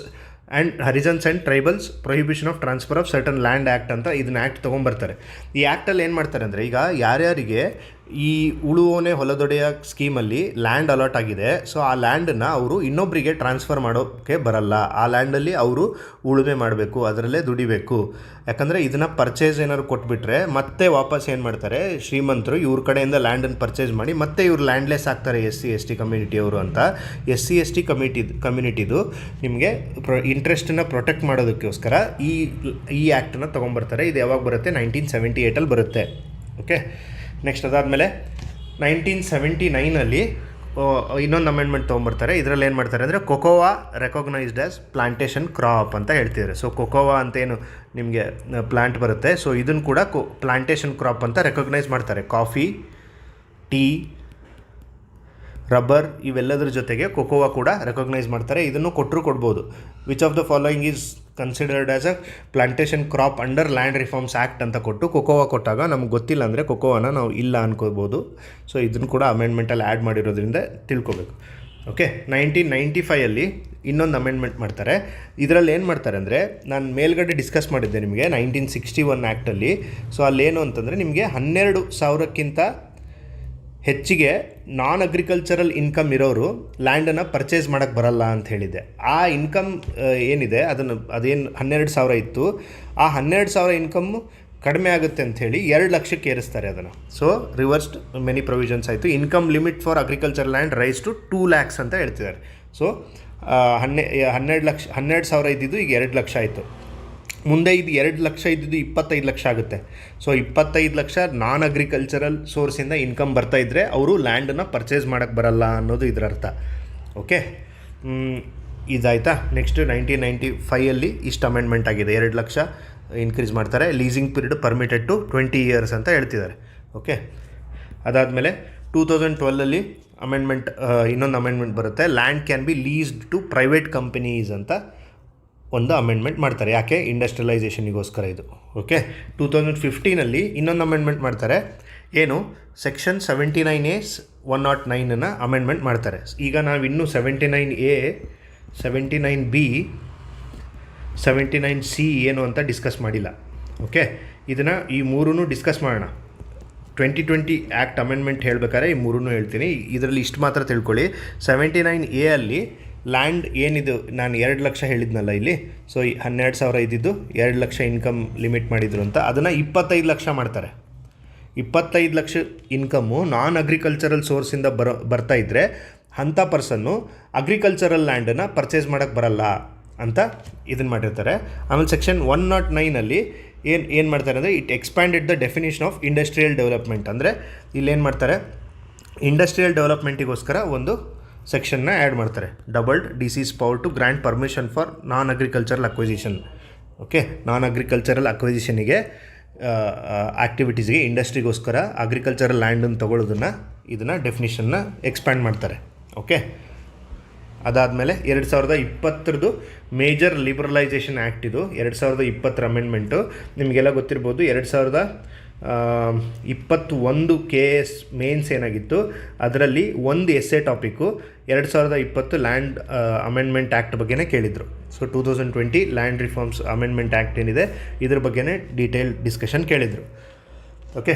and tribals prohibition of transfer of certain land act ಅಂತ ಇದನ್ನ ಆ್ಯಕ್ಟ್ ತೊಗೊಂಬರ್ತಾರೆ. ಈ ಆ್ಯಕ್ಟಲ್ಲಿ ಏನು ಮಾಡ್ತಾರೆ ಅಂದರೆ ಈಗ ಯಾರ್ಯಾರಿಗೆ ಈ ಉಳುವೋನೆ ಹೊಲದೊಡೆಯ ಸ್ಕೀಮಲ್ಲಿ ಲ್ಯಾಂಡ್ ಅಲಾಟ್ ಆಗಿದೆ, ಸೊ ಆ ಲ್ಯಾಂಡನ್ನು ಅವರು ಇನ್ನೊಬ್ಬರಿಗೆ ಟ್ರಾನ್ಸ್ಫರ್ ಮಾಡೋಕ್ಕೆ ಬರಲ್ಲ. ಆ ಲ್ಯಾಂಡಲ್ಲಿ ಅವರು ಉಳುಮೆ ಮಾಡಬೇಕು, ಅದರಲ್ಲೇ ದುಡಿಬೇಕು. ಯಾಕಂದರೆ ಇದನ್ನು ಪರ್ಚೇಸ್ ಏನಾದ್ರು ಕೊಟ್ಬಿಟ್ರೆ ಮತ್ತೆ ವಾಪಸ್ ಏನು ಮಾಡ್ತಾರೆ ಶ್ರೀಮಂತರು ಇವ್ರ ಕಡೆಯಿಂದ ಲ್ಯಾಂಡನ್ನು ಪರ್ಚೇಸ್ ಮಾಡಿ ಮತ್ತೆ ಇವ್ರು ಲ್ಯಾಂಡ್ಲೆಸ್ ಆಗ್ತಾರೆ SC/ST ಕಮ್ಯುನಿಟಿಯವರು ಅಂತ. SC/ST ಕಮ್ಯುನಿಟಿದು ನಿಮಗೆ ಇಂಟ್ರೆಸ್ಟನ್ನು ಪ್ರೊಟೆಕ್ಟ್ ಮಾಡೋದಕ್ಕೋಸ್ಕರ ಈ ಆ್ಯಕ್ಟನ್ನು ತೊಗೊಂಬರ್ತಾರೆ. ಇದು ಯಾವಾಗ ಬರುತ್ತೆ? 1978ಅಲ್ಲಿ ಬರುತ್ತೆ. ಓಕೆ, ನೆಕ್ಸ್ಟ್ ಅದಾದಮೇಲೆ 1979ಅಲ್ಲಿ ಇನ್ನೊಂದು ಅಮೆಂಡ್ಮೆಂಟ್ ತೊಗೊಂಬರ್ತಾರೆ. ಇದರಲ್ಲಿ ಏನು ಮಾಡ್ತಾರೆ ಅಂದರೆ ಕೊಕೋವಾ ರೆಕಗ್ನೈಸ್ಡ್ ಆ್ಯಸ್ ಪ್ಲಾಂಟೇಷನ್ ಕ್ರಾಪ್ ಅಂತ ಹೇಳ್ತಿದ್ದಾರೆ. ಸೊ ಕೊಕೋವಾ ಅಂತೇನು ನಿಮಗೆ ಪ್ಲಾಂಟ್ ಬರುತ್ತೆ, ಸೊ ಇದನ್ನು ಕೂಡ ಪ್ಲಾಂಟೇಷನ್ ಕ್ರಾಪ್ ಅಂತ ರೆಕಗ್ನೈಸ್ ಮಾಡ್ತಾರೆ. ಕಾಫಿ, ಟೀ, ರಬ್ಬರ್ ಇವೆಲ್ಲದರ ಜೊತೆಗೆ ಕೊಕೋವಾ ಕೂಡ ರೆಕಗ್ನೈಸ್ ಮಾಡ್ತಾರೆ. ಇದನ್ನು ಕೊಡ್ಬೋದು. Which of the following is considered as a plantation crop under land reforms act ಅಂತ ಕೊಟ್ಟು ಕೊಕೋವಾ ಕೊಟ್ಟಾಗ ನಮ್ಗೆ ಗೊತ್ತಿಲ್ಲ ಅಂದರೆ ಕೊಕೋವಾನ ನಾವು ಇಲ್ಲ ಅನ್ಕೋಬೋದು. ಸೊ ಇದನ್ನು ಕೂಡ ಅಮೆಂಡ್ಮೆಂಟಲ್ಲಿ ಆ್ಯಡ್ ಮಾಡಿರೋದ್ರಿಂದ ತಿಳ್ಕೊಬೇಕು. ಓಕೆ, 1995ಅಲ್ಲಿ ಇನ್ನೊಂದು ಅಮೆಂಡ್ಮೆಂಟ್ ಮಾಡ್ತಾರೆ. ಇದರಲ್ಲಿ ಏನು ಮಾಡ್ತಾರೆ ಅಂದರೆ ನಾನು ಮೇಲ್ಗಡೆ ಡಿಸ್ಕಸ್ ಮಾಡಿದ್ದೆ ನಿಮಗೆ 1961 ಆ್ಯಕ್ಟಲ್ಲಿ. ಸೊ ಅಲ್ಲೇನು ಅಂತಂದರೆ ನಿಮಗೆ 12,000ಕ್ಕಿಂತ ಹೆಚ್ಚಿಗೆ ನಾನ್ ಅಗ್ರಿಕಲ್ಚರಲ್ ಇನ್ಕಮ್ ಇರೋರು ಲ್ಯಾಂಡನ್ನು ಪರ್ಚೇಸ್ ಮಾಡೋಕ್ಕೆ ಬರಲ್ಲ ಅಂತ ಹೇಳಿದೆ. ಆ ಇನ್ಕಮ್ ಏನಿದೆ ಅದೇನು 12,000 ಇತ್ತು, ಆ 12,000 ಇನ್ಕಮ್ಮು ಕಡಿಮೆ ಆಗುತ್ತೆ ಅಂಥೇಳಿ 2 ಲಕ್ಷಕ್ಕೆ ಏರಿಸ್ತಾರೆ ಅದನ್ನು. ಸೊ ರಿವರ್ಸ್ಡ್ ಮೆನಿ ಪ್ರೊವಿಷನ್ಸ್ ಆಯಿತು. Income limit for agriculture land rise to 2 lakhs ಅಂತ ಹೇಳ್ತಿದ್ದಾರೆ. ಸೊ 12,000 ಇದ್ದಿದ್ದು ಈಗ 2 ಲಕ್ಷ ಆಯಿತು. ಮುಂದೆ ಇದು 2 ಲಕ್ಷ ಇದ್ದಿದ್ದು 25 ಲಕ್ಷ ಆಗುತ್ತೆ. ಸೊ 25 ಲಕ್ಷ ನಾನ್ ಅಗ್ರಿಕಲ್ಚರಲ್ ಸೋರ್ಸಿಂದ ಇನ್ಕಮ್ ಬರ್ತಾಯಿದ್ರೆ ಅವರು ಲ್ಯಾಂಡನ್ನು ಪರ್ಚೇಸ್ ಮಾಡೋಕ್ಕೆ ಬರಲ್ಲ ಅನ್ನೋದು ಇದರ ಅರ್ಥ. ಓಕೆ, ಇದಾಯಿತಾ. ನೆಕ್ಸ್ಟ್ 1995ಅಲ್ಲಿ ಇಷ್ಟು ಅಮೆಂಡ್ಮೆಂಟ್ ಆಗಿದೆ. 2 ಲಕ್ಷ ಇನ್ಕ್ರೀಸ್ ಮಾಡ್ತಾರೆ. Leasing period permitted to 20 years ಅಂತ ಹೇಳ್ತಿದ್ದಾರೆ. ಓಕೆ, ಅದಾದಮೇಲೆ 2012ಅಲ್ಲಿ ಇನ್ನೊಂದು ಅಮೆಂಡ್ಮೆಂಟ್ ಬರುತ್ತೆ. Land can be leased to private companies ಅಂತ ಒಂದು ಅಮೆಂಡ್ಮೆಂಟ್ ಮಾಡ್ತಾರೆ. ಯಾಕೆ? ಇಂಡಸ್ಟ್ರಿಯಲೈಸೇಷನಿಗೋಸ್ಕರ ಇದು. ಓಕೆ, 2015ಅಲ್ಲಿ ಇನ್ನೊಂದು ಅಮೆಂಡ್ಮೆಂಟ್ ಮಾಡ್ತಾರೆ. ಏನು? ಸೆಕ್ಷನ್ 79A 109 ಅಮೆಂಡ್ಮೆಂಟ್ ಮಾಡ್ತಾರೆ. ಈಗ ನಾವಿನ್ನೂ 79A 79B 79C ಏನು ಅಂತ ಡಿಸ್ಕಸ್ ಮಾಡಿಲ್ಲ. ಓಕೆ, ಇದನ್ನು ಈ ಮೂರೂ ಡಿಸ್ಕಸ್ ಮಾಡೋಣ. 2020 ಆ್ಯಕ್ಟ್ ಅಮೆಂಡ್ಮೆಂಟ್ ಹೇಳಬೇಕಾದ್ರೆ ಈ ಮೂರೂ ಹೇಳ್ತೀನಿ. ಇದರಲ್ಲಿ ಇಷ್ಟು ಮಾತ್ರ ತಿಳ್ಕೊಳ್ಳಿ. 79A ಅಲ್ಲಿ ಲ್ಯಾಂಡ್ ಏನಿದು ನಾನು 2 ಲಕ್ಷ ಹೇಳಿದ್ನಲ್ಲ ಇಲ್ಲಿ, ಸೊ 12,000 ಇದ್ದಿದ್ದು 2 ಲಕ್ಷ ಇನ್ಕಮ್ ಲಿಮಿಟ್ ಮಾಡಿದ್ರು ಅಂತ, ಅದನ್ನು 25 ಲಕ್ಷ ಮಾಡ್ತಾರೆ. 25 ಲಕ್ಷ ಇನ್ಕಮ್ಮು ನಾನ್ ಅಗ್ರಿಕಲ್ಚರಲ್ ಸೋರ್ಸಿಂದ ಬರ್ತಾ ಇದ್ದರೆ ಅಂಥ ಪರ್ಸನ್ನು ಅಗ್ರಿಕಲ್ಚರಲ್ ಲ್ಯಾಂಡನ್ನು ಪರ್ಚೇಸ್ ಮಾಡೋಕ್ಕೆ ಬರಲ್ಲ ಅಂತ ಇದನ್ನು ಮಾಡಿರ್ತಾರೆ. ಆಮೇಲೆ ಸೆಕ್ಷನ್ 109ಅಲ್ಲಿ ಏನು ಮಾಡ್ತಾರೆ ಅಂದರೆ it expanded the definition of industrial development. ಅಂದರೆ ಇಲ್ಲೇನು ಮಾಡ್ತಾರೆ, ಇಂಡಸ್ಟ್ರಿಯಲ್ ಡೆವಲಪ್ಮೆಂಟಿಗೋಸ್ಕರ ಒಂದು ಸೆಕ್ಷನ್ನ ಆ್ಯಡ್ ಮಾಡ್ತಾರೆ. Doubled DC's power to grant permission for non agricultural acquisition. Okay, non agricultural ಅಕ್ವಿಸಿಷನಿಗೆ ಆ್ಯಕ್ಟಿವಿಟೀಸ್ಗೆ, ಇಂಡಸ್ಟ್ರಿಗೋಸ್ಕರ ಅಗ್ರಿಕಲ್ಚರಲ್ ಲ್ಯಾಂಡನ್ನು ತೊಗೊಳ್ಳೋದನ್ನು ಇದನ್ನು ಡೆಫಿನಿಷನ್ನ ಎಕ್ಸ್ಪ್ಯಾಂಡ್ ಮಾಡ್ತಾರೆ. ಓಕೆ, ಅದಾದಮೇಲೆ 2020 ಮೇಜರ್ ಲಿಬರಲೈಸೇಷನ್ ಆ್ಯಕ್ಟ್, ಇದು 2020 ಅಮೆಂಡ್ಮೆಂಟು. ನಿಮಗೆಲ್ಲ ಗೊತ್ತಿರ್ಬೋದು, 2021 KS ಮೇನ್ಸ್ ಏನಾಗಿತ್ತು, ಅದರಲ್ಲಿ ಒಂದು essay topic 2020 land amendment act ಬಗ್ಗೆನೇ ಕೇಳಿದರು. So 2020 land reforms amendment act ಏನಿದೆ ಇದ್ರ ಬಗ್ಗೆನೇ ಡೀಟೇಲ್ ಡಿಸ್ಕಷನ್ ಕೇಳಿದರು. ಓಕೆ,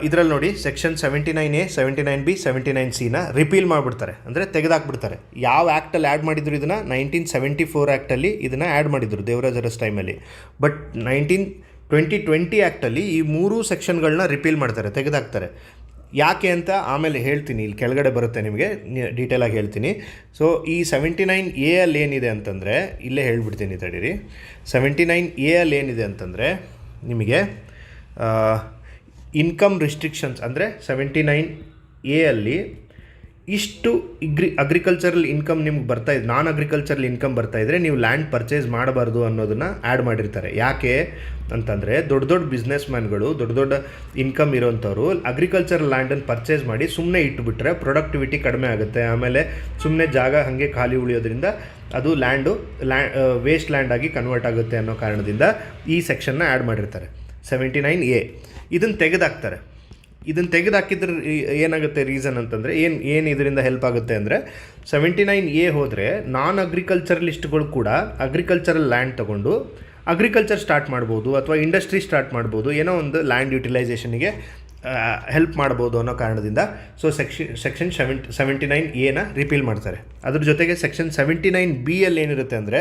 ಇದರಲ್ಲಿ ನೋಡಿ ಸೆಕ್ಷನ್ 79A, 79B, 79Cನ ರಿಪೀಲ್ ಮಾಡಿಬಿಡ್ತಾರೆ, ಅಂದರೆ ತೆಗೆದಾಕ್ಬಿಡ್ತಾರೆ. ಯಾವ ಆ್ಯಕ್ಟಲ್ಲಿ ಆ್ಯಡ್ ಮಾಡಿದ್ರು ಇದನ್ನು? 1974 ಆ್ಯಕ್ಟಲ್ಲಿ ಇದನ್ನು ಆ್ಯಡ್ ಮಾಡಿದರು ದೇವರಾಜ್ ಅರಸ್ ಟೈಮಲ್ಲಿ. ಬಟ್ 2020 ಆ್ಯಕ್ಟಲ್ಲಿ ಈ 3 ಸೆಕ್ಷನ್ಗಳನ್ನ ರಿಪೀಲ್ ಮಾಡ್ತಾರೆ, ತೆಗೆದಾಕ್ತಾರೆ. ಯಾಕೆ ಅಂತ ಆಮೇಲೆ ಹೇಳ್ತೀನಿ, ಇಲ್ಲಿ ಕೆಳಗಡೆ ಬರುತ್ತೆ, ನಿಮಗೆ ಡೀಟೇಲಾಗಿ ಹೇಳ್ತೀನಿ. ಸೊ ಈ 79A ಅಲ್ಲಿ ಏನಿದೆ ಅಂತಂದರೆ, ಇಲ್ಲೇ ಹೇಳ್ಬಿಡ್ತೀನಿ ತಡೀರಿ. 79A ಅಲ್ಲಿ ಏನಿದೆ ಅಂತಂದರೆ ನಿಮಗೆ ಇನ್ಕಮ್ ರಿಸ್ಟ್ರಿಕ್ಷನ್ಸ್, ಅಂದರೆ 79A ಅಲ್ಲಿ ಇಷ್ಟು ಅಗ್ರಿಕಲ್ಚರಲ್ ಇನ್ಕಮ್ ನಿಮ್ಗೆ ಬರ್ತಾಯಿದೆ, ನಾನ್ ಅಗ್ರಿಕಲ್ಚರಲ್ ಇನ್ಕಮ್ ಬರ್ತಾಯಿದ್ರೆ ನೀವು ಲ್ಯಾಂಡ್ ಪರ್ಚೇಸ್ ಮಾಡಬಾರ್ದು ಅನ್ನೋದನ್ನು ಆ್ಯಡ್ ಮಾಡಿರ್ತಾರೆ. ಯಾಕೆ ಅಂತಂದರೆ ದೊಡ್ಡ ದೊಡ್ಡ ಬಿಸ್ನೆಸ್ ಮ್ಯಾನ್ಗಳು, ದೊಡ್ಡ ದೊಡ್ಡ ಇನ್ಕಮ್ ಇರೋಂಥವ್ರು ಅಗ್ರಿಕಲ್ಚರಲ್ ಲ್ಯಾಂಡನ್ನು ಪರ್ಚೇಸ್ ಮಾಡಿ ಸುಮ್ಮನೆ ಇಟ್ಟುಬಿಟ್ರೆ ಪ್ರೊಡಕ್ಟಿವಿಟಿ ಕಡಿಮೆ ಆಗುತ್ತೆ. ಆಮೇಲೆ ಸುಮ್ಮನೆ ಜಾಗ ಹಾಗೆ ಖಾಲಿ ಉಳಿಯೋದ್ರಿಂದ ಅದು ವೇಸ್ಟ್ ಲ್ಯಾಂಡ್ ಆಗಿ ಕನ್ವರ್ಟ್ ಆಗುತ್ತೆ ಅನ್ನೋ ಕಾರಣದಿಂದ ಈ ಸೆಕ್ಷನ್ನ ಆ್ಯಡ್ ಮಾಡಿರ್ತಾರೆ 79A. ಇದನ್ನು ತೆಗೆದಾಕ್ತಾರೆ. ಇದನ್ನು ತೆಗೆದಾಕಿದ್ರೆ ಏನಾಗುತ್ತೆ ರೀಸನ್ ಅಂತಂದರೆ, ಏನು ಇದರಿಂದ ಹೆಲ್ಪ್ ಆಗುತ್ತೆ ಅಂದರೆ, 79A ಹೋದರೆ ನಾನ್ ಅಗ್ರಿಕಲ್ಚರಲಿಸ್ಟ್ಗಳು ಕೂಡ ಅಗ್ರಿಕಲ್ಚರಲ್ ಲ್ಯಾಂಡ್ ತೊಗೊಂಡು ಅಗ್ರಿಕಲ್ಚರ್ ಸ್ಟಾರ್ಟ್ ಮಾಡ್ಬೋದು, ಅಥವಾ ಇಂಡಸ್ಟ್ರಿ ಸ್ಟಾರ್ಟ್ ಮಾಡ್ಬೋದು, ಏನೋ ಒಂದು ಲ್ಯಾಂಡ್ ಯುಟಿಲೈಸೇಷನಿಗೆ ಹೆಲ್ಪ್ ಮಾಡ್ಬೋದು ಅನ್ನೋ ಕಾರಣದಿಂದ ಸೊ ಸೆಕ್ಷನ್ 79Aನ ರಿಪೀಲ್ ಮಾಡ್ತಾರೆ. ಅದ್ರ ಜೊತೆಗೆ ಸೆಕ್ಷನ್ 79B ಅಲ್ಲಿ ಏನಿರುತ್ತೆ ಅಂದರೆ,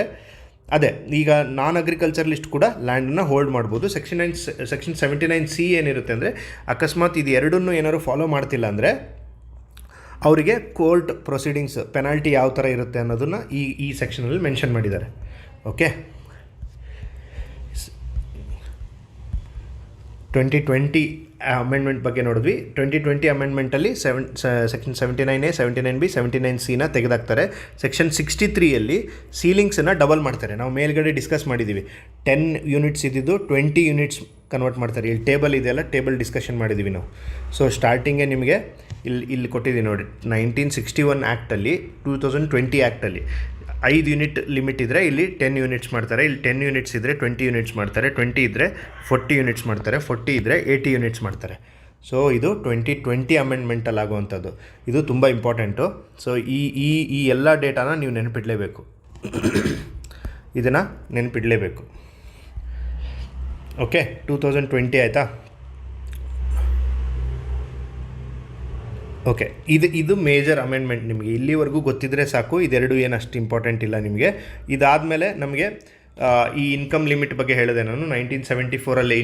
ಅದೇ ಈಗ ನಾನ್ ಅಗ್ರಿಕಲ್ಚರಲಿಸ್ಟ್ ಕೂಡ ಲ್ಯಾಂಡನ್ನು ಹೋಲ್ಡ್ ಮಾಡ್ಬೋದು. ಸೆಕ್ಷನ್ 79C ಏನಿರುತ್ತೆ ಅಂದರೆ, ಅಕಸ್ಮಾತ್ ಇದು ಎರಡನ್ನೂ ಏನಾದ್ರು ಫಾಲೋ ಮಾಡ್ತಿಲ್ಲ ಅಂದರೆ ಅವರಿಗೆ ಕೋರ್ಟ್ ಪ್ರೊಸೀಡಿಂಗ್ಸ್ ಪೆನಾಲ್ಟಿ ಯಾವ ಥರ ಇರುತ್ತೆ ಅನ್ನೋದನ್ನು ಈ ಸೆಕ್ಷನಲ್ಲಿ ಮೆನ್ಷನ್ ಮಾಡಿದ್ದಾರೆ. ಓಕೆ, 2020 ಅಮೆಂಡ್ಮೆಂಟ್ ಬಗ್ಗೆ ನೋಡಿದ್ವಿ. 2020 ಅಮೆಂಡ್ಮೆಂಟಲ್ಲಿ ಸೆಕ್ಷನ್ 79A, 79B, 79Cನ ತೆಗೆದಾಕ್ತಾರೆ. ಸೆಕ್ಷನ್ 63ಯಲ್ಲಿ ಸೀಲಿಂಗ್ಸನ್ನು ಡಬಲ್ ಮಾಡ್ತಾರೆ. ನಾವು ಮೇಲ್ಗಡೆ ಡಿಸ್ಕಸ್ ಮಾಡಿದ್ದೀವಿ, 10 ಯೂನಿಟ್ಸ್ ಇದ್ದಿದ್ದು 20 ಯೂನಿಟ್ಸ್ ಕನ್ವರ್ಟ್ ಮಾಡ್ತಾರೆ. ಇಲ್ಲಿ ಟೇಬಲ್ ಇದೆಯಲ್ಲ, ಟೇಬಲ್ ಡಿಸ್ಕಷನ್ ಮಾಡಿದ್ದೀವಿ ನಾವು. ಸೊ ಸ್ಟಾರ್ಟಿಂಗೇ ನಿಮಗೆ ಇಲ್ಲಿ ಕೊಟ್ಟಿದ್ದೀವಿ ನೋಡಿ, 1961 ಆ್ಯಕ್ಟಲ್ಲಿ, 2020 ಆ್ಯಕ್ಟಲ್ಲಿ 5 ಯೂನಿಟ್ ಲಿಮಿಟ್ ಇದ್ದರೆ ಇಲ್ಲಿ 10 ಯೂನಿಟ್ಸ್ ಮಾಡ್ತಾರೆ. ಇಲ್ಲಿ 10 ಯೂನಿಟ್ಸ್ ಇದ್ದರೆ 20 ಯೂನಿಟ್ಸ್ ಮಾಡ್ತಾರೆ. 20 ಇದ್ದರೆ 40 ಯೂನಿಟ್ಸ್ ಮಾಡ್ತಾರೆ. 40 ಇದ್ದರೆ 80 ಯೂನಿಟ್ಸ್ ಮಾಡ್ತಾರೆ. ಸೊ ಇದು 2020 ಅಮೆಂಡ್ಮೆಂಟಲ್ಲಿ ಆಗುವಂಥದ್ದು. ಇದು ತುಂಬ ಇಂಪಾರ್ಟೆಂಟು. ಸೊ ಈ ಎಲ್ಲ ಡೇಟಾನ ನೀವು ನೆನಪಿಡಲೇಬೇಕು, ಇದನ್ನು ನೆನಪಿಡಲೇಬೇಕು. ಓಕೆ, 2020 ಆಯಿತಾ? ಓಕೆ, ಇದು ಮೇಜರ್ ಅಮೆಂಡ್ಮೆಂಟ್. ನಿಮಗೆ ಇಲ್ಲಿವರೆಗೂ ಗೊತ್ತಿದ್ದರೆ ಸಾಕು, ಇದೆರಡು ಏನು ಅಷ್ಟು ಇಂಪಾರ್ಟೆಂಟ್ ಇಲ್ಲ ನಿಮಗೆ. ಇದಾದಮೇಲೆ ನಮಗೆ ಈ ಇನ್ಕಮ್ ಲಿಮಿಟ್ ಬಗ್ಗೆ ಹೇಳಿದೆ ನಾನು. 1974ಅಲ್ಲಿ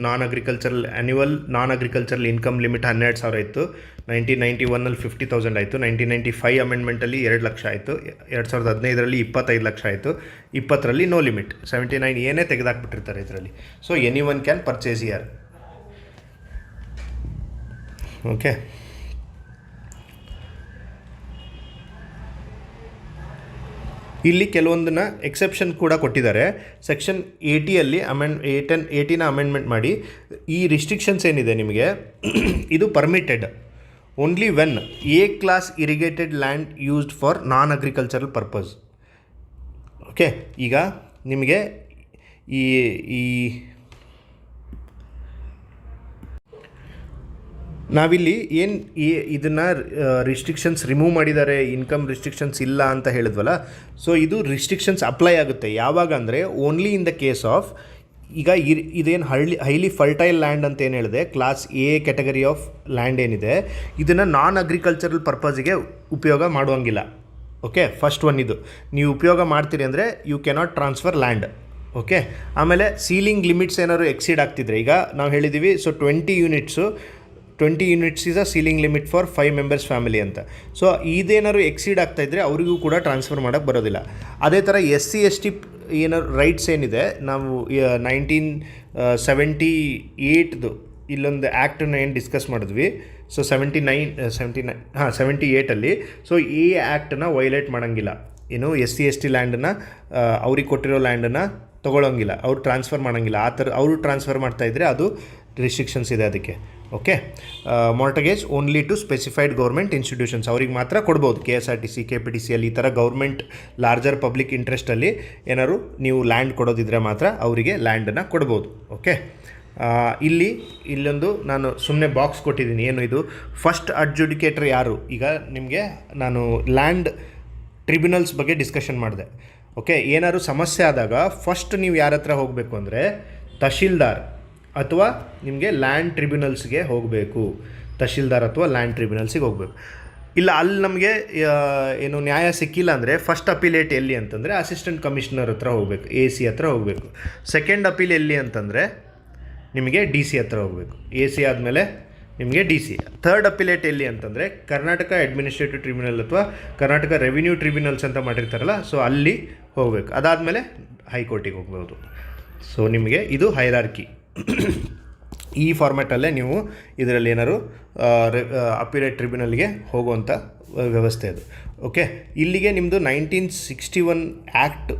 ನಾನ್ ಅಗ್ರಿಕಲ್ಚರಲ್ ಇನ್ಕಮ್ ಲಿಮಿಟ್ 12,000 ಇತ್ತು. 1991ಅಲ್ಲಿ 50,000 ಆಯಿತು. 1995 ಅಮೆಂಡ್ಮೆಂಟಲ್ಲಿ 2 ಲಕ್ಷ ಆಯಿತು. 2015ರಲ್ಲಿ 25 ಲಕ್ಷ ಆಯಿತು. 20ರಲ್ಲಿ ನೋ ಲಿಮಿಟ್, 79Aನೇ ತೆಗೆದಾಕ್ಬಿಟ್ಟಿರ್ತಾರೆ ಇದರಲ್ಲಿ. So anyone can purchase year. Okay, ಇಲ್ಲಿ ಕೆಲವೊಂದನ್ನು ಎಕ್ಸೆಪ್ಷನ್ ಕೂಡ ಕೊಟ್ಟಿದ್ದಾರೆ. ಸೆಕ್ಷನ್ 80ಯಲ್ಲಿ 80ನ ಅಮೆಂಡ್ಮೆಂಟ್ ಮಾಡಿ ಈ ರಿಸ್ಟ್ರಿಕ್ಷನ್ಸ್ ಏನಿದೆ ನಿಮಗೆ, ಇದು permitted only when A class irrigated land used for non agricultural purpose. Okay, ಈಗ ನಿಮಗೆ ಈ ನಾವಿಲ್ಲಿ ಇದನ್ನು ರಿಸ್ಟ್ರಿಕ್ಷನ್ಸ್ ರಿಮೂವ್ ಮಾಡಿದ್ದಾರೆ, ಇನ್ಕಮ್ ರಿಸ್ಟ್ರಿಕ್ಷನ್ಸ್ ಇಲ್ಲ ಅಂತ ಹೇಳಿದ್ವಲ್ಲ. ಸೊ ಇದು ರಿಸ್ಟ್ರಿಕ್ಷನ್ಸ್ ಅಪ್ಲೈ ಆಗುತ್ತೆ ಯಾವಾಗ ಅಂದರೆ, only in the case of, ಈಗ ಇದೇನು ಹೈಲಿ ಫರ್ಟೈಲ್ ಲ್ಯಾಂಡ್ ಅಂತ ಏನು ಹೇಳಿದೆ, class A category of land ಏನಿದೆ, ಇದನ್ನು ನಾನ್ ಅಗ್ರಿಕಲ್ಚರಲ್ ಪರ್ಪಸ್ಗೆ ಉಪಯೋಗ ಮಾಡುವಂಗಿಲ್ಲ. ಓಕೆ, ಫಸ್ಟ್ ಒನ್ ಇದು. ನೀವು ಉಪಯೋಗ ಮಾಡ್ತೀರಿ ಅಂದರೆ you cannot transfer land. Okay, ಆಮೇಲೆ ಸೀಲಿಂಗ್ ಲಿಮಿಟ್ಸ್ ಏನಾದ್ರು ಎಕ್ಸೀಡ್ ಆಗ್ತಿದ್ರೆ, ಈಗ ನಾವು ಹೇಳಿದ್ದೀವಿ, so 20 units is a ceiling limit for 5 members family ಅಂತ. ಸೊ ಇದೇನಾದ್ರು ಎಕ್ಸೀಡ್ ಆಗ್ತಾಯಿದ್ರೆ ಅವರಿಗೂ ಕೂಡ ಟ್ರಾನ್ಸ್ಫರ್ ಮಾಡೋಕ್ಕೆ ಬರೋದಿಲ್ಲ. ಅದೇ ಥರ SC ST ಏನಾದ್ರು ರೈಟ್ಸ್ ಏನಿದೆ, ನಾವು 1978 ಇಲ್ಲೊಂದು ಆ್ಯಕ್ಟನ್ನು ಏನು ಡಿಸ್ಕಸ್ ಮಾಡಿದ್ವಿ, ಸೊ 78ಅಲ್ಲಿ. ಸೊ ಈ ಆ್ಯಕ್ಟನ್ನು ವೈಲೇಟ್ ಮಾಡೋಂಗಿಲ್ಲ. ಏನು SC ST ಲ್ಯಾಂಡನ್ನು, ಅವ್ರಿಗೆ ಕೊಟ್ಟಿರೋ ಲ್ಯಾಂಡನ್ನು ತೊಗೊಳಂಗಿಲ್ಲ, ಅವ್ರು ಟ್ರಾನ್ಸ್ಫರ್ ಮಾಡೋಂಗಿಲ್ಲ. ಆ ಥರ ಅವರು ಟ್ರಾನ್ಸ್ಫರ್ ಮಾಡ್ತಾಯಿದ್ರೆ ಅದು ರಿಸ್ಟ್ರಿಕ್ಷನ್ಸ್ ಇದೆ ಅದಕ್ಕೆ. Okay, mortgage only to specified government institutions, ಅವ್ರಿಗೆ ಮಾತ್ರ ಕೊಡ್ಬೋದು. KSRTC, KPTC ಅಲ್ಲಿ ಈ ಥರ ಗೌರ್ಮೆಂಟ್ ಲಾರ್ಜರ್ ಪಬ್ಲಿಕ್ ಇಂಟ್ರೆಸ್ಟಲ್ಲಿ ಏನಾದ್ರು ನೀವು ಲ್ಯಾಂಡ್ ಕೊಡೋದಿದ್ರೆ ಮಾತ್ರ ಅವರಿಗೆ ಲ್ಯಾಂಡನ್ನು ಕೊಡ್ಬೋದು. ಓಕೆ, ಇಲ್ಲೊಂದು ನಾನು ಸುಮ್ಮನೆ ಬಾಕ್ಸ್ ಕೊಟ್ಟಿದ್ದೀನಿ. ಏನು ಇದು? ಫಸ್ಟ್ ಅಡ್ಜುಡಿಕೇಟರ್ ಯಾರು? ಈಗ ನಿಮಗೆ ನಾನು ಲ್ಯಾಂಡ್ ಟ್ರಿಬ್ಯುನಲ್ಸ್ ಬಗ್ಗೆ ಡಿಸ್ಕಷನ್ ಮಾಡಿದೆ. ಓಕೆ, ಏನಾದ್ರು ಸಮಸ್ಯೆ ಆದಾಗ ಫಸ್ಟ್ ನೀವು ಯಾರ ಹತ್ರ ಹೋಗಬೇಕು ಅಂದರೆ ತಹಶೀಲ್ದಾರ್ ಅಥವಾ ನಿಮಗೆ ಲ್ಯಾಂಡ್ ಟ್ರಿಬ್ಯುನಲ್ಸ್ಗೆ ಹೋಗಬೇಕು. ತಹಶೀಲ್ದಾರ್ ಅಥವಾ ಲ್ಯಾಂಡ್ ಟ್ರಿಬ್ಯುನಲ್ಸಿಗೆ ಹೋಗಬೇಕು. ಇಲ್ಲ ಅಲ್ಲಿ ನಮಗೆ ಏನು ನ್ಯಾಯ ಸಿಕ್ಕಿಲ್ಲ ಅಂದರೆ ಫಸ್ಟ್ ಅಪೀಲೇಟ್ ಎಲ್ಲಿ ಅಂತಂದರೆ ಅಸಿಸ್ಟೆಂಟ್ ಕಮಿಷನರ್ ಹತ್ರ ಹೋಗಬೇಕು, AC ಹತ್ರ ಹೋಗಬೇಕು. ಸೆಕೆಂಡ್ ಅಪೀಲ್ ಎಲ್ಲಿ ಅಂತಂದರೆ ನಿಮಗೆ DC ಹತ್ರ ಹೋಗಬೇಕು. AC ಆದಮೇಲೆ ನಿಮಗೆ DC. ಥರ್ಡ್ ಅಪೀಲೇಟ್ ಎಲ್ಲಿ ಅಂತಂದರೆ ಕರ್ನಾಟಕ ಅಡ್ಮಿನಿಸ್ಟ್ರೇಟಿವ್ ಟ್ರಿಬ್ಯುನಲ್ ಅಥವಾ ಕರ್ನಾಟಕ ರೆವಿನ್ಯೂ ಟ್ರಿಬ್ಯುನಲ್ಸ್ ಅಂತ ಮಾಡಿರ್ತಾರಲ್ಲ, ಸೊ ಅಲ್ಲಿ ಹೋಗಬೇಕು. ಅದಾದಮೇಲೆ ಹೈಕೋರ್ಟಿಗೆ ಹೋಗ್ಬೋದು. ಸೊ ನಿಮಗೆ ಇದು ಹೈರಾರ್ಕಿ. ಈ ಫಾರ್ಮ್ಯಾಟಲ್ಲೇ ನೀವು ಇದರಲ್ಲಿ ಏನಾದ್ರು ಅಪೀಲೇಟ್ ಟ್ರಿಬ್ಯುನಲ್ಗೆ ಹೋಗುವಂಥ ವ್ಯವಸ್ಥೆ ಅದು. ಓಕೆ, ಇಲ್ಲಿಗೆ ನಿಮ್ಮದು 1961 ಆ್ಯಕ್ಟ್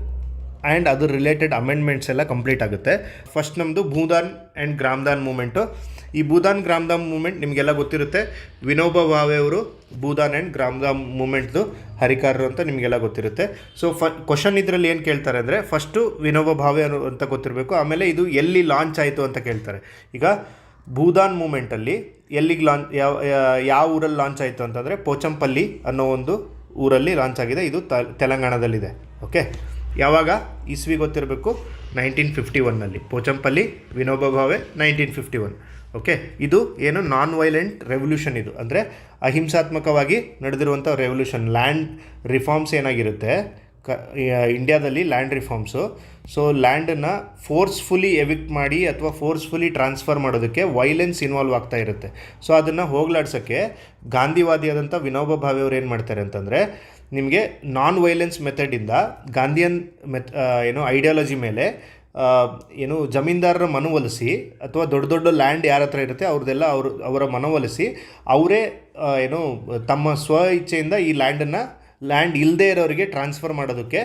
ಆ್ಯಂಡ್ ಅದು ರಿಲೇಟೆಡ್ ಅಮೆಂಡ್ಮೆಂಟ್ಸ್ ಎಲ್ಲ ಕಂಪ್ಲೀಟ್ ಆಗುತ್ತೆ. ಫಸ್ಟ್ ನಮ್ಮದು ಭೂದಾನ್ ಆ್ಯಂಡ್ ಗ್ರಾಮದಾನ್ ಮೂಮೆಂಟು. ಈ ಭೂದಾನ್ ಗ್ರಾಮದಾನ್ ಮೂಮೆಂಟ್ ನಿಮಗೆಲ್ಲ ಗೊತ್ತಿರುತ್ತೆ. ವಿನೋಬಾ ಭಾವೆ ಅವರು ಭೂದಾನ್ ಆ್ಯಂಡ್ ಗ್ರಾಮದಾನ್ ಮೂಮೆಂಟ್ದು ಹರಿಕಾರರು ಅಂತ ನಿಮಗೆಲ್ಲ ಗೊತ್ತಿರುತ್ತೆ. ಸೊ ಕ್ವಶನ್ ಇದರಲ್ಲಿ ಏನು ಕೇಳ್ತಾರೆ ಅಂದರೆ ಫಸ್ಟು ವಿನೋಬಾ ಭಾವೆ ಅಂತ ಗೊತ್ತಿರಬೇಕು. ಆಮೇಲೆ ಇದು ಎಲ್ಲಿ ಲಾಂಚ್ ಆಯಿತು ಅಂತ ಕೇಳ್ತಾರೆ. ಈಗ ಭೂದಾನ್ ಮೂಮೆಂಟಲ್ಲಿ ಎಲ್ಲಿಗೆ ಯಾವ ಊರಲ್ಲಿ ಲಾಂಚ್ ಆಯಿತು ಅಂತಂದರೆ ಪೋಚಂಪಲ್ಲಿ ಅನ್ನೋ ಒಂದು ಊರಲ್ಲಿ ಲಾಂಚ್ ಆಗಿದೆ. ಇದು ತೆಲಂಗಾಣದಲ್ಲಿದೆ. ಓಕೆ, ಯಾವಾಗ ಇಸ್ವಿ ಗೊತ್ತಿರಬೇಕು? 1951ನಲ್ಲಿ. ಪೋಚಂಪಲ್ಲಿ, ವಿನೋಬಾ ಭಾವೆ, 1951. ಓಕೆ, ಇದು ಏನು ನಾನ್ ವೈಲೆಂಟ್ ರೆವಲ್ಯೂಷನ್. ಇದು ಅಂದರೆ ಅಹಿಂಸಾತ್ಮಕವಾಗಿ ನಡೆದಿರುವಂಥ ರೆವಲ್ಯೂಷನ್. ಲ್ಯಾಂಡ್ ರಿಫಾರ್ಮ್ಸ್ ಏನಾಗಿರುತ್ತೆ ಇಂಡಿಯಾದಲ್ಲಿ, ಲ್ಯಾಂಡ್ ರಿಫಾರ್ಮ್ಸು. ಸೊ ಲ್ಯಾಂಡನ್ನು ಫೋರ್ಸ್ಫುಲಿ ಎವಿಕ್ಟ್ ಮಾಡಿ ಅಥವಾ ಫೋರ್ಸ್ಫುಲಿ ಟ್ರಾನ್ಸ್ಫರ್ ಮಾಡೋದಕ್ಕೆ ವೈಲೆನ್ಸ್ ಇನ್ವಾಲ್ವ್ ಆಗ್ತಾ ಇರುತ್ತೆ. ಸೊ ಅದನ್ನು ಹೋಗ್ಲಾಡ್ಸೋಕ್ಕೆ ಗಾಂಧಿವಾದಿಯಾದಂಥ ವಿನೋಬಾ ಭಾವೆ ಅವರು ಏನು ಮಾಡ್ತಾರೆ ಅಂತಂದರೆ ನಿಮಗೆ ನಾನ್ ವೈಲೆನ್ಸ್ ಮೆಥಡಿಂದ ಗಾಂಧಿಯನ್ ಐಡಿಯಾಲಜಿ ಮೇಲೆ ಜಮೀನ್ದಾರರ ಮನವೊಲಿಸಿ ಅಥವಾ ದೊಡ್ಡ ದೊಡ್ಡ ಲ್ಯಾಂಡ್ ಯಾರ ಹತ್ರ ಇರುತ್ತೆ ಅವ್ರದ್ದೆಲ್ಲ ಅವರ ಮನವೊಲಿಸಿ ಅವರೇ ತಮ್ಮ ಸ್ವ ಇಚ್ಛೆಯಿಂದ ಈ ಲ್ಯಾಂಡ್ ಇಲ್ಲದೇ ಇರೋರಿಗೆ ಟ್ರಾನ್ಸ್ಫರ್ ಮಾಡೋದಕ್ಕೆ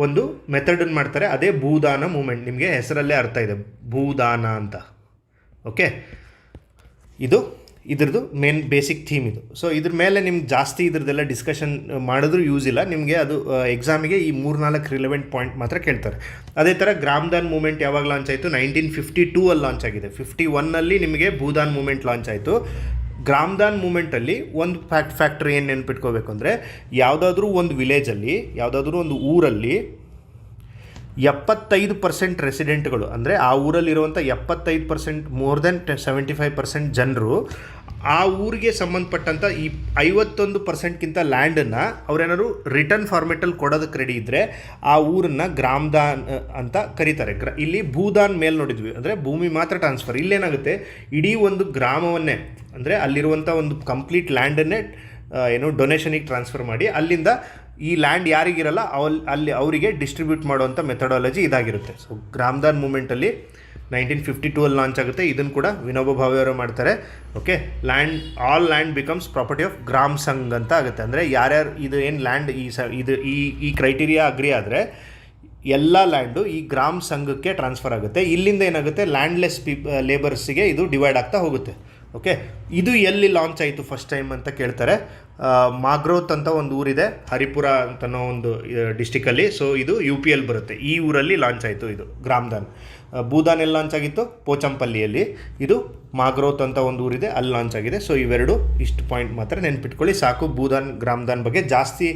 ಒಂದು ಮೆಥಡನ್ನು ಮಾಡ್ತಾರೆ. ಅದೇ ಭೂದಾನ ಮೂಮೆಂಟ್. ನಿಮಗೆ ಹೆಸರಲ್ಲೇ ಅರ್ಥ ಇದೆ, ಭೂದಾನ ಅಂತ. ಓಕೆ, ಇದ್ರದ್ದು ಮೇನ್ ಬೇಸಿಕ್ ಥೀಮ್ ಇದು. ಸೊ ಇದ್ರ ಮೇಲೆ ನಿಮ್ಗೆ ಜಾಸ್ತಿ ಇದ್ರದ್ದೆಲ್ಲ ಡಿಸ್ಕಷನ್ ಮಾಡಿದ್ರೂ ಯೂಸ್ ಇಲ್ಲ. ನಿಮಗೆ ಅದು ಎಕ್ಸಾಮಿಗೆ ಈ 3-4 ರಿಲೆವೆಂಟ್ ಪಾಯಿಂಟ್ ಮಾತ್ರ ಕೇಳ್ತಾರೆ. ಅದೇ ಥರ ಗ್ರಾಮದಾನ್ ಮೂಮೆಂಟ್ ಯಾವಾಗ ಲಾಂಚ್ ಆಯಿತು? 1952ಅಲ್ಲಿ ಲಾಂಚ್ ಆಗಿದೆ. 51ನಲ್ಲಿ ನಿಮಗೆ ಭೂದಾನ್ ಮೂಮೆಂಟ್ ಲಾಂಚ್ ಆಯಿತು. ಗ್ರಾಮದಾನ್ ಮೂಮೆಂಟಲ್ಲಿ ಒಂದು ಫ್ಯಾಕ್ಟರ್ ಏನು ನೆನ್ಪಿಟ್ಕೋಬೇಕು ಅಂದರೆ ಯಾವುದಾದ್ರೂ ಒಂದು ವಿಲೇಜಲ್ಲಿ, ಯಾವುದಾದ್ರೂ ಒಂದು ಊರಲ್ಲಿ 75% ರೆಸಿಡೆಂಟ್ಗಳು ಅಂದರೆ ಆ ಊರಲ್ಲಿರುವಂಥ 75%, ಮೋರ್ ದೆನ್ 75% ಜನರು ಆ ಊರಿಗೆ ಸಂಬಂಧಪಟ್ಟಂಥ ಈ 51%ಗಿಂತ ಲ್ಯಾಂಡನ್ನು ಅವ್ರೇನಾದ್ರು ರಿಟರ್ನ್ ಫಾರ್ಮೆಟಲ್ಲಿ ಕೊಡೋದಕ್ಕೆ ರೆಡಿ ಇದ್ದರೆ ಆ ಊರನ್ನು ಗ್ರಾಮದಾನ್ ಅಂತ ಕರೀತಾರೆ. ಇಲ್ಲಿ ಭೂದಾನ್ ಮೇಲೆ ನೋಡಿದ್ವಿ ಅಂದರೆ ಭೂಮಿ ಮಾತ್ರ ಟ್ರಾನ್ಸ್ಫರ್. ಇಲ್ಲೇನಾಗುತ್ತೆ, ಇಡೀ ಒಂದು ಗ್ರಾಮವನ್ನೇ ಅಂದರೆ ಅಲ್ಲಿರುವಂಥ ಒಂದು ಕಂಪ್ಲೀಟ್ ಲ್ಯಾಂಡನ್ನೇ ಡೊನೇಷನಿಗೆ ಟ್ರಾನ್ಸ್ಫರ್ ಮಾಡಿ ಅಲ್ಲಿಂದ ಈ ಲ್ಯಾಂಡ್ ಯಾರಿಗಿರಲ್ಲ ಅಲ್ಲಿ ಅವರಿಗೆ ಡಿಸ್ಟ್ರಿಬ್ಯೂಟ್ ಮಾಡುವಂಥ ಮೆಥಡಾಲಜಿ ಇದಾಗಿರುತ್ತೆ. ಸೊ ಗ್ರಾಮದಾನ್ ಮೂಮೆಂಟಲ್ಲಿ 1952ಅಲ್ಲಿ ಲಾಂಚ್ ಆಗುತ್ತೆ. ಇದನ್ನು ಕೂಡ ವಿನೋಬಾ ಭಾವೆ ಅವರು ಮಾಡ್ತಾರೆ. Okay, all land becomes property of gram sangh ಅಂತ ಆಗುತ್ತೆ. ಅಂದರೆ ಯಾರ್ಯಾರು ಇದು ಏನು ಲ್ಯಾಂಡ್ ಈ ಕ್ರೈಟೀರಿಯಾ ಅಗ್ರಿ ಆದರೆ ಎಲ್ಲ ಲ್ಯಾಂಡು ಈ ಗ್ರಾಮ್ ಸಂಘಕ್ಕೆ ಟ್ರಾನ್ಸ್ಫರ್ ಆಗುತ್ತೆ. ಇಲ್ಲಿಂದ ಏನಾಗುತ್ತೆ, ಲ್ಯಾಂಡ್ಲೆಸ್ ಲೇಬರ್ಸಿಗೆ ಇದು ಡಿವೈಡ್ ಆಗ್ತಾ ಹೋಗುತ್ತೆ. ಓಕೆ, ಇದು ಎಲ್ಲಿ ಲಾಂಚ್ ಆಯಿತು ಫಸ್ಟ್ ಟೈಮ್ ಅಂತ ಕೇಳ್ತಾರೆ. ಮಾಗ್ರೋತ್ ಅಂತ ಒಂದು ಊರಿದೆ, ಹರಿಪುರ ಅಂತನೋ ಒಂದು ಡಿಸ್ಟಿಕಲ್ಲಿ. ಸೊ ಇದು UPಯಲ್ಲಿ ಬರುತ್ತೆ. ಈ ಊರಲ್ಲಿ ಲಾಂಚ್ ಆಯಿತು ಇದು ಗ್ರಾಮದಾನ್. ಭೂದಾನ್ ಎಲ್ಲಿ ಲಾಂಚ್ ಆಗಿತ್ತು? ಪೋಚಂಪಲ್ಲಿಯಲ್ಲಿ. ಇದು ಮಾಗ್ರೋತ್ ಅಂತ ಒಂದು ಊರಿದೆ, ಅಲ್ಲಿ ಲಾಂಚ್ ಆಗಿದೆ. ಸೊ ಇವೆರಡು ಇಷ್ಟು ಪಾಯಿಂಟ್ ಮಾತ್ರ ನೆನ್ಪಿಟ್ಕೊಳ್ಳಿ ಸಾಕು. ಭೂದಾನ್ ಗ್ರಾಮದಾನ್ ಬಗ್ಗೆ ಜಾಸ್ತಿ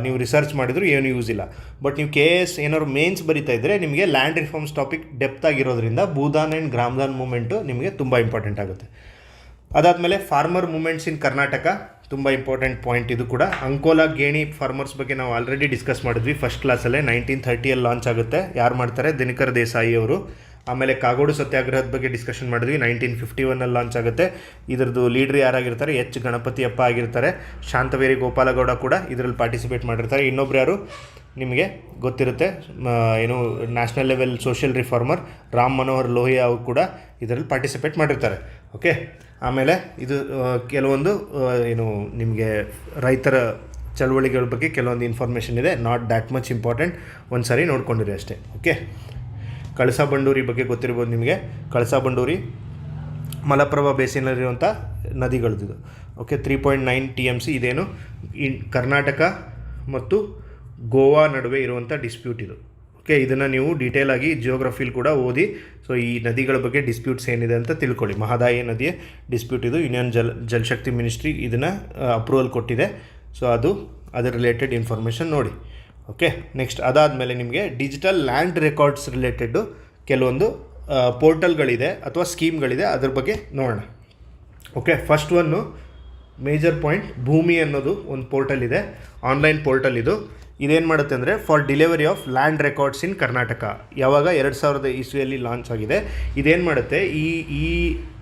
ನೀವು ರಿಸರ್ಚ್ ಮಾಡಿದ್ರು ಏನು ಯೂಸ್ ಇಲ್ಲ. ಬಟ್ ನೀವು KS ಏನಾದ್ರು ಮೇನ್ಸ್ ಬರಿತಾ ಇದ್ದರೆ ನಿಮಗೆ ಲ್ಯಾಂಡ್ ರಿಫಾರ್ಮ್ಸ್ ಟಾಪಿಕ್ ಡೆಪ್ತ್ ಆಗಿರೋದ್ರಿಂದ ಭೂದಾನ್ ಆ್ಯಂಡ್ ಗ್ರಾಮದಾನ್ ಮೂಮೆಂಟು ನಿಮಗೆ ತುಂಬ ಇಂಪಾರ್ಟೆಂಟ್ ಆಗುತ್ತೆ. ಅದಾದಮೇಲೆ ಫಾರ್ಮರ್ ಮೂಮೆಂಟ್ಸ್ ಇನ್ ಕರ್ನಾಟಕ, ತುಂಬ ಇಂಪಾರ್ಟೆಂಟ್ ಪಾಯಿಂಟ್ ಇದು ಕೂಡ. ಅಂಕೋಲಾ ಗೇಣಿ ಫಾರ್ಮರ್ಸ್ ಬಗ್ಗೆ ನಾವು ಆಲ್ರೆಡಿ ಡಿಸ್ಕಸ್ ಮಾಡಿದ್ವಿ ಫಸ್ಟ್ ಕ್ಲಾಸಲ್ಲೇ. 1930ಅಲ್ಲಿ ಲಾಂಚ್ ಆಗುತ್ತೆ. ಯಾರು ಮಾಡ್ತಾರೆ? ದಿನಕರ್ ದೇಸಾಯಿ ಅವರು. ಆಮೇಲೆ ಕಾಗೋಡು ಸತ್ಯಾಗ್ರಹದ ಬಗ್ಗೆ ಡಿಸ್ಕಷನ್ ಮಾಡಿದ್ವಿ. 1951ಅಲ್ಲಿ ಲಾಂಚ್ ಆಗುತ್ತೆ. ಇದರದ್ದು ಲೀಡ್ರ್ ಯಾರಾಗಿರ್ತಾರೆ? H. ಗಣಪತಿಯಪ್ಪ ಆಗಿರ್ತಾರೆ. ಶಾಂತವೇರಿ ಗೋಪಾಲಗೌಡ ಕೂಡ ಇದರಲ್ಲಿ ಪಾರ್ಟಿಸಿಪೇಟ್ ಮಾಡಿರ್ತಾರೆ. ಇನ್ನೊಬ್ರು ಯಾರು ನಿಮಗೆ ಗೊತ್ತಿರುತ್ತೆ, national level social reformer Ram Manohar Lohia ಅವರು ಕೂಡ ಇದರಲ್ಲಿ ಪಾರ್ಟಿಸಿಪೇಟ್ ಮಾಡಿರ್ತಾರೆ. ಓಕೆ, ಆಮೇಲೆ ಇದು ಕೆಲವೊಂದು ನಿಮಗೆ ರೈತರ ಚಳವಳಿಗಳ ಬಗ್ಗೆ ಕೆಲವೊಂದು ಇನ್ಫಾರ್ಮೇಷನ್ ಇದೆ. ನಾಟ್ ದ್ಯಾಟ್ ಮಚ್ ಇಂಪಾರ್ಟೆಂಟ್, ಒಂದು ಸಾರಿ ನೋಡ್ಕೊಂಡಿರಿ ಅಷ್ಟೇ. ಓಕೆ, ಕಳಸಾ ಬಂಡೂರಿ ಬಗ್ಗೆ ಗೊತ್ತಿರ್ಬೋದು ನಿಮಗೆ. ಕಳಸಾ ಬಂಡೂರಿ ಮಲಪ್ರಭಾ ಬೇಸಿನಲ್ಲಿರುವಂಥ ನದಿಗಳದ್ದು. ಓಕೆ, 3.9 TMC ಇದೇನು ಕರ್ನಾಟಕ ಮತ್ತು ಗೋವಾ ನಡುವೆ ಇರುವಂಥ ಡಿಸ್ಪ್ಯೂಟ್ ಇದು. ಓಕೆ, ಇದನ್ನು ನೀವು ಡೀಟೇಲಾಗಿ ಜಿಯೋಗ್ರಫಿಲಿ ಕೂಡ ಓದಿ. ಸೊ ಈ ನದಿಗಳ ಬಗ್ಗೆ ಡಿಸ್ಪ್ಯೂಟ್ಸ್ ಏನಿದೆ ಅಂತ ತಿಳ್ಕೊಳ್ಳಿ. ಮಹದಾಯಿ ನದಿಯ ಡಿಸ್ಪ್ಯೂಟ್ ಇದು. ಯೂನಿಯನ್ ಜಲಶಕ್ತಿ ಮಿನಿಸ್ಟ್ರಿ ಇದನ್ನು ಅಪ್ರೂವಲ್ ಕೊಟ್ಟಿದೆ. ಸೊ ಅದರ ರಿಲೇಟೆಡ್ ಇನ್ಫಾರ್ಮೇಷನ್ ನೋಡಿ. ಓಕೆ, ನೆಕ್ಸ್ಟ್ ಅದಾದಮೇಲೆ ನಿಮಗೆ ಡಿಜಿಟಲ್ ಲ್ಯಾಂಡ್ ರೆಕಾರ್ಡ್ಸ್ ರಿಲೇಟೆಡ್ಡು ಕೆಲವೊಂದು ಪೋರ್ಟಲ್ಗಳಿದೆ ಅಥವಾ ಸ್ಕೀಮ್ಗಳಿದೆ, ಅದ್ರ ಬಗ್ಗೆ ನೋಡೋಣ. Okay, first one major point, ಭೂಮಿ ಅನ್ನೋದು ಒಂದು ಪೋರ್ಟಲ್ ಇದೆ, ಆನ್ಲೈನ್ ಪೋರ್ಟಲ್ ಇದು. ಇದೇನು ಮಾಡುತ್ತೆ ಅಂದರೆ for delivery of land records in Karnataka. ಯಾವಾಗ 2000 ಇಸ್ವಿಯಲ್ಲಿ ಲಾಂಚ್ ಆಗಿದೆ. ಇದೇನು ಮಾಡುತ್ತೆ, ಈ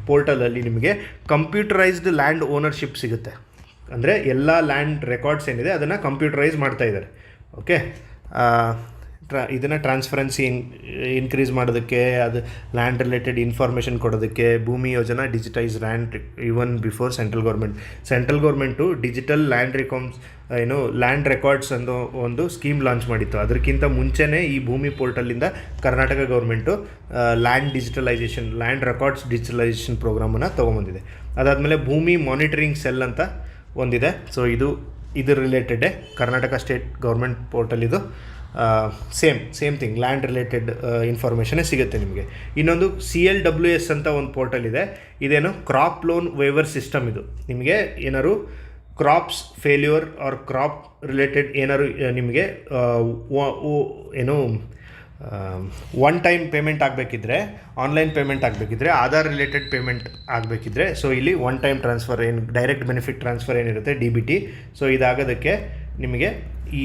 ಪೋರ್ಟಲಲ್ಲಿ ನಿಮಗೆ ಕಂಪ್ಯೂಟರೈಸ್ಡ್ ಲ್ಯಾಂಡ್ ಓನರ್ಶಿಪ್ ಸಿಗುತ್ತೆ. ಅಂದರೆ ಎಲ್ಲ ಲ್ಯಾಂಡ್ ರೆಕಾರ್ಡ್ಸ್ ಏನಿದೆ ಅದನ್ನು ಕಂಪ್ಯೂಟರೈಸ್ ಮಾಡ್ತಾ ಇದ್ದಾರೆ. ಓಕೆ, ಇದನ್ನು ಟ್ರಾನ್ಸ್ಪರೆನ್ಸಿ ಇನ್ಕ್ರೀಸ್ ಮಾಡೋದಕ್ಕೆ, ಅದು ಲ್ಯಾಂಡ್ ರಿಲೇಟೆಡ್ ಇನ್ಫಾರ್ಮೇಷನ್ ಕೊಡೋದಕ್ಕೆ, Bhoomi Yojana digitise land even before central government digital land records ಅನ್ನೋ ಒಂದು ಸ್ಕೀಮ್ ಲಾಂಚ್ ಮಾಡಿತ್ತು. ಅದಕ್ಕಿಂತ ಮುಂಚೆನೇ ಈ ಭೂಮಿ ಪೋರ್ಟಲಿಂದ Karnataka government land records digitalisation ಪ್ರೋಗ್ರಾಮನ್ನು ತೊಗೊಂಬಂದಿದೆ. ಅದಾದಮೇಲೆ ಭೂಮಿ ಮಾನಿಟರಿಂಗ್ ಸೆಲ್ ಅಂತ ಒಂದಿದೆ. ಸೊ ಇದ್ರ ರಿಲೇಟೆಡೇ ಕರ್ನಾಟಕ ಸ್ಟೇಟ್ ಗೌರ್ಮೆಂಟ್ ಪೋರ್ಟಲ್ ಇದು. ಸೇಮ್ ಥಿಂಗ್, ಲ್ಯಾಂಡ್ ರಿಲೇಟೆಡ್ ಇನ್ಫಾರ್ಮೇಷನ್ನೇ ಸಿಗುತ್ತೆ ನಿಮಗೆ. ಇನ್ನೊಂದು CLWS ಅಂತ ಒಂದು ಪೋರ್ಟಲ್ ಇದೆ. ಇದೇನು ಕ್ರಾಪ್ ಲೋನ್ ವೇವರ್ ಸಿಸ್ಟಮ್. ಇದು ನಿಮಗೆ ಏನಾದ್ರು crops failure or crop related ಏನಾದ್ರು ನಿಮಗೆ ಒನ್ ಟೈಮ್ ಪೇಮೆಂಟ್ ಆಗಬೇಕಿದ್ರೆ, ಆನ್ಲೈನ್ ಪೇಮೆಂಟ್ ಆಗಬೇಕಿದ್ರೆ, ಆಧಾರ್ ರಿಲೇಟೆಡ್ ಪೇಮೆಂಟ್ ಆಗಬೇಕಿದ್ರೆ, ಸೊ ಇಲ್ಲಿ one time transfer direct benefit transfer ಏನಿರುತ್ತೆ DBT, ಸೊ ಇದಾಗೋದಕ್ಕೆ ನಿಮಗೆ ಈ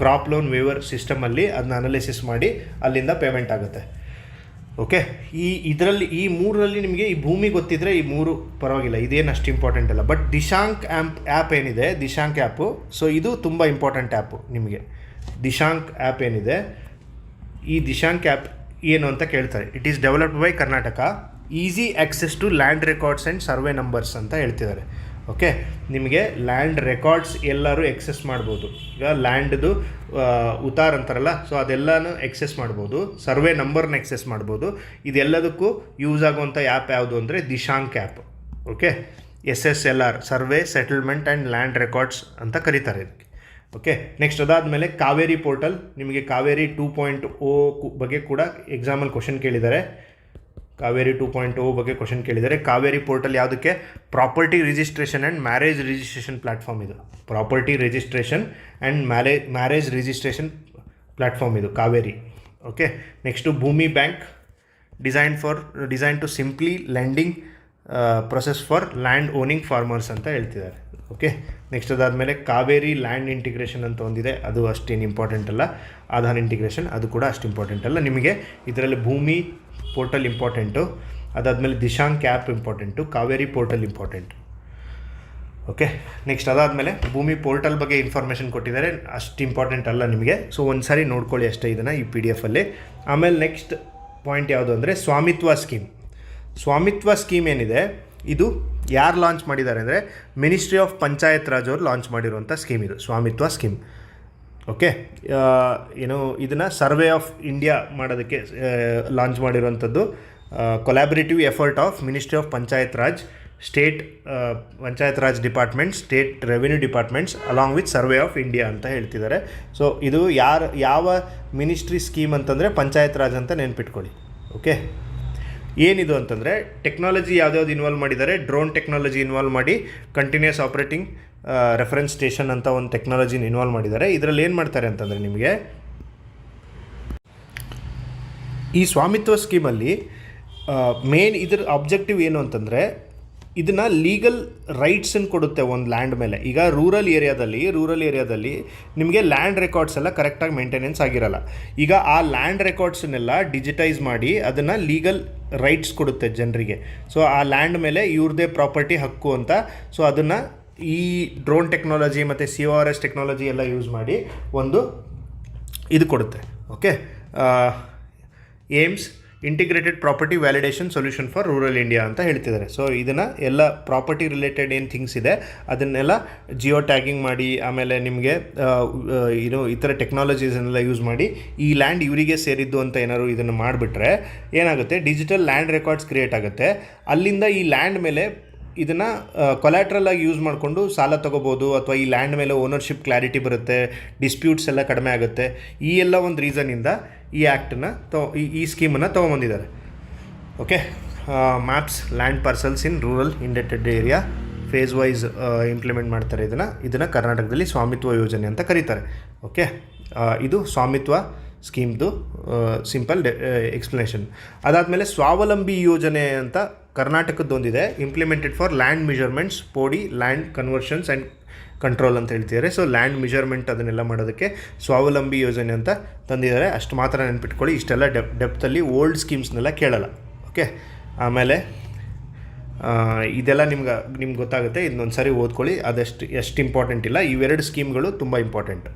ಕ್ರಾಪ್ ಲೋನ್ ವೇವರ್ ಸಿಸ್ಟಮಲ್ಲಿ ಅದನ್ನ ಅನಾಲಿಸಿಸ್ ಮಾಡಿ ಅಲ್ಲಿಂದ ಪೇಮೆಂಟ್ ಆಗುತ್ತೆ. ಓಕೆ, ಈ ಮೂರರಲ್ಲಿ ನಿಮಗೆ ಈ ಭೂಮಿ ಗೊತ್ತಿದ್ದರೆ ಈ ಮೂರು ಪರವಾಗಿಲ್ಲ, ಇದೇನು ಅಷ್ಟು ಇಂಪಾರ್ಟೆಂಟ್ ಅಲ್ಲ. ಬಟ್ ದಿಶಾಂಕ್ ಆ್ಯಪ್ ಏನಿದೆ, ದಿಶಾಂಕ್ ಆ್ಯಪು, ಸೊ ಇದು ತುಂಬ ಇಂಪಾರ್ಟೆಂಟ್ ಆ್ಯಪು ನಿಮಗೆ. ದಿಶಾಂಕ್ ಆ್ಯಪ್ ಏನಿದೆ, ಈ ದಿಶಾಂಕ್ ಆ್ಯಪ್ ಏನು ಅಂತ ಕೇಳ್ತಾರೆ. It is developed by Karnataka, easy access to land records and survey numbers ಅಂತ ಹೇಳ್ತಿದ್ದಾರೆ. ಓಕೆ, ನಿಮಗೆ ಲ್ಯಾಂಡ್ ರೆಕಾರ್ಡ್ಸ್ ಎಲ್ಲರೂ ಎಕ್ಸೆಸ್ ಮಾಡ್ಬೋದು. ಈಗ ಲ್ಯಾಂಡ್ದು ಉತಾರ್ ಅಂತಾರಲ್ಲ, ಸೊ ಅದೆಲ್ಲನೂ ಎಕ್ಸೆಸ್ ಮಾಡ್ಬೋದು, ಸರ್ವೆ ನಂಬರ್ನ ಎಕ್ಸೆಸ್ ಮಾಡ್ಬೋದು. ಇದೆಲ್ಲದಕ್ಕೂ ಯೂಸ್ ಆಗುವಂಥ ಆ್ಯಪ್ ಯಾವುದು ಅಂದರೆ Dishank app. Okay, SSLR survey settlement and land records ಅಂತ ಕರೀತಾರೆ ಇದಕ್ಕೆ. ಓಕೆ, ನೆಕ್ಸ್ಟ್ ಅದಾದಮೇಲೆ ಕಾವೇರಿ ಪೋರ್ಟಲ್. ನಿಮಗೆ ಕಾವೇರಿ 2.0 ಬಗ್ಗೆ ಕೂಡ ಎಕ್ಸಾಮಲ್ಲಿ ಕ್ವಶನ್ ಕೇಳಿದ್ದಾರೆ. ಕಾವೇರಿ 2.0 ಬಗ್ಗೆ ಕ್ವಶನ್ ಕೇಳಿದ್ದಾರೆ. ಕಾವೇರಿ ಪೋರ್ಟಲ್ ಯಾವುದಕ್ಕೆ? Property registration and marriage registration platform ಇದು. Property registration and marriage registration platform ಇದು Kaveri. Okay, next Bhoomi bank, design to simply lending process for land owning farmers ಅಂತ ಹೇಳ್ತಿದ್ದಾರೆ. ಓಕೆ, ನೆಕ್ಸ್ಟ್ ಅದಾದಮೇಲೆ ಕಾವೇರಿ ಲ್ಯಾಂಡ್ ಇಂಟಿಗ್ರೇಷನ್ ಅಂತ ಒಂದಿದೆ, ಅದು ಅಷ್ಟೇನು ಇಂಪಾರ್ಟೆಂಟ್ ಅಲ್ಲ. ಆಧಾರ್ ಇಂಟಿಗ್ರೇಷನ್ ಅದು ಕೂಡ ಅಷ್ಟು ಇಂಪಾರ್ಟೆಂಟ್ ಅಲ್ಲ. ನಿಮಗೆ ಇದರಲ್ಲಿ ಭೂಮಿ ಪೋರ್ಟಲ್ ಇಂಪಾರ್ಟೆಂಟು, ಅದಾದಮೇಲೆ Dishank app important, Kaveri portal important. Okay, next ಅದಾದಮೇಲೆ ಭೂಮಿ ಪೋರ್ಟಲ್ ಬಗ್ಗೆ ಇನ್ಫಾರ್ಮೇಷನ್ ಕೊಟ್ಟಿದ್ದಾರೆ, ಅಷ್ಟು ಇಂಪಾರ್ಟೆಂಟ್ ಅಲ್ಲ ನಿಮಗೆ. ಸೊ ಒಂದು ಸಾರಿ ನೋಡ್ಕೊಳ್ಳಿ ಅಷ್ಟೇ ಇದನ್ನು ಈ PDF ಅಲ್ಲಿ. ಆಮೇಲೆ ನೆಕ್ಸ್ಟ್ ಪಾಯಿಂಟ್ ಯಾವುದು ಅಂದರೆ ಸ್ವಾಮಿತ್ವ ಸ್ಕೀಮ್ ಏನಿದೆ, ಇದು ಯಾರು ಲಾಂಚ್ ಮಾಡಿದ್ದಾರೆ ಅಂದರೆ ಮಿನಿಸ್ಟ್ರಿ ಆಫ್ ಪಂಚಾಯತ್ ರಾಜ್ ಅವರು ಲಾಂಚ್ ಮಾಡಿರುವಂಥ ಸ್ಕೀಮ್ ಇದು, ಸ್ವಾಮಿತ್ವ ಸ್ಕೀಮ್. ಓಕೆ, ಇದನ್ನು ಸರ್ವೆ ಆಫ್ ಇಂಡಿಯಾ ಮಾಡೋದಕ್ಕೆ ಲಾಂಚ್ ಮಾಡಿರುವಂಥದ್ದು. Collaborative effort of ministry of panchayat Raj, state panchayat Raj departments, state revenue departments along with survey of India ಅಂತ ಹೇಳ್ತಿದ್ದಾರೆ. ಸೊ ಇದು ಯಾವ ಮಿನಿಸ್ಟ್ರಿ ಸ್ಕೀಮ್ ಅಂತಂದರೆ ಪಂಚಾಯತ್ ರಾಜ್ ಅಂತ ನೆನ್ಪಿಟ್ಕೊಳ್ಳಿ. ಓಕೆ, ಏನಿದು ಅಂತಂದರೆ ಟೆಕ್ನಾಲಜಿ ಯಾವ್ದಾವ್ದು ಇನ್ವಾಲ್ವ್ ಮಾಡಿದ್ದಾರೆ, ಡ್ರೋನ್ ಟೆಕ್ನಾಲಜಿ ಇನ್ವಾಲ್ವ್ ಮಾಡಿ ಕಂಟಿನ್ಯೂಸ್ ಆಪ್ರೇಟಿಂಗ್ ರೆಫರೆನ್ಸ್ ಸ್ಟೇಷನ್ ಅಂತ ಒಂದು ಟೆಕ್ನಾಲಜಿನ ಇನ್ವಾಲ್ವ್ ಮಾಡಿದ್ದಾರೆ. ಇದರಲ್ಲಿ ಏನು ಮಾಡ್ತಾರೆ ಅಂತಂದರೆ ನಿಮಗೆ ಈ ಸ್ವಾಮಿತ್ವ ಸ್ಕೀಮಲ್ಲಿ ಮೇನ್ ಇದರ ಆಬ್ಜೆಕ್ಟಿವ್ ಏನು ಅಂತಂದರೆ ಇದನ್ನು ಲೀಗಲ್ ರೈಟ್ಸನ್ನು ಕೊಡುತ್ತೆ ಒಂದು ಲ್ಯಾಂಡ್ ಮೇಲೆ. ಈಗ ರೂರಲ್ ಏರಿಯಾದಲ್ಲಿ ನಿಮಗೆ ಲ್ಯಾಂಡ್ ರೆಕಾರ್ಡ್ಸ್ ಎಲ್ಲ ಕರೆಕ್ಟಾಗಿ ಮೇಂಟೆನೆನ್ಸ್ ಆಗಿರಲ್ಲ. ಈಗ ಆ ಲ್ಯಾಂಡ್ ರೆಕಾರ್ಡ್ಸನ್ನೆಲ್ಲ ಡಿಜಿಟೈಸ್ ಮಾಡಿ ಅದನ್ನು ಲೀಗಲ್ ರೈಟ್ಸ್ ಕೊಡುತ್ತೆ ಜನರಿಗೆ. ಸೊ ಆ ಲ್ಯಾಂಡ್ ಮೇಲೆ ಇವ್ರದ್ದೇ ಪ್ರಾಪರ್ಟಿ ಹಕ್ಕು ಅಂತ. ಸೊ ಅದನ್ನು ಈ ಡ್ರೋನ್ ಟೆಕ್ನಾಲಜಿ ಮತ್ತು CORS ಟೆಕ್ನಾಲಜಿ ಎಲ್ಲ ಯೂಸ್ ಮಾಡಿ ಒಂದು ಇದು ಕೊಡುತ್ತೆ. Okay, aims integrated property validation solution for rural India ಅಂತ ಹೇಳ್ತಿದ್ದಾರೆ. ಸೊ ಇದನ್ನು ಎಲ್ಲ ಪ್ರಾಪರ್ಟಿ ರಿಲೇಟೆಡ್ ಏನು ಥಿಂಗ್ಸ್ ಇದೆ ಅದನ್ನೆಲ್ಲ ಜಿಯೋ ಟ್ಯಾಗಿಂಗ್ ಮಾಡಿ, ಆಮೇಲೆ ನಿಮಗೆ ಈ ಥರ ಟೆಕ್ನಾಲಜೀಸನ್ನೆಲ್ಲ ಯೂಸ್ ಮಾಡಿ ಈ ಲ್ಯಾಂಡ್ ಇವರಿಗೆ ಸೇರಿದ್ದು ಅಂತ ಏನಾದ್ರು ಇದನ್ನು ಮಾಡಿಬಿಟ್ರೆ ಏನಾಗುತ್ತೆ, ಡಿಜಿಟಲ್ ಲ್ಯಾಂಡ್ ರೆಕಾರ್ಡ್ಸ್ ಕ್ರಿಯೇಟ್ ಆಗುತ್ತೆ. ಅಲ್ಲಿಂದ ಈ ಲ್ಯಾಂಡ್ ಮೇಲೆ ಇದನ್ನು ಕೊಲ್ಯಾಟ್ರಲ್ ಆಗಿ ಯೂಸ್ ಮಾಡಿಕೊಂಡು ಸಾಲ ತೊಗೋಬೋದು, ಅಥವಾ ಈ ಲ್ಯಾಂಡ್ ಮೇಲೆ ಓನರ್ಶಿಪ್ ಕ್ಲಾರಿಟಿ ಬರುತ್ತೆ, ಡಿಸ್ಪ್ಯೂಟ್ಸ್ ಎಲ್ಲ ಕಡಿಮೆ ಆಗುತ್ತೆ. ಈ ಎಲ್ಲ ಒಂದು ರೀಸನಿಂದ ಈ ಆ್ಯಕ್ಟನ್ನು ಈ ಸ್ಕೀಮನ್ನು ತೊಗೊಂಬಂದಿದ್ದಾರೆ. Okay, maps land parcels in rural indented area phase wise implement ಮಾಡ್ತಾರೆ. ಇದನ್ನು ಕರ್ನಾಟಕದಲ್ಲಿ ಸ್ವಾಮಿತ್ವ ಯೋಜನೆ ಅಂತ ಕರೀತಾರೆ. ಓಕೆ, ಇದು ಸ್ವಾಮಿತ್ವ ಸ್ಕೀಮ್ದು ಸಿಂಪಲ್ ಎಕ್ಸ್ಪ್ಲನೇಷನ್. ಅದಾದಮೇಲೆ ಸ್ವಾವಲಂಬಿ ಯೋಜನೆ ಅಂತ ಕರ್ನಾಟಕದ್ದೊಂದಿದೆ, ಇಂಪ್ಲಿಮೆಂಟೆಡ್ ಫಾರ್ ಲ್ಯಾಂಡ್ ಮೆಜರ್ಮೆಂಟ್ಸ್, ಪೋಡಿ ಲ್ಯಾಂಡ್ ಕನ್ವರ್ಷನ್ಸ್ ಆ್ಯಂಡ್ ಕಂಟ್ರೋಲ್ ಅಂತ ಹೇಳ್ತಿದ್ದಾರೆ. ಸೊ ಲ್ಯಾಂಡ್ ಮೆಜರ್ಮೆಂಟ್ ಅದನ್ನೆಲ್ಲ ಮಾಡೋದಕ್ಕೆ ಸ್ವಾವಲಂಬಿ ಯೋಜನೆ ಅಂತ ತಂದಿದ್ದಾರೆ. ಅಷ್ಟು ಮಾತ್ರ ನೆನ್ಪಿಟ್ಕೊಳ್ಳಿ. ಇಷ್ಟೆಲ್ಲ ಡೆಪ್ತಲ್ಲಿ ಓಲ್ಡ್ ಸ್ಕೀಮ್ಸ್ನೆಲ್ಲ ಕೇಳಲ್ಲ. ಓಕೆ, ಆಮೇಲೆ ಇದೆಲ್ಲ ನಿಮ್ಗೆ ಗೊತ್ತಾಗುತ್ತೆ. ಇದನ್ನೊಂದು ಸಾರಿ ಓದ್ಕೊಳ್ಳಿ, ಎಷ್ಟು ಇಂಪಾರ್ಟೆಂಟ್ ಇಲ್ಲ. ಇವೆರಡು ಸ್ಕೀಮ್ಗಳು ತುಂಬ ಇಂಪಾರ್ಟೆಂಟ್.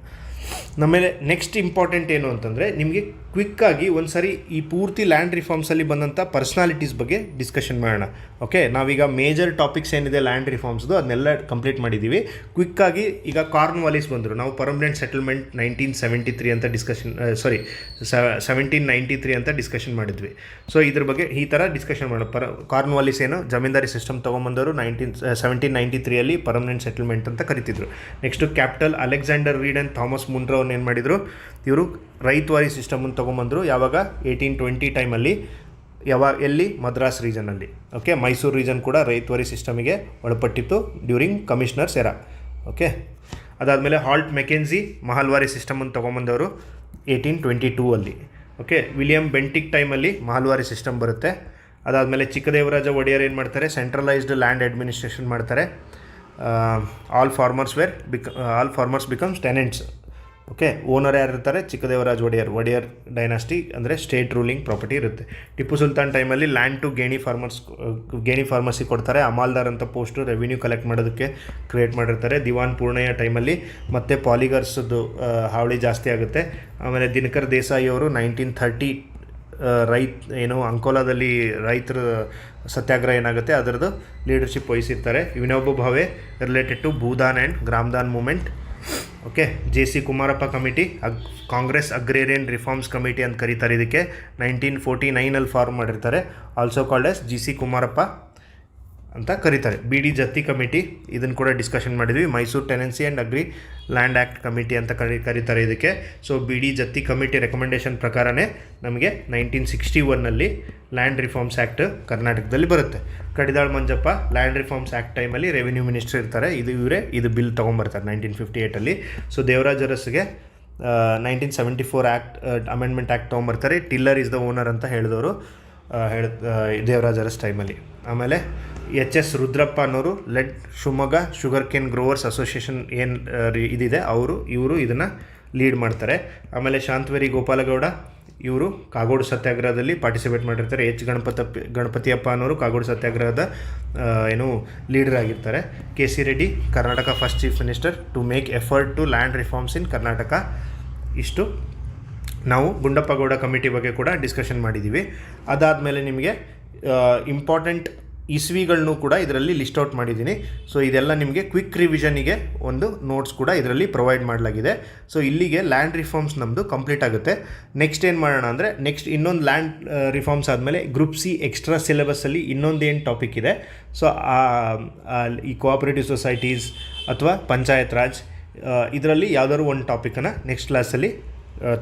ಆಮೇಲೆ ನೆಕ್ಸ್ಟ್ ಇಂಪಾರ್ಟೆಂಟ್ ಏನು ಅಂತಂದರೆ, ನಿಮಗೆ ಕ್ವಿಕ್ಕಾಗಿ ಒಂದು ಸಾರಿ ಈ ಪೂರ್ತಿ ಲ್ಯಾಂಡ್ ರಿಫಾರ್ಮ್ಸಲ್ಲಿ ಬಂದಂಥ ಪರ್ಸ್ನಾಲಿಟೀಸ್ ಬಗ್ಗೆ ಡಿಸ್ಕಷನ್ ಮಾಡೋಣ. ಓಕೆ, ನಾವೀಗ ಮೇಜರ್ ಟಾಪಿಕ್ಸ್ ಏನಿದೆ ಲ್ಯಾಂಡ್ ರಿಫಾರ್ಮ್ಸ್ದು ಅದನ್ನೆಲ್ಲ ಕಂಪ್ಲೀಟ್ ಮಾಡಿದ್ದೀವಿ. ಕ್ವಿಕ್ಕಾಗಿ ಈಗ ಕಾರ್ನ್ವಾಲಿಸ್ ಬಂದರು. ನಾವು ಪರ್ಮನೆಂಟ್ ಸೆಟಲ್ಮೆಂಟ್ 1973 ಅಂತ 1793 ಅಂತ ಡಿಸ್ಕಷನ್ ಮಾಡಿದ್ವಿ. ಸೊ ಇದ್ರ ಬಗ್ಗೆ ಈ ಥರ ಡಿಸ್ಕಷನ್ ಮಾಡೋಣ. ಕಾರ್ನ್ವಾಲಿಸ್ ಏನು ಜಮೀನ್ದಾರಿ ಸಿಸ್ಟಮ್ ತೊಗೊಂಬಂದವರು 1793 ಪರ್ಮನೆಂಟ್ ಸೆಟಲ್ಮೆಂಟ್ ಅಂತ ಕರಿತಿದ್ರು. Next capital Alexander read and Thomas Munro ಏನು ಮಾಡಿದರು, ಇವರು ರೈತವಾರಿ ಸಿಸ್ಟಮನ್ನು ತೊಗೊಂಬಂದರು. ಯಾವಾಗ 1820 ಟೈಮಲ್ಲಿ, ಎಲ್ಲಿ ಮದ್ರಾಸ್ ರೀಜನಲ್ಲಿ. ಓಕೆ, ಮೈಸೂರು ರೀಜನ್ ಕೂಡ ರೈತವಾರಿ ಸಿಸ್ಟಮಿಗೆ ಒಳಪಟ್ಟಿತ್ತು ಡ್ಯೂರಿಂಗ್ ಕಮಿಷನರ್ಸ್ ಎರಾ. ಓಕೆ, ಅದಾದಮೇಲೆ ಹಾಲ್ಟ್ ಮೆಕೆನ್ಸಿ ಮಹಲ್ವಾರಿ ಸಿಸ್ಟಮನ್ನು ತೊಗೊಂಬಂದವರು 1822. ಓಕೆ, ವಿಲಿಯಂ ಬೆಂಟಿಕ್ ಟೈಮಲ್ಲಿ ಮಹಲ್ವಾರಿ ಸಿಸ್ಟಮ್ ಬರುತ್ತೆ. ಅದಾದಮೇಲೆ ಚಿಕ್ಕದೇವರಾಜ ಒಡೆಯರ್ ಏನು ಮಾಡ್ತಾರೆ, ಸೆಂಟ್ರಲೈಸ್ಡ್ ಲ್ಯಾಂಡ್ ಅಡ್ಮಿನಿಸ್ಟ್ರೇಷನ್ ಮಾಡ್ತಾರೆ. All farmers becomes tenants. Okay, owner ಯಾರು ಇರ್ತಾರೆ, ಚಿಕ್ಕದೇವರಾಜ ಒಡೆಯರ್ ಡೈನಾಸ್ಟಿ, ಅಂದರೆ ಸ್ಟೇಟ್ ರೂಲಿಂಗ್ ಪ್ರಾಪರ್ಟಿ ಇರುತ್ತೆ. ಟಿಪ್ಪು ಸುಲ್ತಾನ್ ಟೈಮಲ್ಲಿ ಲ್ಯಾಂಡ್ ಟು ಗೇಣಿ ಫಾರ್ಮರ್ಸಿ ಕೊಡ್ತಾರೆ. ಅಮಾಲ್ದಾರ್ ಅಂತ ಪೋಸ್ಟು ರೆವಿನ್ಯೂ ಕಲೆಕ್ಟ್ ಮಾಡೋದಕ್ಕೆ ಕ್ರಿಯೇಟ್ ಮಾಡಿರ್ತಾರೆ. ದಿವಾನ್ ಪೂರ್ಣಯ್ಯ ಟೈಮಲ್ಲಿ ಮತ್ತೆ ಪಾಲಿಗರ್ಸ್ದು ಹಾವಳಿ ಜಾಸ್ತಿ ಆಗುತ್ತೆ. ಆಮೇಲೆ ದಿನಕರ್ ದೇಸಾಯಿ ಅವರು 1930 ಅಂಕೋಲಾದಲ್ಲಿ ರೈತರ ಸತ್ಯಾಗ್ರಹ ಏನಾಗುತ್ತೆ ಅದರದ್ದು ಲೀಡರ್ಶಿಪ್ ವಹಿಸಿರ್ತಾರೆ. Vinoba Bhave related to Bhoodan and Gramdan movement. Okay, JC Kumarappa committee, Congress agrarian reforms committee ಅಂತ ಕರೀತಾರೆ. ಇದಕ್ಕೆ 1949 ಫಾರ್ಮ್ ಮಾಡಿರ್ತಾರೆ. Also called as GC Kumarappa ಅಂತ ಕರೀತಾರೆ. BD ಜತ್ತಿ ಕಮಿಟಿ, ಇದನ್ನು ಕೂಡ ಡಿಸ್ಕಷನ್ ಮಾಡಿದ್ವಿ. Mysuru tenancy and agri land act committee ಅಂತ ಕರೀತಾರೆ ಇದಕ್ಕೆ. So BD Jatti committee recommendation ಪ್ರಕಾರನೇ ನಮಗೆ 1961 ಲ್ಯಾಂಡ್ ರಿಫಾರ್ಮ್ಸ್ ಆ್ಯಕ್ಟ್ ಕರ್ನಾಟಕದಲ್ಲಿ ಬರುತ್ತೆ. Kadidal Manjappa land reforms act ಟೈಮಲ್ಲಿ ರೆವಿನ್ಯೂ ಮಿನಿಸ್ಟರ್ ಇರ್ತಾರೆ. ಇದು ಬಿಲ್ ತೊಗೊಂಬರ್ತಾರೆ 1958. ಸೊ ದೇವರಾಜ ಅರಸ್ಗೆ 1974 ಅಮೆಂಡ್ಮೆಂಟ್ ಆ್ಯಕ್ಟ್ ತೊಗೊಂಬರ್ತಾರೆ. ಟಿಲ್ಲರ್ ಇಸ್ ದ ಓನರ್ ಅಂತ ಹೇಳಿದವರು ದೇವರಾಜ ಅರಸ್ ಟೈಮಲ್ಲಿ. ಆಮೇಲೆ HS ರುದ್ರಪ್ಪ ಅನ್ನೋರು led Shivamogga sugar cane growers association ಇದಿದೆ, ಇವರು ಇದನ್ನು ಲೀಡ್ ಮಾಡ್ತಾರೆ. ಆಮೇಲೆ ಶಾಂತವೇರಿ ಗೋಪಾಲಗೌಡ ಇವರು ಕಾಗೋಡು ಸತ್ಯಾಗ್ರಹದಲ್ಲಿ ಪಾರ್ಟಿಸಿಪೇಟ್ ಮಾಡಿರ್ತಾರೆ. ಗಣಪತಿಯಪ್ಪ ಅನ್ನೋರು ಕಾಗೋಡು ಸತ್ಯಾಗ್ರಹದ ಲೀಡರ್ ಆಗಿರ್ತಾರೆ. KC Reddy Karnataka first chief minister to make effort to land reforms in Karnataka. ಇಷ್ಟು ನಾವು ಗುಂಡಪ್ಪಗೌಡ ಕಮಿಟಿ ಬಗ್ಗೆ ಕೂಡ ಡಿಸ್ಕಷನ್ ಮಾಡಿದ್ದೀವಿ. ಅದಾದಮೇಲೆ ನಿಮಗೆ ಇಂಪಾರ್ಟೆಂಟ್ ಇಸ್ವಿಗಳನ್ನೂ ಕೂಡ ಇದರಲ್ಲಿ ಲಿಸ್ಟ್ ಔಟ್ ಮಾಡಿದ್ದೀನಿ. ಸೊ ಇದೆಲ್ಲ ನಿಮಗೆ ಕ್ವಿಕ್ ರಿವಿಷನಿಗೆ ಒಂದು ನೋಟ್ಸ್ ಕೂಡ ಇದರಲ್ಲಿ ಪ್ರೊವೈಡ್ ಮಾಡಲಾಗಿದೆ. ಸೊ ಇಲ್ಲಿಗೆ ಲ್ಯಾಂಡ್ ರಿಫಾರ್ಮ್ಸ್ ನಮ್ಮದು ಕಂಪ್ಲೀಟ್ ಆಗುತ್ತೆ. ನೆಕ್ಸ್ಟ್ ಏನು ಮಾಡೋಣ ಅಂದರೆ, ನೆಕ್ಸ್ಟ್ ಇನ್ನೊಂದು ಲ್ಯಾಂಡ್ ರಿಫಾರ್ಮ್ಸ್ ಆದಮೇಲೆ ಗ್ರೂಪ್ C ಎಕ್ಸ್ಟ್ರಾ ಸಿಲೆಬಸ್ಸಲ್ಲಿ ಇನ್ನೊಂದೇನು ಟಾಪಿಕ್ ಇದೆ. ಸೊ ಈ ಕೋಆಪರೇಟಿವ್ ಸೊಸೈಟೀಸ್ ಅಥವಾ ಪಂಚಾಯತ್ ರಾಜ್ ಇದರಲ್ಲಿ ಯಾವುದಾದ್ರು ಒಂದು ಟಾಪಿಕನ್ನು ನೆಕ್ಸ್ಟ್ ಕ್ಲಾಸಲ್ಲಿ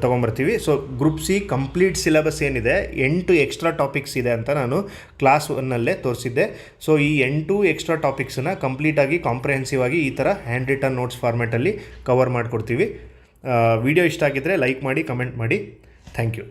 ತೊಗೊಂಬರ್ತೀವಿ. So group C complete syllabus ಏನಿದೆ 8 ಎಕ್ಸ್ಟ್ರಾ ಟಾಪಿಕ್ಸ್ ಇದೆ ಅಂತ ನಾನು ಕ್ಲಾಸ್ 1ನಲ್ಲೇ ತೋರಿಸಿದ್ದೆ. ಸೊ ಈ 8 ಎಕ್ಸ್ಟ್ರಾ ಟಾಪಿಕ್ಸನ್ನು ಕಂಪ್ಲೀಟಾಗಿ ಕಾಂಪ್ರಿಹೆನ್ಸಿವ್ ಆಗಿ ಈ ಥರ ಹ್ಯಾಂಡ್ ರಿಟನ್ ನೋಟ್ಸ್ ಫಾರ್ಮ್ಯಾಟಲ್ಲಿ ಕವರ್ ಮಾಡಿಕೊಡ್ತೀವಿ. ವಿಡಿಯೋ ಇಷ್ಟ ಆಗಿದ್ದರೆ ಲೈಕ್ ಮಾಡಿ, ಕಮೆಂಟ್ ಮಾಡಿ. Thank you.